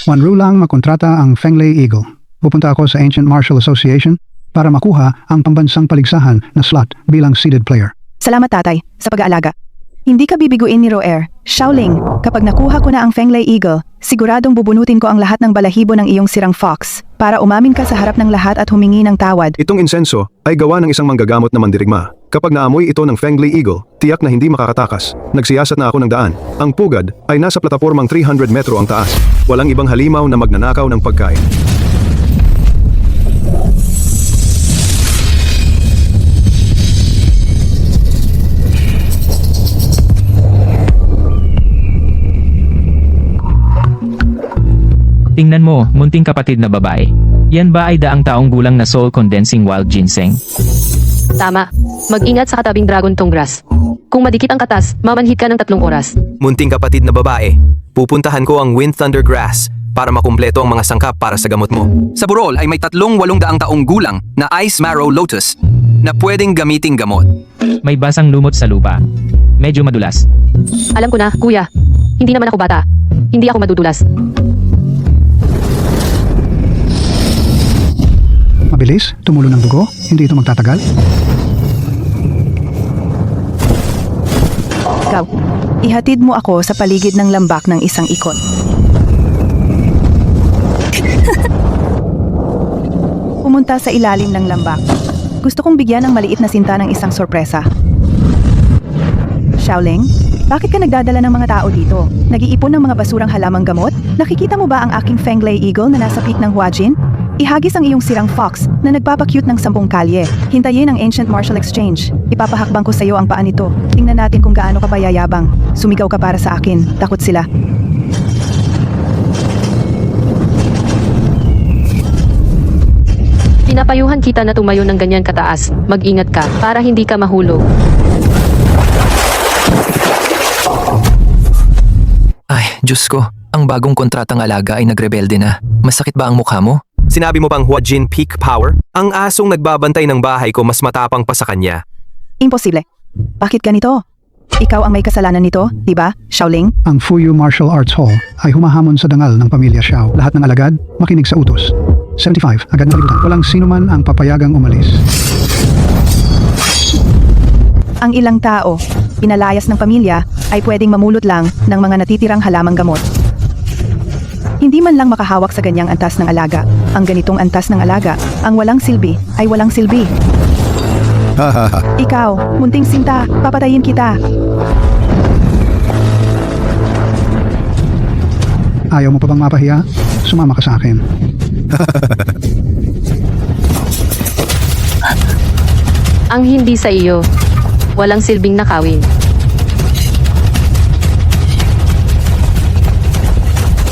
Wan Rou lang makontrata ang Fenglei Eagle. Pupunta ako sa Ancient Martial Association para makuha ang pambansang paligsahan na slot bilang seeded player. Salamat tatay, sa pag-aalaga. Hindi ka bibiguin ni Roer. Xiaoling, kapag nakuha ko na ang Fenglei Eagle, siguradong bubunutin ko ang lahat ng balahibo ng iyong sirang fox para umamin ka sa harap ng lahat at humingi ng tawad. Itong insenso ay gawa ng isang manggagamot na mandirigma. Kapag naamoy ito ng Fenglei Eagle, tiyak na hindi makakatakas. Nagsiyasat na ako ng daan. Ang pugad ay nasa platapormang 300 metro ang taas. Walang ibang halimaw na magnanakaw ng pagkain. Tingnan mo, munting kapatid na babae. Yan ba ay daang taong gulang na soul condensing wild ginseng? Tama. Mag-ingat sa katabing dragon tong grass. Kung madikit ang katas, mamanhid ka ng 3 oras. Munting kapatid na babae, pupuntahan ko ang Wind Thunder Grass para makumpleto ang mga sangkap para sa gamot mo. Sa burol ay may 3,800 taong gulang na Ice Marrow Lotus na pwedeng gamiting gamot. May basang lumot sa lupa. Medyo madulas. Alam ko na, kuya. Hindi naman ako bata. Hindi ako madudulas. Mabilis, tumulo ng dugo, hindi ito magtatagal. Ikaw, ihatid mo ako sa paligid ng lambak ng isang ikot. Pumunta sa ilalim ng lambak. Gusto kong bigyan ng maliit na sinta ng isang sorpresa. Xiaoling, bakit ka nagdadala ng mga tao dito? Nag-iipon ng mga basurang halamang gamot? Nakikita mo ba ang aking Fenglei Eagle na nasa peak ng Huajin? Ihagis ang iyong sirang fox na nagpapakyut ng 10 kalye. Hintayin ang Ancient Martial Exchange. Ipapahakbang ko sa iyo ang paa nito. Tingnan natin kung gaano ka pa yayabang. Sumigaw ka para sa akin. Takot sila. Pinapayuhan kita na tumayo ng ganyan kataas. Mag-ingat ka para hindi ka mahulog. Ay, Diyos ko. Ang bagong kontratang alaga ay nagrebelde na. Masakit ba ang mukha mo? Sinabi mo bang Huajin Peak Power? Ang asong nagbabantay ng bahay ko mas matapang pa sa kanya. Imposible. Bakit ganito? Ikaw ang may kasalanan nito, di ba, Xiaoling? Ang Fuyu Martial Arts Hall ay humahamon sa dangal ng pamilya Xiao. Lahat ng alagad, makinig sa utos. 75, agad na libutan. Walang sino man ang papayagang umalis. Ang ilang tao, pinalayas ng pamilya, ay pwedeng mamulot lang ng mga natitirang halamang gamot. Hindi man lang makahawak sa ganyang antas ng alaga. Ang ganitong antas ng alaga, ang walang silbi, ay walang silbi. Hahaha. Ikaw, munting sinta, papatayin kita. Ayaw mo pa bang mapahiya? Sumama ka sa akin. Ang hindi sa iyo. Walang silbing nakawin.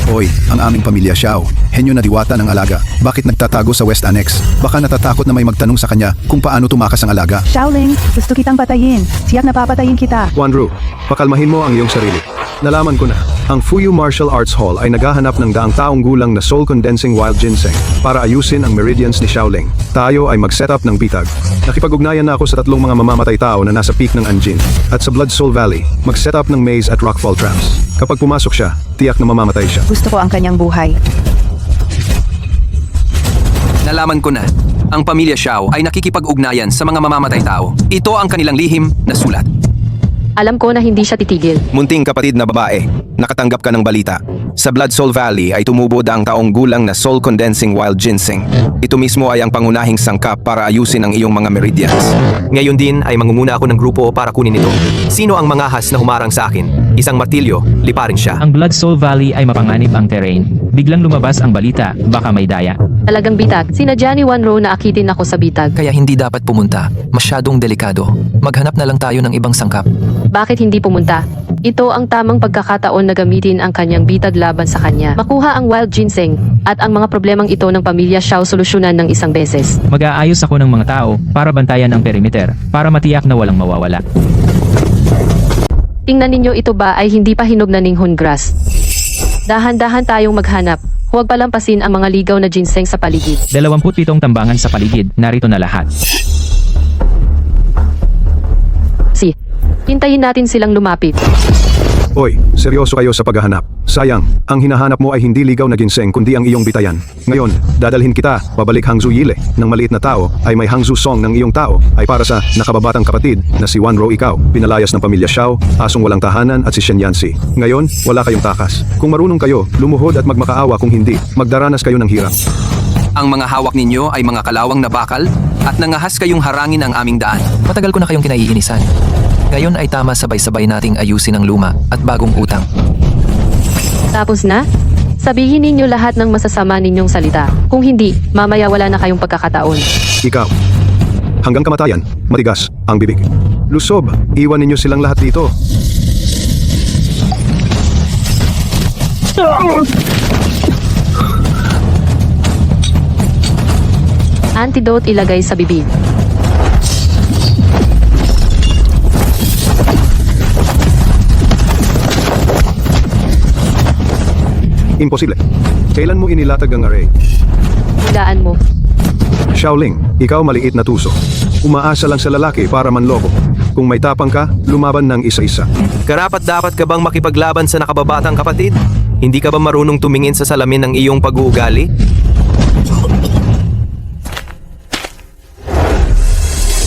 Hoy, ang aming pamilya Xiao. Henyo na diwata ng alaga. Bakit nagtatago sa West Annex? Baka natatakot na may magtanong sa kanya kung paano tumakas ang alaga. Xiaoling, gusto kitang patayin. Siyak na papatayin kita. Wanru, pakalmahin mo ang iyong sarili. Nalaman ko na, ang Fuyu Martial Arts Hall ay naghahanap ng daang taong gulang na soul condensing wild ginseng para ayusin ang meridians ni Xiaoling. Tayo ay mag-set up ng bitag. Nakipag-ugnayan na ako sa tatlong mga mamamatay tao na nasa peak ng Anjin at sa Blood Soul Valley, mag-set up ng maze at rockfall traps. Kapag pumasok siya, tiyak na mamamatay siya. Gusto ko ang kanyang buhay. Nalaman ko na, ang pamilya Xiao ay nakikipag-ugnayan sa mga mamamatay tao. Ito ang kanilang lihim na sulat. Alam ko na hindi siya titigil. Munting kapatid na babae, nakatanggap ka ng balita. Sa Blood Soul Valley ay tumubod ang taong gulang na soul condensing wild ginseng. Ito mismo ay ang pangunahing sangkap para ayusin ang iyong mga meridians. Ngayon din ay mangunguna ako ng grupo para kunin ito. Sino ang mangahas na humarang sa akin? Isang martilyo, liparin siya. Ang Blood Soul Valley ay mapanganib ang terrain. Biglang lumabas ang balita, baka may daya. Talagang bitag. Sinadya ni Wanro na akitin ako sa bitag. Kaya hindi dapat pumunta. Masyadong delikado. Maghanap na lang tayo ng ibang sangkap. Bakit hindi pumunta? Ito ang tamang pagkakataon na gamitin ang kanyang bitag laban sa kanya. Makuha ang wild ginseng at ang mga problemang ito ng pamilya Xiao solusyonan ng isang beses. Mag-aayos ako ng mga tao para bantayan ang perimeter, para matiyak na walang mawawala. Tingnan ninyo, ito ba ay hindi pa hinog na ninghon grass? Dahan-dahan tayong maghanap. Huwag palampasin ang mga ligaw na ginseng sa paligid. 27 tambangan sa paligid, narito na lahat. Hintayin natin silang lumapit. Hoy, seryoso kayo sa paghahanap. Sayang, ang hinahanap mo ay hindi ligaw na ginseng kundi ang iyong bitayan. Ngayon, dadalhin kita pabalik Hangzhou Yile ng maliit na tao ay may Hangzhou Song ng iyong tao ay para sa nakababatang kapatid na si Wanro ikaw. Pinalayas ng pamilya Xiao, asong walang tahanan at si Shen Yanxi. Ngayon, wala kayong takas. Kung marunong kayo, lumuhod at magmakaawa, kung hindi, magdaranas kayo ng hirap. Ang mga hawak ninyo ay mga kalawang na bakal at nangahas kayong harangin ang aming daan. Matagal ko na kayong kinaiinisan. Ngayon ay tama sabay-sabay nating ayusin ang luma at bagong utang. Tapos na? Sabihin ninyo lahat ng masasama ninyong salita. Kung hindi, mamaya wala na kayong pagkakataon. Ikaw. Hanggang kamatayan, matigas ang bibig. Lusob, iwan ninyo silang lahat dito. Antidote ilagay sa bibig. Imposible. Kailan mo inilatag ang array? Hulaan mo. Xiaoling, ikaw maliit na tuso. Umaasa lang sa lalaki para manloko. Kung may tapang ka, lumaban ng isa-isa. Karapat-dapat ka bang makipaglaban sa nakababatang kapatid? Hindi ka ba marunong tumingin sa salamin ng iyong pag-uugali?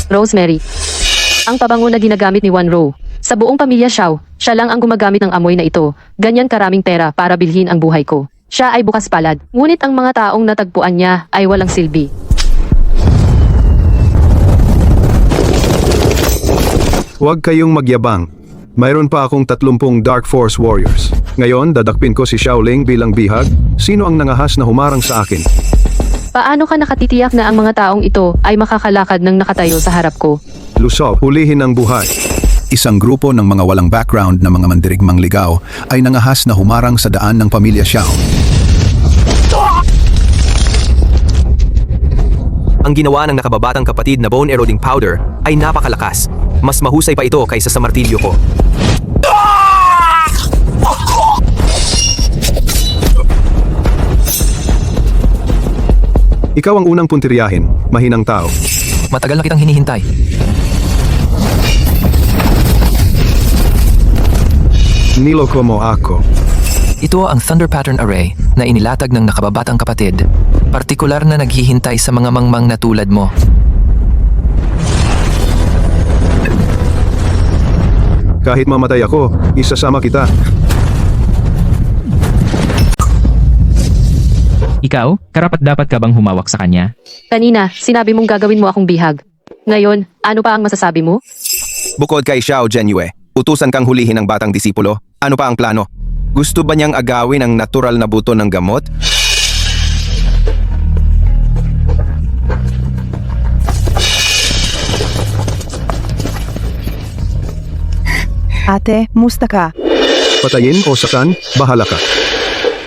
Rosemary. Ang pabango na ginagamit ni Wanro. Sa buong pamilya Xiao, siya lang ang gumagamit ng amoy na ito. Ganyan karaming pera para bilhin ang buhay ko. Siya ay bukas palad. Ngunit ang mga taong natagpuan niya ay walang silbi. Huwag kayong magyabang. Mayroon pa akong 30 Dark Force Warriors. Ngayon, dadakpin ko si Xiaoling bilang bihag. Sino ang nangahas na humarang sa akin? Paano ka nakatitiyak na ang mga taong ito ay makakalakad ng nakatayo sa harap ko? Lusob, hulihin ang buhay. Isang grupo ng mga walang background na mga mandirigmang ligaw ay nangahas na humarang sa daan ng pamilya Xiao. ang ginawa ng nakababatang kapatid na bone eroding powder ay napakalakas. Mas mahusay pa ito kaysa sa martilyo ko. Ikaw ang unang puntiryahin, mahinang tao. Matagal na kitang hinihintay. Niloko mo ako. Ito ang Thunder Pattern Array na inilatag ng nakababatang kapatid. Partikular na naghihintay sa mga mangmang na tulad mo. Kahit mamatay ako, isasama kita. Ikaw, karapat-dapat ka bang humawak sa kanya? Kanina, sinabi mong gagawin mo akong bihag. Ngayon, ano pa ang masasabi mo? Bukod kay Xiao Zhenyue, utusan kang hulihin ng batang disipulo. Ano pa ang plano? Gusto ba niyang agawin ang natural na buto ng gamot? Ate, musta ka? Patayin o sakan, bahala ka.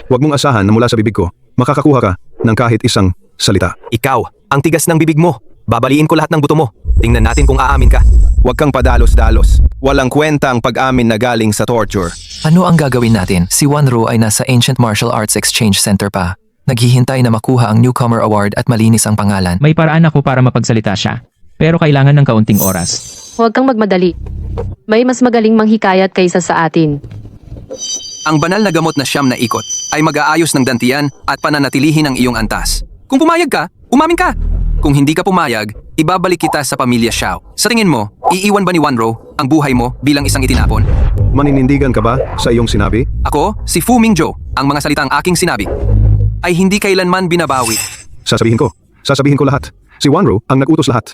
Huwag mong asahan na mula sa bibig ko, makakakuha ka ng kahit isang salita. Ikaw, ang tigas ng bibig mo. Babaliin ko lahat ng buto mo. Tingnan natin kung aamin ka. Huwag kang padalos-dalos. Walang kwenta ang pag-amin na galing sa torture. Ano ang gagawin natin? Si Wanro ay nasa Ancient Martial Arts Exchange Center pa. Naghihintay na makuha ang Newcomer Award at malinis ang pangalan. May paraan ako para mapagsalita siya. Pero kailangan ng kaunting oras. Huwag kang magmadali. May mas magaling manghikayat kaysa sa atin. Ang banal na gamot na siyam na ikot ay mag-aayos ng dantian at pananatilihin ang iyong antas. Kung pumayag ka, umamin ka! Kung hindi ka pumayag, ibabalik kita sa pamilya Xiao. Sa tingin mo, iiwan ba ni Wanro ang buhay mo bilang isang itinapon? Maninindigan ka ba sa iyong sinabi? Ako, si Fu Mingzhou, ang mga salitang aking sinabi ay hindi kailanman binabawi. Sasabihin ko lahat. Si Wanro ang nag-utos lahat.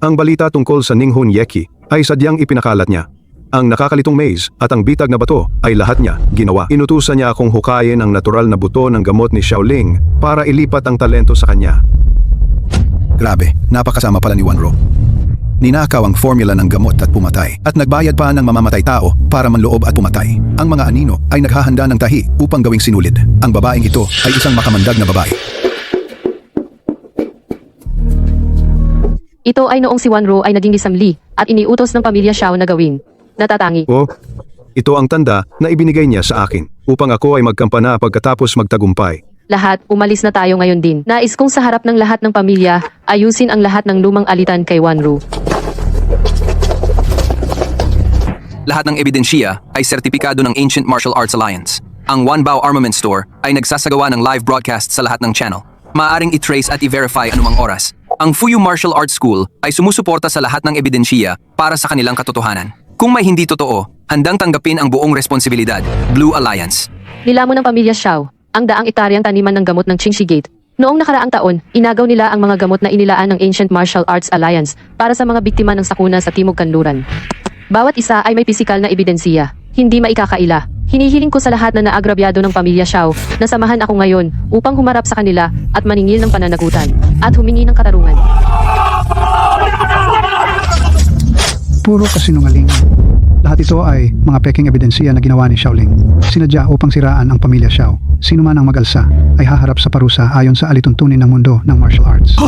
Ang balita tungkol sa Ninghun Yeki ay sadyang ipinakalat niya. Ang nakakalitong maze at ang bitag na bato ay lahat niya ginawa. Inutusan niya akong hukayin ang natural na buto ng gamot ni Xiaoling para ilipat ang talento sa kanya. Grabe, napakasama pala ni Wanro. Ninakaw ang formula ng gamot at pumatay, at nagbayad pa ng mamamatay tao para manloob at pumatay. Ang mga anino ay naghahanda ng tahi upang gawing sinulid. Ang babaeng ito ay isang makamandag na babae. Ito ay noong si Wanro ay naging lisamli at iniutos ng pamilya Xiao na gawin. Natatangi. Oh, ito ang tanda na ibinigay niya sa akin upang ako ay magkampana pagkatapos magtagumpay. Lahat, umalis na tayo ngayon din. Nais kong sa harap ng lahat ng pamilya, ayusin ang lahat ng lumang alitan kay Wanro. Lahat ng ebidensya ay sertipikado ng Ancient Martial Arts Alliance. Ang Wanbao Armament Store ay nagsasagawa ng live broadcast sa lahat ng channel. Maaaring i-trace at i-verify anumang oras. Ang Fuyu Martial Arts School ay sumusuporta sa lahat ng ebidensya para sa kanilang katotohanan. Kung may hindi totoo, handang tanggapin ang buong responsibilidad. Blue Alliance. Nilamon ng pamilya Xiao ang daang ektaryang taniman ng gamot ng Qingxi Gate. Noong nakaraang taon, inagaw nila ang mga gamot na inilaan ng Ancient Martial Arts Alliance para sa mga biktima ng sakuna sa Timog Kanluran. Bawat isa ay may pisikal na ebidensya, hindi maikakaila. Hinihiling ko sa lahat na naagrabyado ng pamilya Xiao na samahan ako ngayon upang humarap sa kanila at maningil ng pananagutan at humingi ng katarungan. Puro kasinungaling. Lahat ito ay mga peking ebidensya na ginawa ni Xiaoling. Sinadya upang siraan ang pamilya Xiao. Sino man ang mag-alsa ay haharap sa parusa ayon sa alituntunin ng mundo ng martial arts.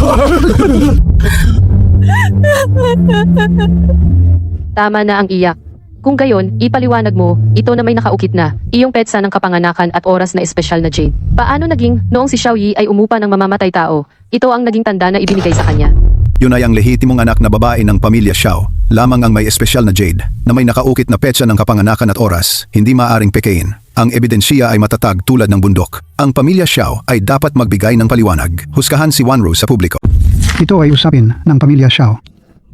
Tama na ang iyak. Kung gayon, ipaliwanag mo, ito na may nakaukit na, iyong petsa ng kapanganakan at oras na espesyal na jade. Paano naging, noong si Xiao Yi ay umupa ng mamamatay tao, ito ang naging tanda na ibinigay sa kanya? Yun ay ang lehitimong anak na babae ng pamilya Xiao. Lamang ang may espesyal na jade na may nakaukit na petsa ng kapanganakan at oras, hindi maaring pekein. Ang ebidensya ay matatag tulad ng bundok. Ang pamilya Xiao ay dapat magbigay ng paliwanag. Husgahan si Wanro sa publiko. Ito ay usapin ng pamilya Xiao.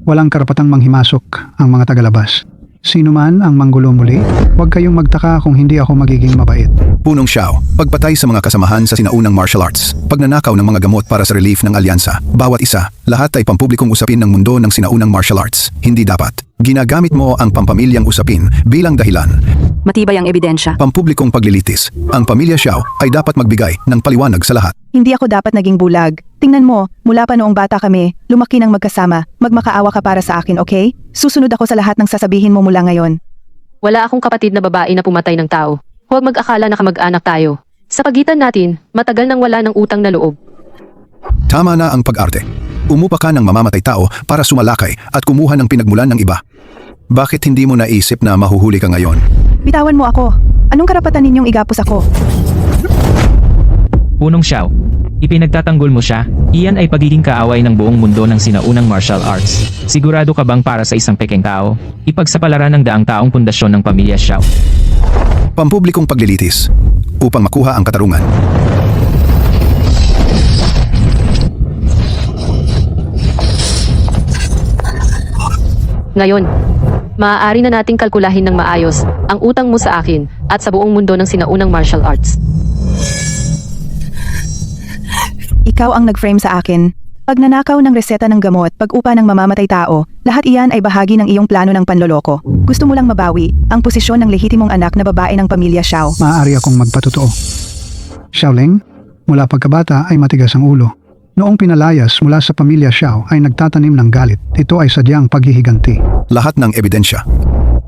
Walang karapatang manghimasok ang mga tagalabas. Sino man ang manggulo muli, huwag kayong magtaka kung hindi ako magiging mabait. Punong Xiao, pagpatay sa mga kasamahan sa sinaunang martial arts, pagnanakaw ng mga gamot para sa relief ng alyansa, bawat isa, lahat ay pampublikong usapin ng mundo ng sinaunang martial arts. Hindi dapat. Ginagamit mo ang pampamilyang usapin bilang dahilan. Matibay ang ebidensya. Pampublikong paglilitis. Ang pamilya Xiao ay dapat magbigay ng paliwanag sa lahat. Hindi ako dapat naging bulag. Tingnan mo, mula pa noong bata kami, lumaki ng magkasama. Magmakaawa ka para sa akin, okay? Susunod ako sa lahat ng sasabihin mo mula ngayon. Wala akong kapatid na babae na pumatay ng tao. Huwag mag-akala na kamag-anak tayo. Sa pagitan natin, matagal nang wala ng utang na loob. Tama na ang pag-arte. Umupa ka ng mamamatay tao para sumalakay at kumuha ng pinagmulan ng iba. Bakit hindi mo naisip na mahuhuli ka ngayon? Bitawan mo ako. Anong karapatan ninyong igapos ako? Punong Xiao. Ipinagtatanggol mo siya, iyan ay pagiging kaaway ng buong mundo ng sinaunang martial arts. Sigurado ka bang para sa isang pekeng tao, ipagsapalaran ng daang taong pundasyon ng pamilya Xiao? Pampublikong paglilitis upang makuha ang katarungan. Ngayon, maaari na nating kalkulahin ng maayos ang utang mo sa akin at sa buong mundo ng sinaunang martial arts. Ikaw ang nag-frame sa akin. Pagnanakaw ng reseta ng gamot, pag-upa ng mamamatay tao, lahat iyan ay bahagi ng iyong plano ng panloloko. Gusto mo lang mabawi ang posisyon ng lehitimong anak na babae ng pamilya Xiao. Maaari akong magpatotoo. Xiaoling, mula pagkabata ay matigas ang ulo. Noong pinalayas mula sa pamilya Xiao ay nagtatanim ng galit. Ito ay sadyang paghihiganti. Lahat ng ebidensya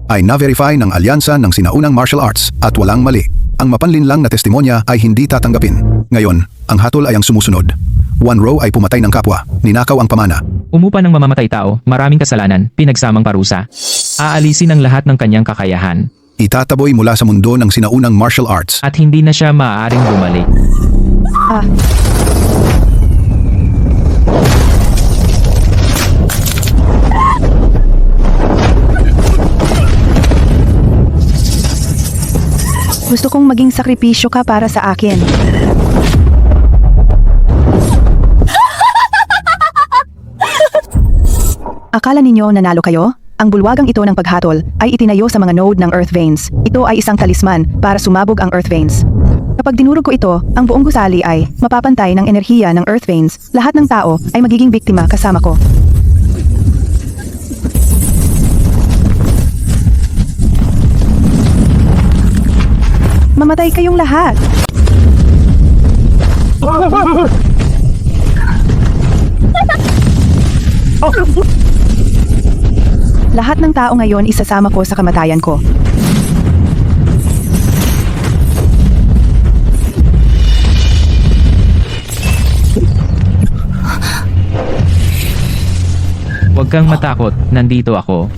ay na-verify ng alyansa ng sinaunang martial arts at walang mali. Ang mapanlinlang na testimonya ay hindi tatanggapin. Ngayon, ang hatol ay ang sumusunod. One Row ay pumatay ng kapwa, ninakaw ang pamana. Umupa ng mamamatay tao, maraming kasalanan, pinagsamang parusa. Aalisin ang lahat ng kanyang kakayahan, Itataboy mula sa mundo ng sinaunang martial arts. at hindi na siya maaaring bumalik. Gusto kong maging sakripisyo ka para sa akin. Akala ninyo nanalo kayo? Ang bulwagang ito ng paghatol ay itinayo sa mga node ng Earth Veins. Ito ay isang talisman para sumabog ang Earth Veins. Kapag dinurog ko ito, ang buong gusali ay mapapantay ng enerhiya ng Earth Veins. Lahat ng tao ay magiging biktima kasama ko. Mamatay kayong lahat! Lahat ng tao ngayon isasama ko sa kamatayan ko. Huwag kang matakot, nandito ako.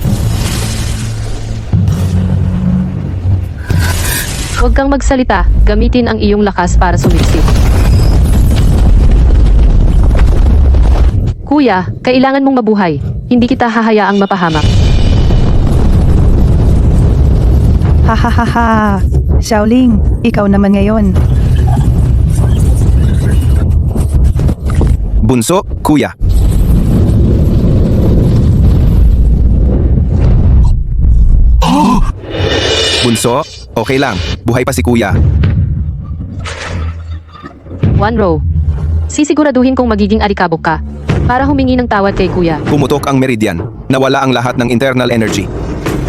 Huwag kang magsalita, gamitin ang iyong lakas para sumipsip. Kuya, kailangan mong mabuhay. Hindi kita hahayaang mapahamak. Hahaha. Xiaoling, ikaw naman ngayon. Bunso, kuya. Bunso, okay lang. Buhay pa si kuya. One Row. Sisiguraduhin kong magiging arikabok ka para humingi ng tawad kay kuya. Pumutok ang meridian. Nawala ang lahat ng internal energy.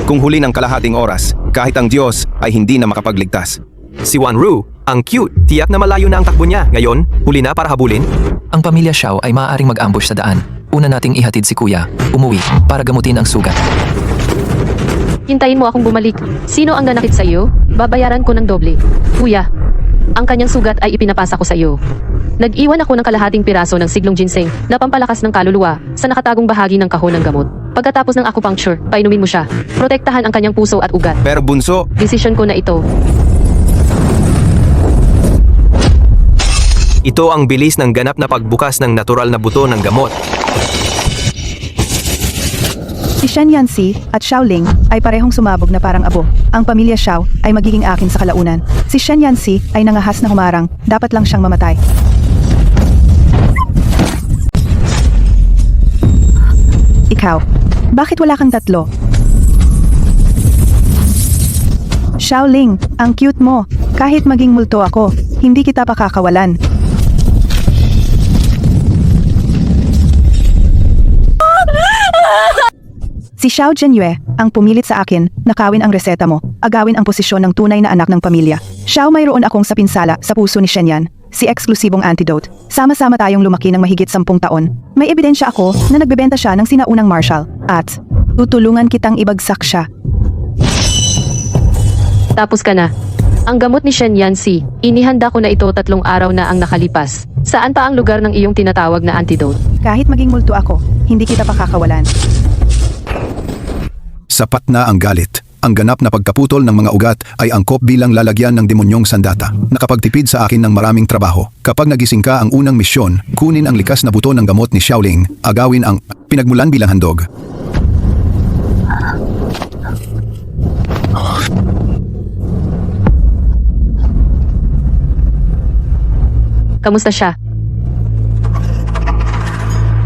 Kung huli ng kalahating oras, kahit ang Diyos ay hindi na makapagligtas. Si Wanru, ang cute. Tiyak na malayo na ang takbo niya. Ngayon, huli na para habulin. Ang pamilya Xiao ay maaaring mag-ambush sa daan. Una nating ihatid si Kuya, umuwi, para gamutin ang sugat. Hintayin mo akong bumalik. Sino ang nanakit sa iyo? Babayaran ko ng doble. Kuya, ang kanyang sugat ay ipinapasa ko sa iyo. Nag-iwan ako ng kalahating piraso ng siglong ginseng na pampalakas ng kaluluwa sa nakatagong bahagi ng kahon ng gamot. Pagkatapos ng acupuncture, painumin mo siya. Protektahan ang kanyang puso at ugat. Pero bunso, Desisyon ko na ito. Ito ang bilis ng ganap na pagbukas ng natural na buto ng gamot. Si Shen Yanxi at Xiaoling ay parehong sumabog na parang abo. Ang pamilya Xiao ay magiging akin sa kalaunan. Si Shen Yanxi ay nangahas na humarang, dapat lang siyang mamatay. Ikaw, bakit wala kang tatlo? Xiaoling, ang cute mo. Kahit maging multo ako, hindi kita pakakawalan. Si Xiao Zhenyue ang pumilit sa akin, nakawin ang reseta mo, agawin ang posisyon ng tunay na anak ng pamilya. Xiao, mayroon akong sa pinsala sa puso ni Shenyan, si eksklusibong antidote. Sama-sama tayong lumaki ng mahigit 10 taon. May ebidensya ako na nagbebenta siya ng sinaunang martial at tutulungan kitang ibagsak siya. Tapos ka na. Ang gamot ni Shen Yanxi, inihanda ko na ito 3 araw na ang nakalipas. Saan pa ang lugar ng iyong tinatawag na antidote? Kahit maging multo ako, hindi kita pakakawalan. Sapat na ang galit. Ang ganap na pagkaputol ng mga ugat ay angkop bilang lalagyan ng demonyong sandata. Nakapagtipid sa akin ng maraming trabaho. Kapag nagising ka ang unang misyon, kunin ang likas na buto ng gamot ni Xiaoling, agawin ang pinagmulan bilang handog. Kamusta siya?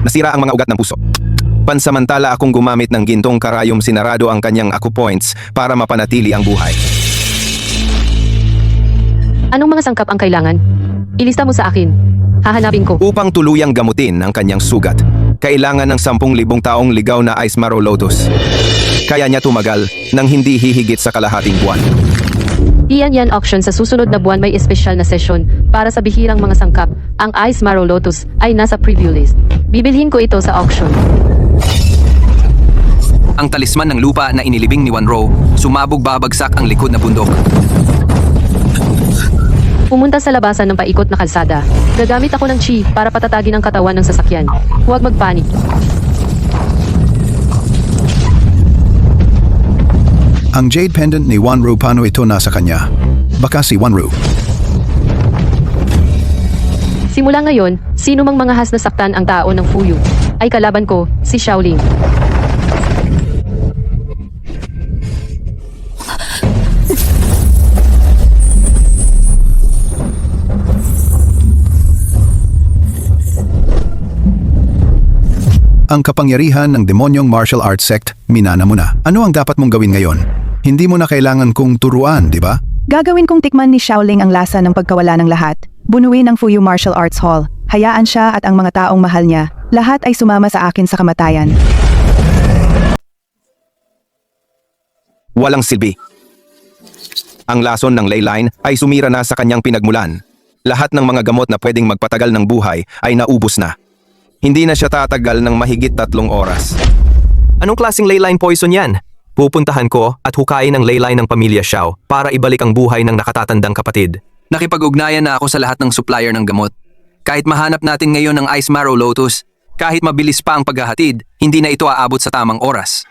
Nasira ang mga ugat ng puso. Pansamantala akong gumamit ng gintong karayom sinarado ang kanyang acupoints para mapanatili ang buhay. Anong mga sangkap ang kailangan? Ilista mo sa akin. Hahanapin ko. Upang tuluyang gamutin ang kanyang sugat, kailangan ng 10,000 taong ligaw na Ice Marrow Lotus. Kaya niya tumagal nang hindi hihigit sa kalahating buwan. Iyan yan auction sa susunod na buwan may espesyal na sesyon para sa bihirang mga sangkap. Ang Ice Marrow Lotus ay nasa preview list. Bibilhin ko ito sa auction. Ang talisman ng lupa na inilibing ni Wanro, sumabog babagsak ang likod na bundok. Pumunta sa labasan ng paikot na kalsada. Gagamit ako ng chi para patatagin ang katawan ng sasakyan. Huwag magpanik. Ang jade pendant ni Wanru, paano ito nasa kanya? Baka si Wanru. Simula ngayon, sino mang mga has na saktan ang tao ng Fuyu ay kalaban ko, si Xiaoling. Ang kapangyarihan ng demonyong martial arts sect, minana mo na. Ano ang dapat mong gawin ngayon? Hindi mo na kailangan kong turuan, di ba? Gagawin kong tikman ni Xiaoling ang lasa ng pagkawala ng lahat. Bunuin ang Fuyu Martial Arts Hall. Hayaan siya at ang mga taong mahal niya. Lahat ay sumama sa akin sa kamatayan. Walang silbi. Ang lason ng leyline ay sumira na sa kanyang pinagmulan. Lahat ng mga gamot na pwedeng magpatagal ng buhay ay naubos na. Hindi na siya tatagal ng mahigit 3 oras. Anong klaseng leyline poison yan? Pupuntahan ko at hukayin ang leyline ng pamilya Xiao para ibalik ang buhay ng nakatatandang kapatid. Nakipag-ugnayan na ako sa lahat ng supplier ng gamot. Kahit mahanap natin ngayon ng Ice Marrow Lotus, kahit mabilis pa ang paghahatid, hindi na ito aabot sa tamang oras.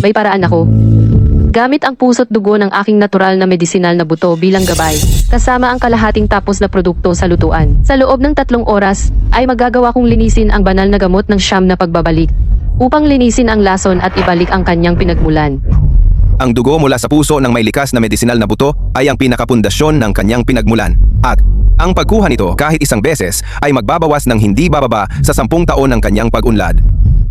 May paraan ako. Gamit ang puso't dugo ng aking natural na medisinal na buto bilang gabay, kasama ang kalahating tapos na produkto sa lutuan. Sa loob ng 3 oras, ay magagawa kong linisin ang banal na gamot ng siyam na pagbabalik, upang linisin ang lason at ibalik ang kanyang pinagmulan. Ang dugo mula sa puso ng may likas na medisinal na buto ay ang pinakapundasyon ng kanyang pinagmulan. At ang pagkuha nito kahit isang beses ay magbabawas ng hindi bababa sa 10 taon ng kanyang pag-unlad.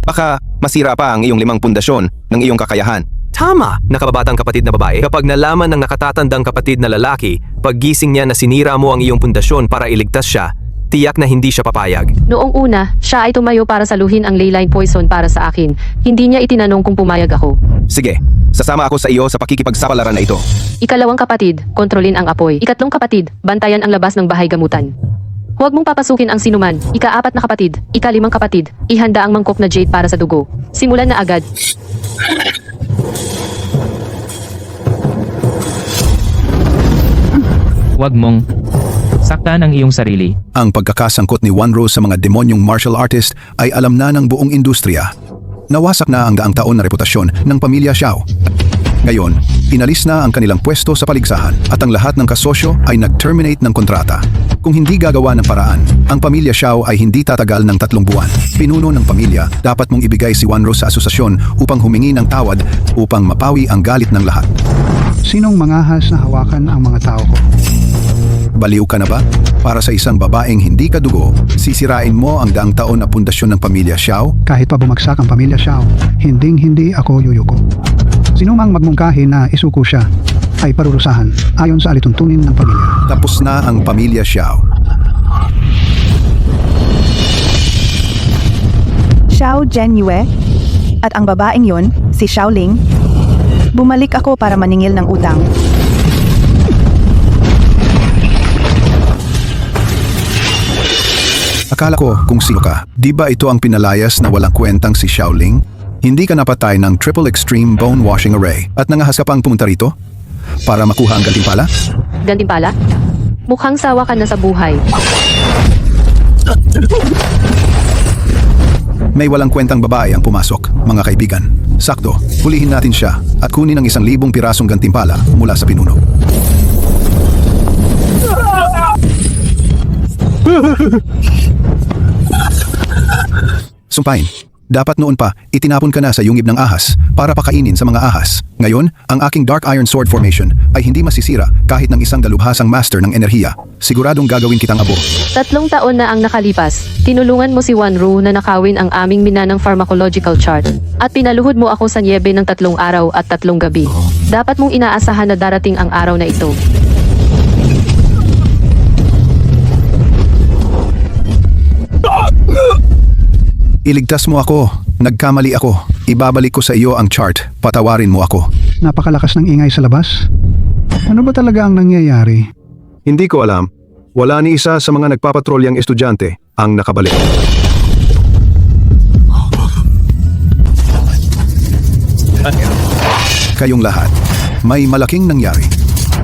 Baka masira pa ang iyong 5 pundasyon ng iyong kakayahan. Tama! Nakababatang kapatid na babae, kapag nalaman ng nakatatandang kapatid na lalaki, paggising niya na sinira mo ang iyong pundasyon para iligtas siya, tiyak na hindi siya papayag. Noong una, siya ay tumayo para saluhin ang leyline poison para sa akin. Hindi niya itinanong kung pumayag ako. Sige, sasama ako sa iyo sa pakikipagsapalaran na ito. Ikalawang kapatid, kontrolin ang apoy. Ikatlong kapatid, bantayan ang labas ng bahay gamutan. Huwag mong papasukin ang sinuman. Ika-4 na kapatid, ika-5 kapatid, ihanda ang mangkok na jade para sa dugo. Simulan na agad. Huwag mong saktan ang iyong sarili. Ang pagkakasangkot ni Wanru sa mga demonyong martial artist ay alam na ng buong industriya. Nawasak na ang daang taon na reputasyon ng pamilya Xiao. Ngayon, inalis na ang kanilang pwesto sa paligsahan at ang lahat ng kasosyo ay nag-terminate ng kontrata. Kung hindi gagawa ng paraan, ang pamilya Xiao ay hindi tatagal ng 3 buwan. Pinuno ng pamilya, dapat mong ibigay si Wanru sa asosasyon upang humingi ng tawad upang mapawi ang galit ng lahat. Sinong mangahas na hawakan ang mga tao ko? Baliw ka na ba? Para sa isang babaeng hindi kadugo, sisirain mo ang daang taon na pundasyon ng pamilya Xiao? Kahit pa bumagsak ang pamilya Xiao, hindi ako yuyuko. Sino mang magmungkahi na isuko siya ay parurusahan ayon sa alituntunin ng pamilya. Tapos na ang pamilya Xiao. Xiao Zhenyue at ang babaeng yon, si Xiaoling, bumalik ako para maningil ng utang. Akala ko kung sino ka. Di ba ito ang pinalayas na walang kwentang si Xiaoling? Hindi ka napatay ng Triple Extreme Bone Washing Array at nangahas ka pang pumunta rito? Para makuha ang gantimpala? Gantimpala? Mukhang sawa ka na sa buhay. May walang kwentang babae ang pumasok, mga kaibigan. Sakto, hulihin natin siya at kunin ang 1,000 pirasong gantimpala mula sa pinuno. Sumpain, dapat noon pa itinapon ka na sa yungib ng ahas para pakainin sa mga ahas. Ngayon, ang aking Dark Iron Sword Formation ay hindi masisira kahit ng isang dalubhasang master ng enerhiya. Siguradong gagawin kitang abo. 3 taon na ang nakalipas. Tinulungan mo si Wanru na nakawin ang aming minanang pharmacological chart. At pinaluhod mo ako sa niebe ng 3 araw at 3 gabi. Dapat mong inaasahan na darating ang araw na ito. Iligtas mo ako. Nagkamali ako. Ibabalik ko sa iyo ang chart. Patawarin mo ako. Napakalakas ng ingay sa labas. Ano ba talaga ang nangyayari? Hindi ko alam. Wala ni isa sa mga nagpapatrolyang estudyante ang nakabalik. Kayong lahat, may malaking nangyari.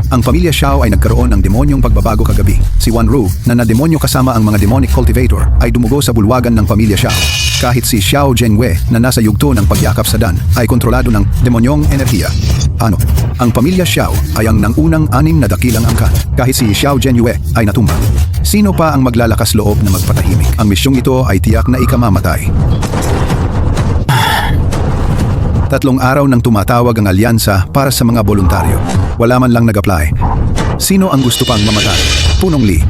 Ang pamilya Xiao ay nagkaroon ng demonyong pagbabago kagabi. Si Wanru, na nademonyo kasama ang mga demonic cultivator, ay dumugo sa bulwagan ng pamilya Xiao. Kahit si Xiao Zhenwei, na nasa yugto ng pagyakap sa Dan, ay kontrolado ng demonyong enerhiya. Ano? Ang pamilya Xiao ay ang nangunang 6 na dakilang angkan. Kahit si Xiao Zhenwei ay natumba. Sino pa ang maglalakas loob na magpatahimik? Ang misyong ito ay tiyak na ikamamatay. 3 araw nang tumatawag ang alyansa para sa mga voluntaryo. Wala man lang nag-apply. Sino ang gusto pang mamatay? Punong Lee.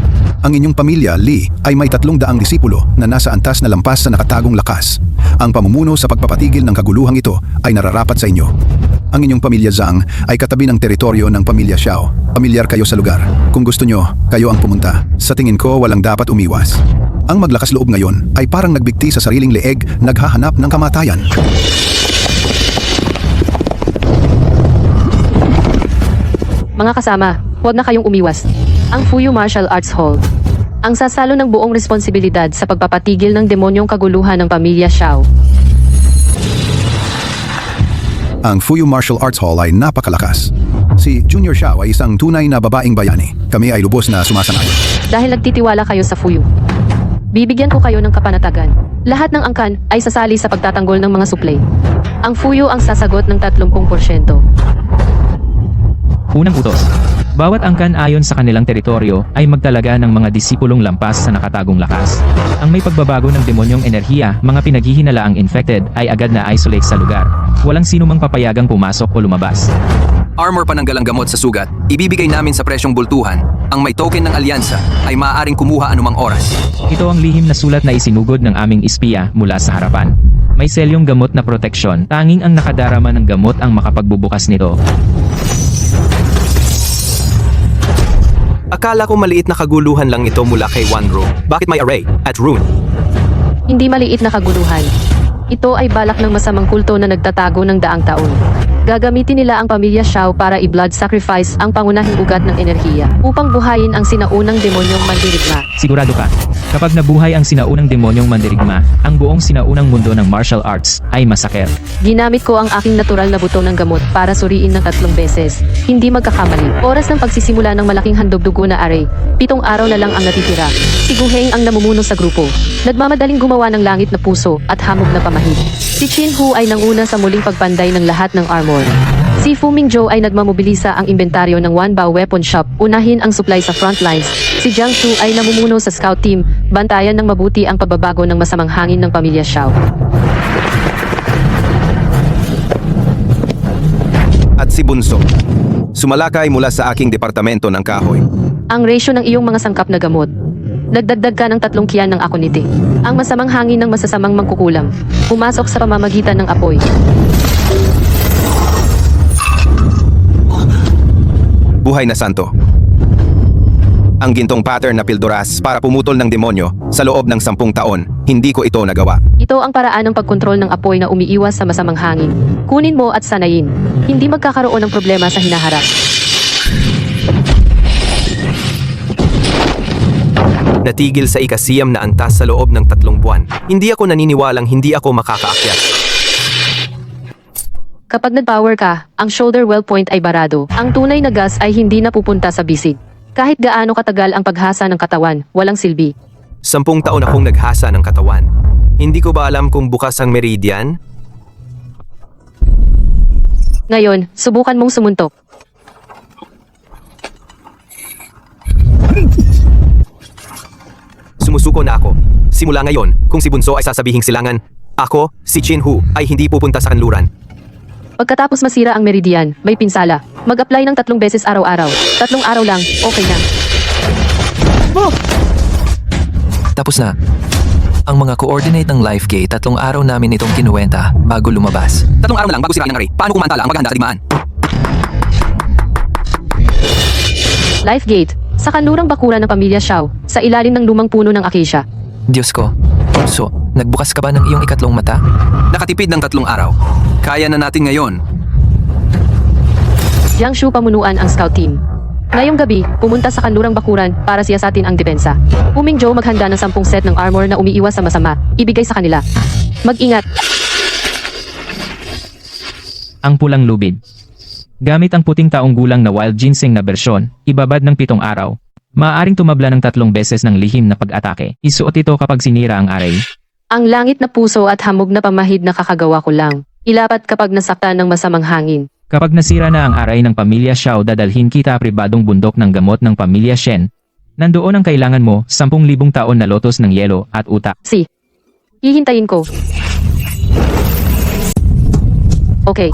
Ang inyong pamilya, Lee, ay may 300 disipulo na nasa antas na lampas sa nakatagong lakas. Ang pamumuno sa pagpapatigil ng kaguluhang ito ay nararapat sa inyo. Ang inyong pamilya Zhang ay katabi ng teritoryo ng pamilya Xiao. Pamilyar kayo sa lugar. Kung gusto nyo, kayo ang pumunta. Sa tingin ko, walang dapat umiwas. Ang maglakas loob ngayon ay parang nagbigti sa sariling leeg, naghahanap ng kamatayan. Mga kasama, huwag na kayong umiwas. Ang Fuyu Martial Arts Hall. Ang sasalo ng buong responsibilidad sa pagpapatigil ng demonyong kaguluhan ng pamilya Xiao. Ang Fuyu Martial Arts Hall ay napakalakas. Si Junior Xiao ay isang tunay na babaeng bayani. Kami ay lubos na sumasanayon. Dahil nagtitiwala kayo sa Fuyu. Bibigyan ko kayo ng kapanatagan. Lahat ng angkan ay sasali sa pagtatanggol ng mga suplay. Ang Fuyu ang sasagot ng 30%. Unang utos. Bawat angkan ayon sa kanilang teritoryo ay magtalaga ng mga disipulong lampas sa nakatagong lakas. Ang may pagbabago ng demonyong enerhiya, mga pinaghihinalaang infected ay agad na isolate sa lugar. Walang sino mang papayagang pumasok o lumabas. Armor pananggalang gamot sa sugat, ibibigay namin sa presyong bultuhan. Ang may token ng alyansa ay maaaring kumuha anumang oras. Ito ang lihim na sulat na isinugod ng aming espiya mula sa harapan. May selyong gamot na proteksyon, tanging ang nakadarama ng gamot ang makapagbubukas nito. Akala ko maliit na kaguluhan lang ito mula kay Wanru. Bakit may array at rune? Hindi maliit na kaguluhan. Ito ay balak ng masamang kulto na nagtatago ng daang taon. Gagamitin nila ang pamilya Xiao para i-blood sacrifice ang pangunahing ugat ng enerhiya upang buhayin ang sinaunang demonyong mandirigma. Sigurado ka, kapag nabuhay ang sinaunang demonyong mandirigma, ang buong sinaunang mundo ng martial arts ay masaker. Ginamit ko ang aking natural na buto ng gamot para suriin ng 3 beses. Hindi magkakamali. Oras ng pagsisimula ng malaking handog-dugo na array. 7 araw na lang ang natitira. Si Gu Heng ang namumuno sa grupo. Nagmamadaling gumawa ng langit na puso at hamog na pamahid. Si Qin Hu ay nanguna sa muling pagpanday ng lahat ng armor. Si Fu Mingzhou ay nagmamobilisa ang inventaryo ng Wanbao Weapon Shop, unahin ang supply sa front lines. Si Jiang Shu ay namumuno sa scout team, bantayan ng mabuti ang pagbabago ng masamang hangin ng pamilya Xiao. At si Bunso, sumalakay mula sa aking departamento ng kahoy. Ang ratio ng iyong mga sangkap na gamot. Nagdagdag ka ng 3 kiyan ng akonite. Ang masamang hangin ng masasamang mangkukulam. Pumasok sa pamamagitan ng apoy. Buhay na santo. Ang gintong pattern na pilduras para pumutol ng demonyo sa loob ng 10 taon, hindi ko ito nagawa. Ito ang paraan ng pagkontrol ng apoy na umiiwas sa masamang hangin. Kunin mo at sanayin. Hindi magkakaroon ng problema sa hinaharap. Natigil sa ikasiyam na antas sa loob ng 3 buwan. Hindi ako naniniwalang hindi ako makakaakyat. Kapag nag-power ka, ang shoulder well point ay barado. Ang tunay na gas ay hindi napupunta sa bisig. Kahit gaano katagal ang paghasa ng katawan, walang silbi. 10 taon akong naghasa ng katawan. Hindi ko ba alam kung bukas ang meridian? Ngayon, subukan mong sumuntok. Sumusuko na ako. Simula ngayon, kung si Bunso ay sasabihing silangan, ako, si Chin-Hu, ay hindi pupunta sa kanluran. Pagkatapos masira ang meridian, may pinsala. Mag-apply ng 3 beses araw-araw. 3 araw lang, okay na. Tapos na. Ang mga coordinate ng LifeGate, 3 araw namin itong kinuwenta bago lumabas. 3 araw na lang bago sirain ang array. Paano kumantala ang maghanda sa digmaan? LifeGate, sa kanlurang bakuran ng pamilya Xiao, sa ilalim ng lumang puno ng acacia. Diyos ko. So, nagbukas ka ba ng iyong ikatlong mata? Nakatipid ng 3 araw. Kaya na natin ngayon. Jiang Shu pamunuan ang scout team. Ngayong gabi, pumunta sa kanlurang bakuran para siyasatin ang depensa. Huming Joe maghanda ng 10 set ng armor na umiiwas sa masama, ibigay sa kanila. Mag-ingat. Ang pulang lubid. Gamit ang puting taong gulang na wild ginseng na bersyon, ibabad ng 7 araw. Maaaring tumabla ng 3 beses ng lihim na pag-atake. Isuot ito kapag sinira ang array. Ang langit na puso at hamog na pamahid na kakagawa ko lang. Ilapat kapag nasaktan ng masamang hangin. Kapag nasira na ang aray ng pamilya Xiao, dadalhin kita pribadong bundok ng gamot ng pamilya Shen. Nandoon ang kailangan mo, 10,000 taon na lotos ng yelo at utak. Hihintayin ko. Okay.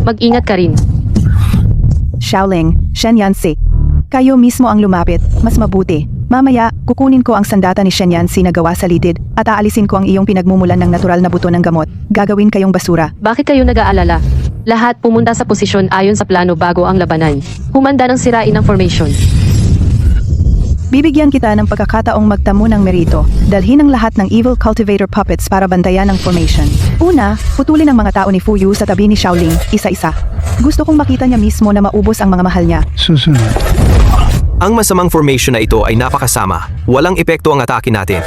Mag-ingat ka rin. Xiaoling, Shen Yansi. Kayo mismo ang lumapit, mas mabuti. Mamaya, kukunin ko ang sandata ni Shen Yansi na gawa sa litid at aalisin ko ang iyong pinagmumulan ng natural na buto ng gamot. Gagawin kayong basura. Bakit kayo nag-aalala? Lahat pumunta sa posisyon ayon sa plano bago ang labanan. Humanda ng sirain ang formation. Bibigyan kita ng pagkakataong magtamo ng merito. Dalhin ang lahat ng evil cultivator puppets para bantayan ang formation. Una, putulin ang mga tao ni Fuyu sa tabi ni Xiaoling, isa-isa. Gusto kong makita niya mismo na maubos ang mga mahal niya. Susunod. Ang masamang formation na ito ay napakasama. Walang epekto ang atake natin.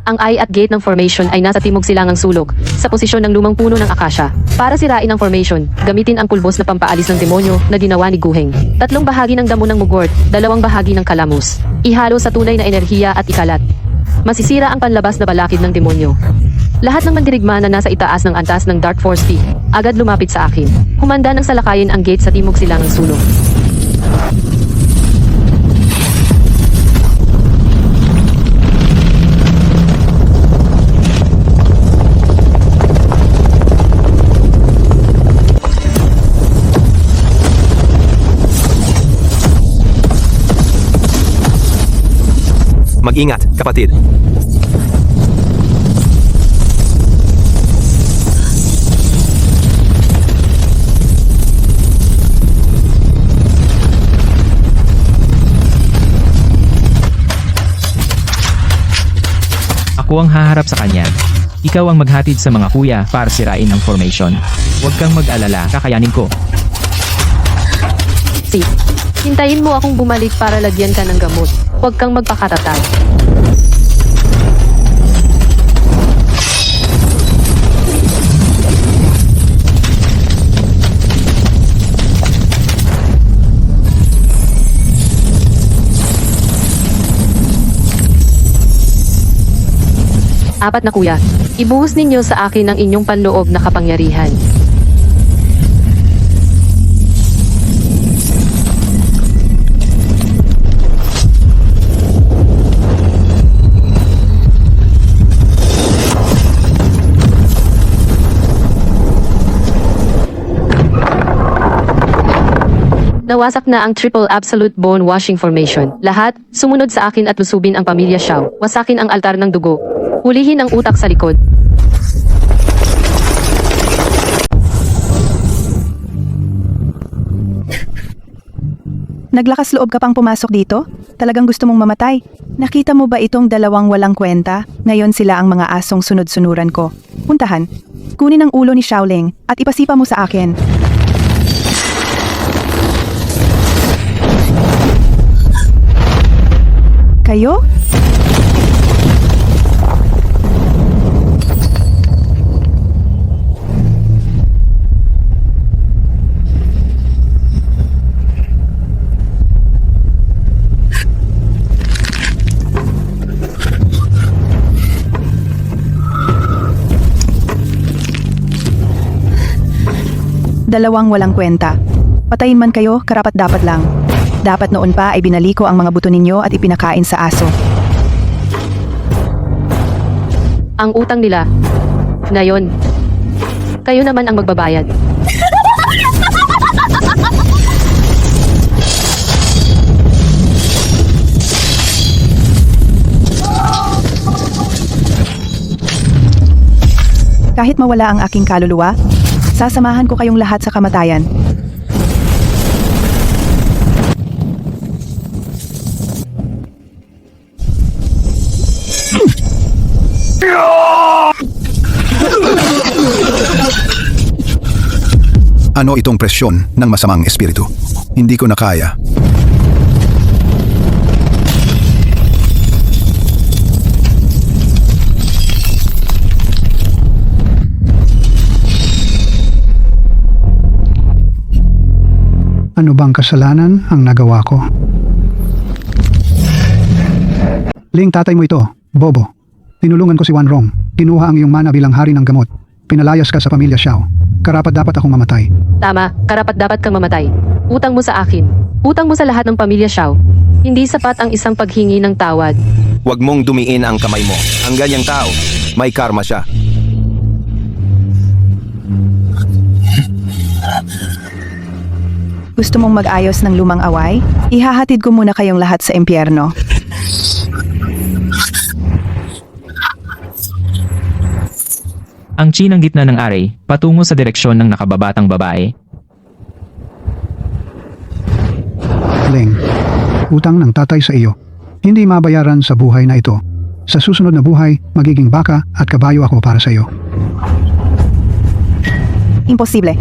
Ang eye at gate ng formation ay nasa timog silangang sulok, sa posisyon ng lumang puno ng acacia. Para sirain ang formation, gamitin ang pulbos na pampaalis ng demonyo na ginawa ni Guheng. 3 bahagi ng damo ng mugwort, 2 bahagi ng kalamus. Ihalo sa tunay na enerhiya at ikalat. Masisira ang panlabas na balakid ng demonyo. Lahat ng mandirigma na nasa itaas ng antas ng Dark Force Peak, agad lumapit sa akin. Humanda ng salakayin ang gate sa timog silangang sulok. Mag-ingat, kapatid. Ako ang haharap sa kanya. Ikaw ang maghatid sa mga kuya para sirain ang formation. Huwag kang mag-alala, kakayanin ko. Hintayin mo akong bumalik para lagyan ka ng gamot. Huwag kang magpakatatag. Apat na kuya, ibuhos ninyo sa akin ang inyong panloob na kapangyarihan. Nawasak na ang triple absolute bone washing formation. Lahat, sumunod sa akin at lusubin ang pamilya Xiao. Wasakin ang altar ng dugo. Hulihin ang utak sa likod. Naglakas loob ka pang pumasok dito? Talagang gusto mong mamatay? Nakita mo ba itong 2 walang kwenta? Ngayon sila ang mga asong sunod-sunuran ko. Puntahan. Kunin ang ulo ni Xiaoling at ipasipa mo sa akin. Kayo? Dalawang walang kwenta. Patayin man kayo, karapat-dapat lang. Dapat noon pa ay binaliko ang mga buto ninyo at ipinakain sa aso. Ang utang nila. Ngayon, kayo naman ang magbabayad. Kahit mawala ang aking kaluluwa, sasamahan ko kayong lahat sa kamatayan. Ano itong presyon ng masamang espiritu? Hindi ko na kaya. Ano bang kasalanan ang nagawa ko? Ling, tatay mo ito, Bobo. Tinulungan ko si Wan Rong. Kinuha ang iyong mana bilang hari ng gamot. Pinalayas ka sa pamilya Xiao. Karapat-dapat akong mamatay. Tama, karapat-dapat kang mamatay. Utang mo sa akin. Utang mo sa lahat ng pamilya Xiao. Hindi sapat ang isang paghingi ng tawad. Huwag mong dumiin ang kamay mo. Ang ganyang tao, may karma siya. Gusto mong mag-ayos ng lumang away? Ihahatid ko muna kayong lahat sa impyerno. Ang Qi ng gitna ng aray, patungo sa direksyon ng nakababatang babae. Ling, utang ng tatay sa iyo. Hindi mabayaran sa buhay na ito. Sa susunod na buhay, magiging baka at kabayo ako para sa iyo. Imposible.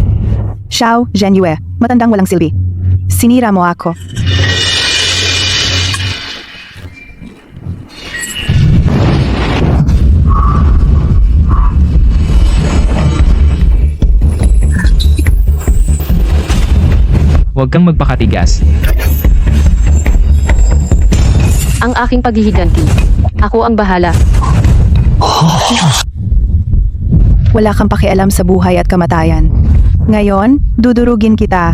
Xiao Zhenyue, matandang walang silbi. Sinira mo ako. Huwag kang magpakatigas. Ang aking paghihiganti. Ako ang bahala. Wala kang pakialam sa buhay at kamatayan. Ngayon, dudurugin kita.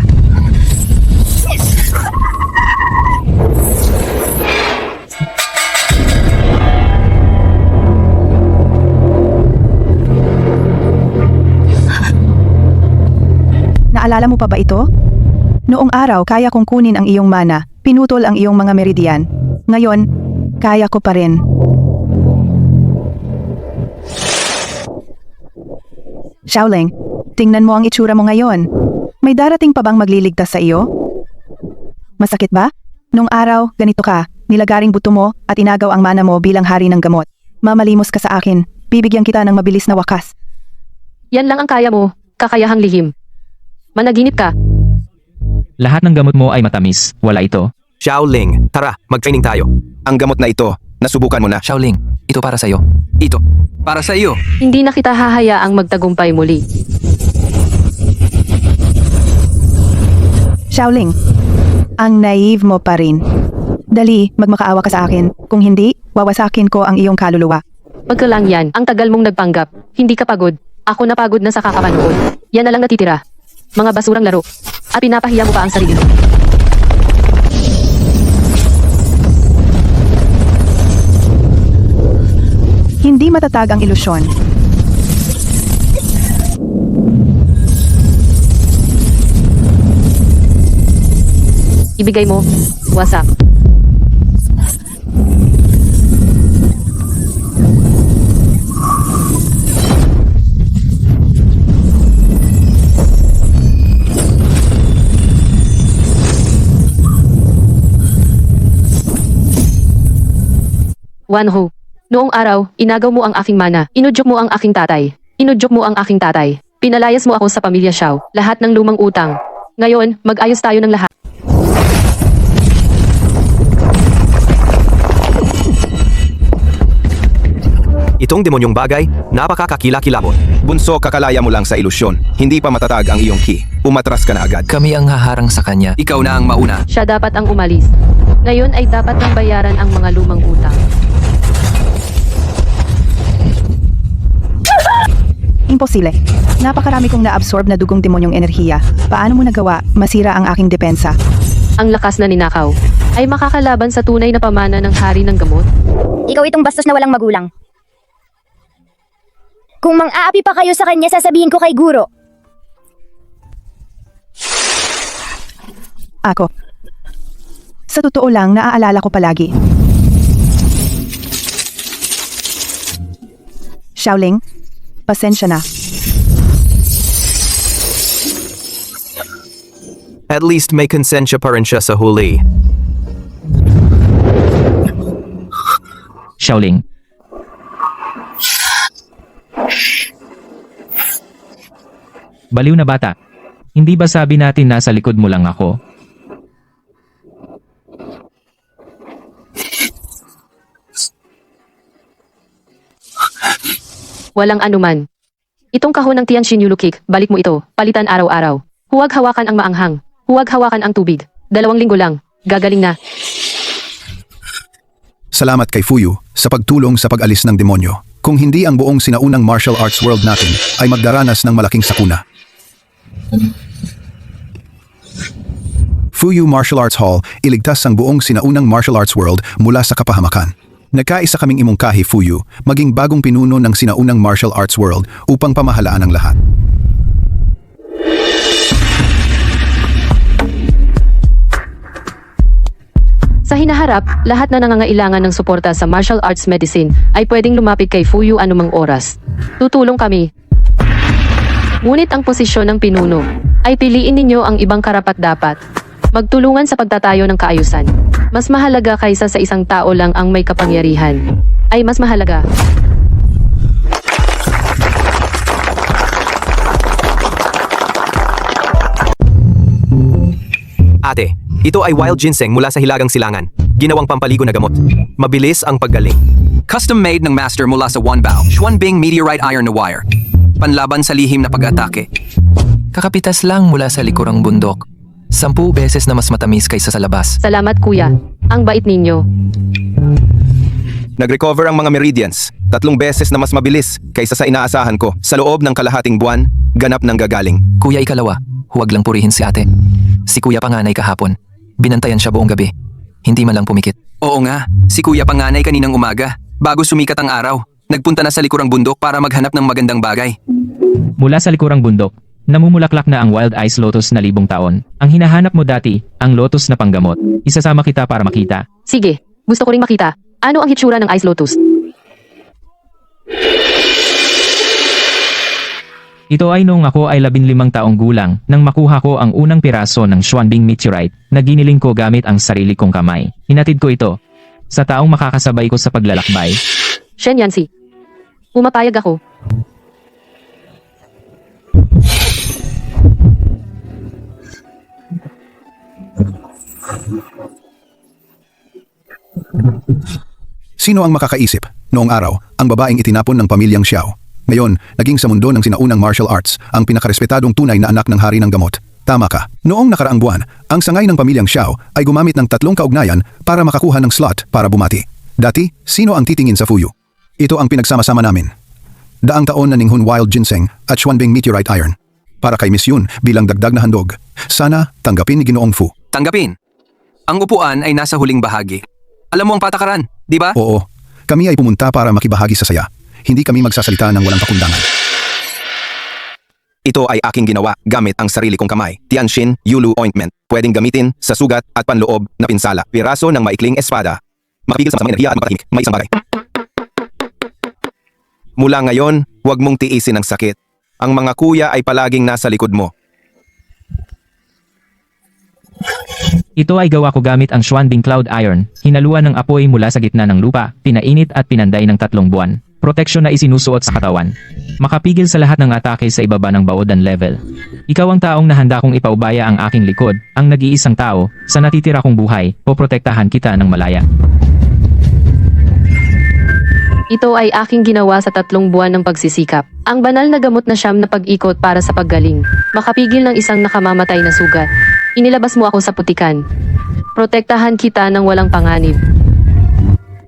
Naalala mo pa ba ito? Noong araw, kaya kong kunin ang iyong mana, pinutol ang iyong mga meridian. Ngayon, kaya ko pa rin. Xiaoling, tingnan mo ang itsura mo ngayon. May darating pa bang magliligtas sa iyo? Masakit ba? Nung araw, ganito ka, nilagaring buto mo at inagaw ang mana mo bilang hari ng gamot. Mamalimos ka sa akin, bibigyan kita ng mabilis na wakas. Yan lang ang kaya mo, kakayahang lihim. Managinip ka. Lahat ng gamot mo ay matamis, wala ito. Xiaoling, tara, mag-training tayo. Ang gamot na ito, nasubukan mo na. Xiaoling, ito para sa'yo. Ito, para sa iyo. Hindi na kita hahayaang magtagumpay muli. Xiaoling, ang naive mo pa rin. Dali, magmakaawa ka sa akin. Kung hindi, wawasakin ko ang iyong kaluluwa. Wag ka lang yan, ang tagal mong nagpanggap. Hindi ka pagod. Ako napagod na sa kakapanood. Yan na lang natitira. Mga basurang laro. At pinapahiya mo pa ang sarili mo. Hindi matatag ang ilusyon. Ibigay mo. Wasak. Wanho. Noong araw, inagaw mo ang aking mana. Inudyok mo ang aking tatay. Inudyok mo ang aking tatay. Pinalayas mo ako sa pamilya Xiao. Lahat ng lumang utang. Ngayon, mag-ayos tayo ng lahat. Itong demonyong bagay, napakakakila-kilabot. Bunso, kakalaya mo lang sa ilusyon. Hindi pa matatag ang iyong ki. Umatras ka na agad. Kami ang haharang sa kanya. Ikaw na ang mauna. Siya dapat ang umalis. Ngayon ay dapat nang bayaran ang mga lumang utang. Imposible. Napakarami kong na-absorb na dugong demonyong enerhiya. Paano mo nagawa? Masira ang aking depensa. Ang lakas na ninakaw ay makakalaban sa tunay na pamana ng hari ng gamot. Ikaw itong bastos na walang magulang. Kung mang-aapi pa kayo sa kanya, sasabihin ko kay Guro. Ako. Sa totoo lang, naaalala ko palagi. Xiaoling, pasensya na. At least may konsensya pa rin siya sa huli. Xiaoling. Baliw na bata. Hindi ba sabi natin nasa likod mo lang ako? Walang anuman. Itong kahon ng Tianxin Yulukik, balik mo ito, palitan araw-araw. Huwag hawakan ang maanghang. Huwag hawakan ang tubig. 2 linggo lang. Gagaling na. Salamat kay Fuyu sa pagtulong sa pag-alis ng demonyo. Kung hindi ang buong sinaunang martial arts world natin ay magdaranas ng malaking sakuna. Fuyu Martial Arts Hall iligtas ang buong sinaunang martial arts world mula sa kapahamakan. Nagkaisa kaming imungkahi Fuyu maging bagong pinuno ng sinaunang martial arts world upang pamahalaan ang lahat. Sa hinaharap, lahat na nangangailangan ng suporta sa martial arts medicine ay pwedeng lumapit kay Fuyu anumang oras. Tutulong kami. Ngunit ang posisyon ng pinuno ay piliin ninyo ang ibang karapat-dapat. Magtulungan sa pagtatayo ng kaayusan. Mas mahalaga kaysa sa isang tao lang ang may kapangyarihan. Ay mas mahalaga. Ate, ito ay wild ginseng mula sa Hilagang Silangan. Ginawang pampaligo na gamot. Mabilis ang paggaling. Custom made ng master mula sa Wanbao, Xuanbing Meteorite Iron na wire. Panlaban sa lihim na pag-atake. Kakapitas lang mula sa likurang bundok. 10 beses na mas matamis kaysa sa labas. Salamat kuya. Ang bait ninyo. Nag-recover ang mga meridians, 3 beses na mas mabilis kaysa sa inaasahan ko. Sa loob ng kalahating buwan, ganap ng gagaling. Kuya ikalawa, huwag lang purihin si ate. Si kuya panganay kahapon. Binantayan siya buong gabi. Hindi man lang pumikit. Oo nga, si Kuya Panganay kaninang umaga. Bago sumikat ang araw, nagpunta na sa likurang bundok para maghanap ng magandang bagay. Mula sa likurang bundok, namumulaklak na ang wild ice lotus na 1000 taon. Ang hinahanap mo dati, ang lotus na panggamot. Isasama kita para makita. Sige, gusto ko ring makita. Ano ang hitsura ng ice lotus? Ito ay noong ako ay 15 taong gulang nang makuha ko ang unang piraso ng Xuanbing Meteorite na giniling ko gamit ang sarili kong kamay. Hinatid ko ito sa taong makakasabay ko sa paglalakbay. Shen Yancy. Pumapayag ako. Sino ang makakaisip? Noong araw, ang babaeng itinapon ng pamilyang Xiao. Ngayon, naging sa mundo ng sinaunang martial arts ang pinakarespetadong tunay na anak ng hari ng gamot. Tama ka. Noong nakaraang buwan, ang sangay ng pamilyang Xiao ay gumamit ng 3 kaugnayan para makakuha ng slot para bumati. Dati, sino ang titingin sa Fuyu? Ito ang pinagsama-sama namin. 100 taon na Ninghun Wild Ginseng at Xuanbing Meteorite Iron. Para kay Miss Yun bilang dagdag na handog. Sana tanggapin ni Ginoong Fu. Tanggapin. Ang upuan ay nasa huling bahagi. Alam mo ang patakaran, di ba? Oo. Kami ay pumunta para makibahagi sa saya. Hindi kami magsasalita ng walang pakundangan. Ito ay aking ginawa gamit ang sarili kong kamay. Tianxin Yulu Ointment. Pwedeng gamitin sa sugat at panloob na pinsala. Piraso ng maikling espada. Makapigil sa masamang enerhiya at makatahimik. May isang bagay. Mula ngayon, huwag mong tiisin ang sakit. Ang mga kuya ay palaging nasa likod mo. Ito ay gawa ko gamit ang Xuanbing Cloud Iron. Hinaluan ng apoy mula sa gitna ng lupa, pinainit at pinanday ng 3 buwan. Proteksyon na isinusuot sa katawan. Makapigil sa lahat ng atake sa ibaba ng baodan level. Ikaw ang taong nahanda kong ipaubaya ang aking likod, ang nag-iisang tao, sa natitira kong buhay, poprotektahan kita ng malaya. Ito ay aking ginawa sa 3 buwan ng pagsisikap. Ang banal na gamot na siyam na pag-ikot para sa paggaling. Makapigil ng isang nakamamatay na sugat. Inilabas mo ako sa putikan. Protektahan kita ng walang panganib.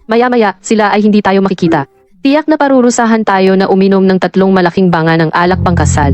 Maya-maya, sila ay hindi tayo makikita. Tiyak na parurusahan tayo na uminom ng 3 malaking banga ng alak pangkasal.